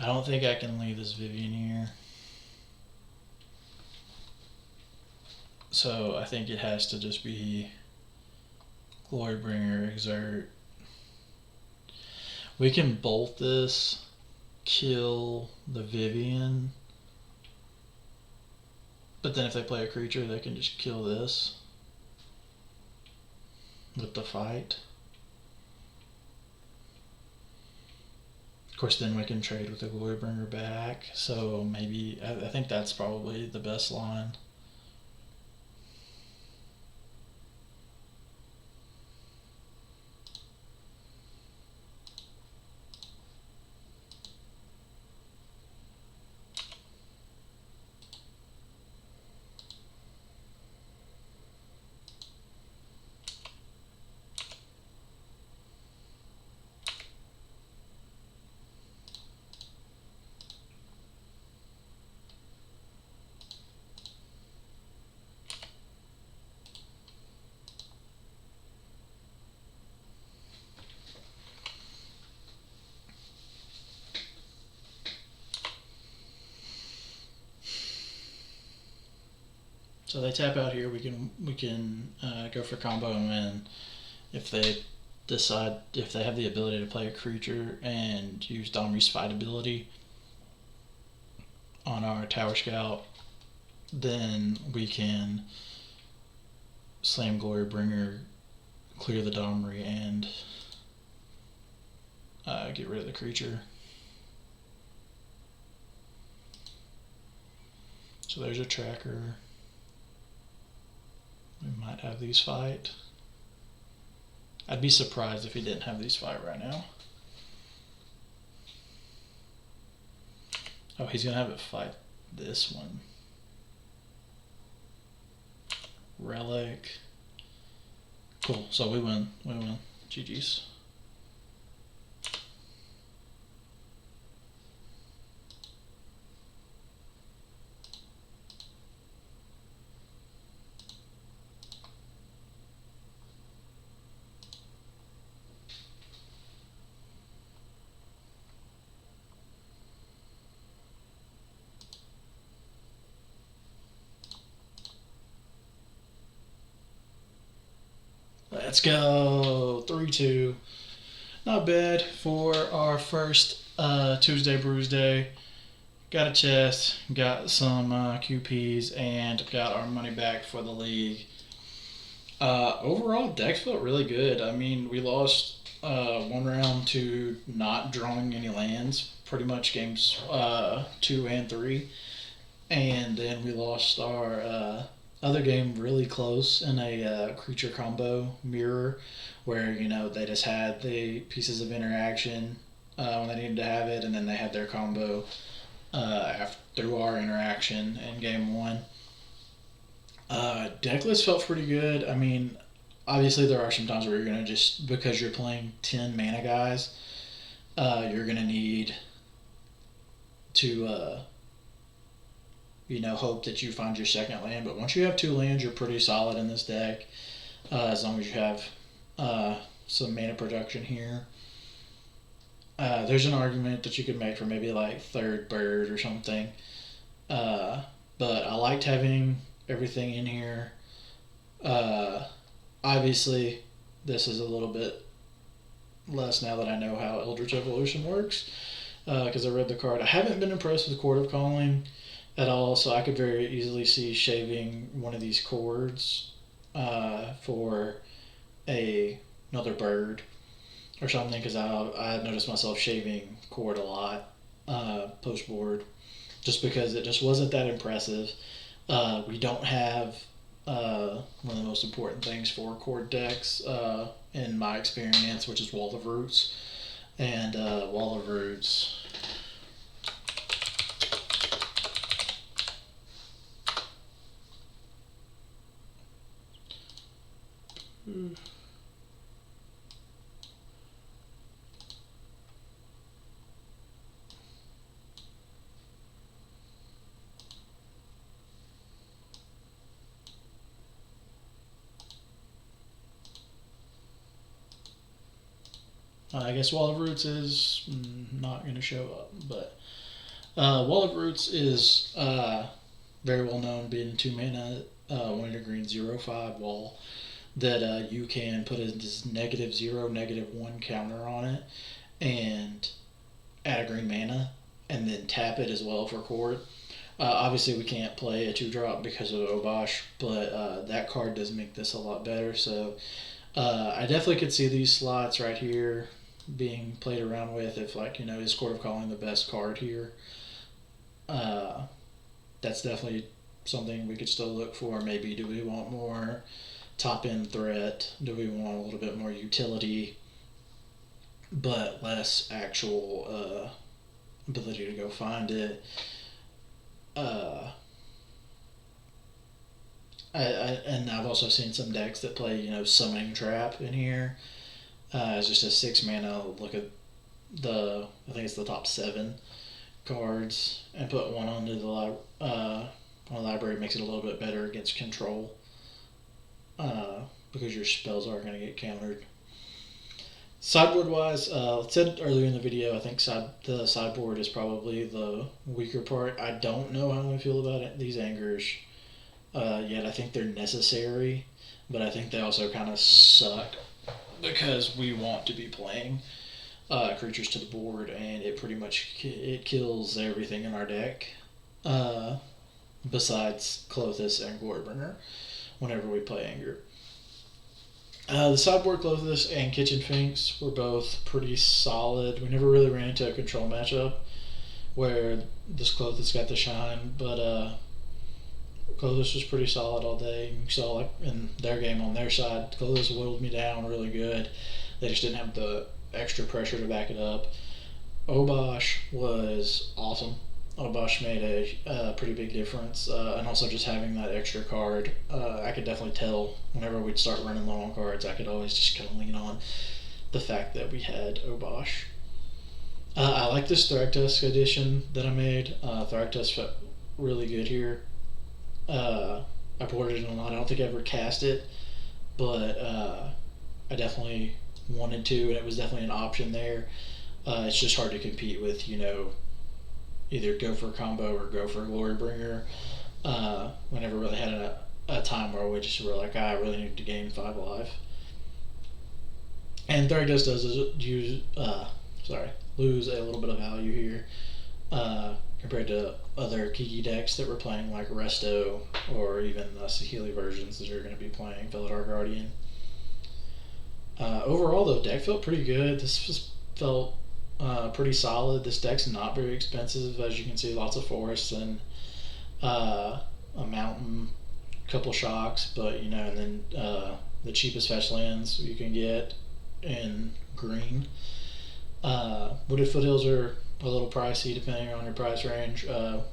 I don't think I can leave this Vivian here. So I think it has to just be Glorybringer, Exert. We can bolt this, kill the Vivian, but then if they play a creature, they can just kill this with the fight. Of course, then we can trade with the Glorybringer back. So maybe, I think that's probably the best line. So they tap out here. We can go for combo and win if they decide, if they have the ability to play a creature and use Domri's fight ability on our Tower Scout. Then we can slam Glorybringer, clear the Domri, and get rid of the creature. So there's a tracker. We might have these fight. I'd be surprised if he didn't have these fight right now. Oh, he's gonna have it fight this one. Relic. Cool, so we win. GG's. Let's go. 3-2. Not bad for our first Tuesday Brews Day. Got a chest, got some QPs, and got our money back for the league. Overall, decks felt really good. I mean, we lost one round to not drawing any lands, pretty much games 2 and 3. And then we lost our other game really close in a creature combo mirror where, you know, they just had the pieces of interaction when they needed to have it, and then they had their combo through our interaction in game 1. Deck list felt pretty good. I mean, obviously there are some times where you're going to just, because you're playing 10 mana guys, you're going to need to hope that you find your second land. But once you have 2 lands, you're pretty solid in this deck. as long as you have some mana production here. There's an argument that you could make for maybe like third bird or something. But I liked having everything in here. Obviously, this is a little bit less now that I know how Eldritch Evolution works, because I read the card. I haven't been impressed with Chord of Calling at all, so I could very easily see shaving one of these chords for another bird or something, because I noticed myself shaving Chord a lot post board, just because it just wasn't that impressive. We don't have one of the most important things for Chord decks, in my experience, which is Wall of Roots. And Wall of Roots. I guess Wall of Roots is not going to show up, but Wall of Roots is very well known, being 2 mana, 1 green 0/5 wall that you can put this -0, -1 counter on it, and add a green mana, and then tap it as well for Chord. Obviously, we can't play a 2-drop because of Obosh, but that card does make this a lot better. So I definitely could see these slots right here being played around with. If, like, is Chord of Calling the best card here? That's definitely something we could still look for. Maybe do we want more top end threat? Do we want a little bit more utility, but less actual ability to go find it? And I've also seen some decks that play, Summoning Trap in here. It's just a 6 mana. Look at I think it's the top 7 cards, and put one onto the library. Makes it a little bit better against control, because your spells are going to get countered. Sideboard wise, I said earlier in the video, I think the sideboard is probably the weaker part. I don't know how I feel about it, these angers yet. I think they're necessary, but I think they also kind of suck, because we want to be playing creatures to the board, and it pretty much kills everything in our deck, besides Clothis and Glorybringer whenever we play Anger. The sideboard Clothis and Kitchen Finks were both pretty solid. We never really ran into a control matchup where this Clothis got the shine, but Clothis was pretty solid all day. You saw, like, in their game on their side, Clothis whittled me down really good. They just didn't have the extra pressure to back it up. Obosh was awesome. Obosh made a pretty big difference, and also just having that extra card, I could definitely tell whenever we'd start running low on cards, I could always just kind of lean on the fact that we had Obosh. I like this Thragtusk edition that I made. Thragtusk felt really good here. I boarded it a lot. I don't think I ever cast it, but I definitely wanted to, and it was definitely an option there. It's just hard to compete with, either go for a combo or go for a Glorybringer. We never really had a time where we just were like, I really need to gain 5 life. And Thragtusk does lose a little bit of value here, compared to other Kiki decks that were playing, like Resto, or even the Saheeli versions that are going to be playing Veladar Guardian. Overall, the deck felt pretty good. This just felt pretty solid. This deck's not very expensive, as you can see. Lots of forests and a mountain, couple shocks, but and then the cheapest fetch lands you can get in green. Wooded Foothills are a little pricey depending on your price range.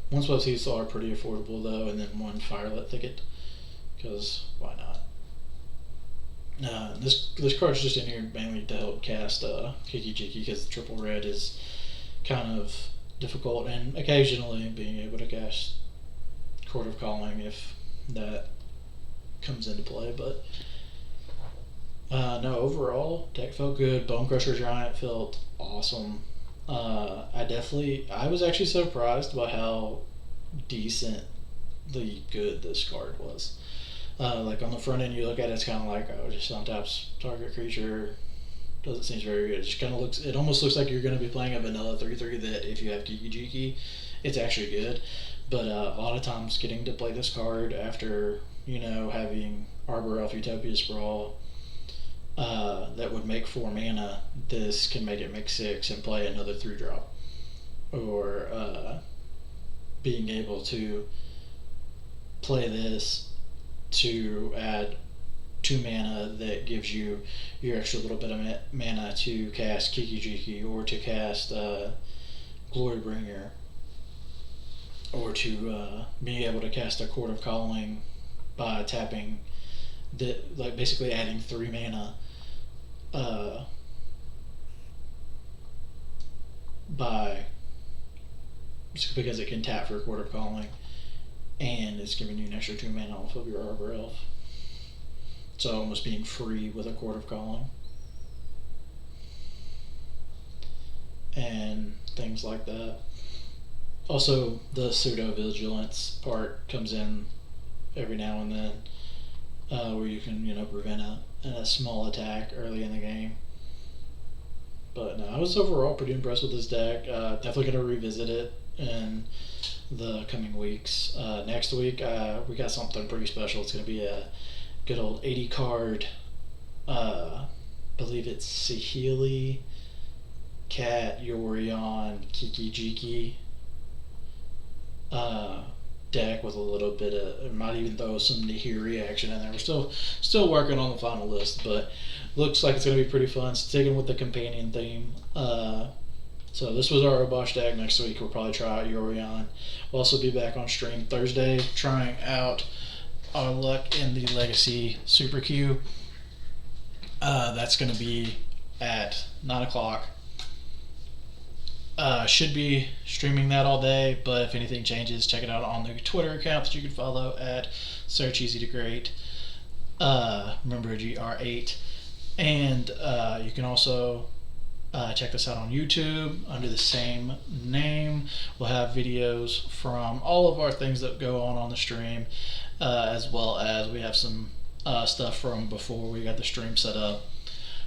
One Swept Cecil are pretty affordable though, and then one Firelit Thicket, because why not? This card's just in here mainly to help cast Kiki Jiki, because the triple red is kind of difficult, and occasionally being able to cast Chord of Calling if that comes into play. But No, overall, deck felt good. Bone Crusher Giant felt awesome. I was actually surprised by how decently good this card was. Like on the front end, you look at it, it's kind of like, oh, just untaps target creature. Doesn't seem very good. It just kind of looks. It almost looks like you're going to be playing a vanilla 3/3 that if you have Kiki, it's actually good. But a lot of times, getting to play this card after having Arbor Elf Utopia Sprawl, that would make 4 mana. This can make it make 6 and play another 3-drop, or being able to play this to add 2 mana that gives you your extra little bit of mana to cast Kiki or to cast Glorybringer, or to be able to cast a Court of Calling by tapping like basically adding 3 mana by just because it can tap for a Court of Calling, and it's giving you an extra 2 mana off of your Arbor Elf. So almost being free with a Court of Calling. And things like that. Also, the pseudo vigilance part comes in every now and then, where you can prevent a small attack early in the game. But no, I was overall pretty impressed with this deck. Definitely going to revisit it in the coming weeks. Next week, we got something pretty special. It's going to be a good old 80 card, believe it's Sahili, Cat, Yorion, Kiki deck with a little bit of, it might even throw some Nahiri action in there. We're still working on the final list, but looks like it's going to be pretty fun. Sticking with the companion theme. So this was our Obosh deck. Next week we'll probably try out Yorion. We'll also be back on stream Thursday trying out our luck in the Legacy Super Q. That's going to be at 9 o'clock. Should be streaming that all day, but if anything changes, check it out on the Twitter account that you can follow at SearchEasyToGreat. Remember GR8. And you can also check this out on YouTube under the same name. We'll have videos from all of our things that go on the stream, as well as we have some stuff from before we got the stream set up.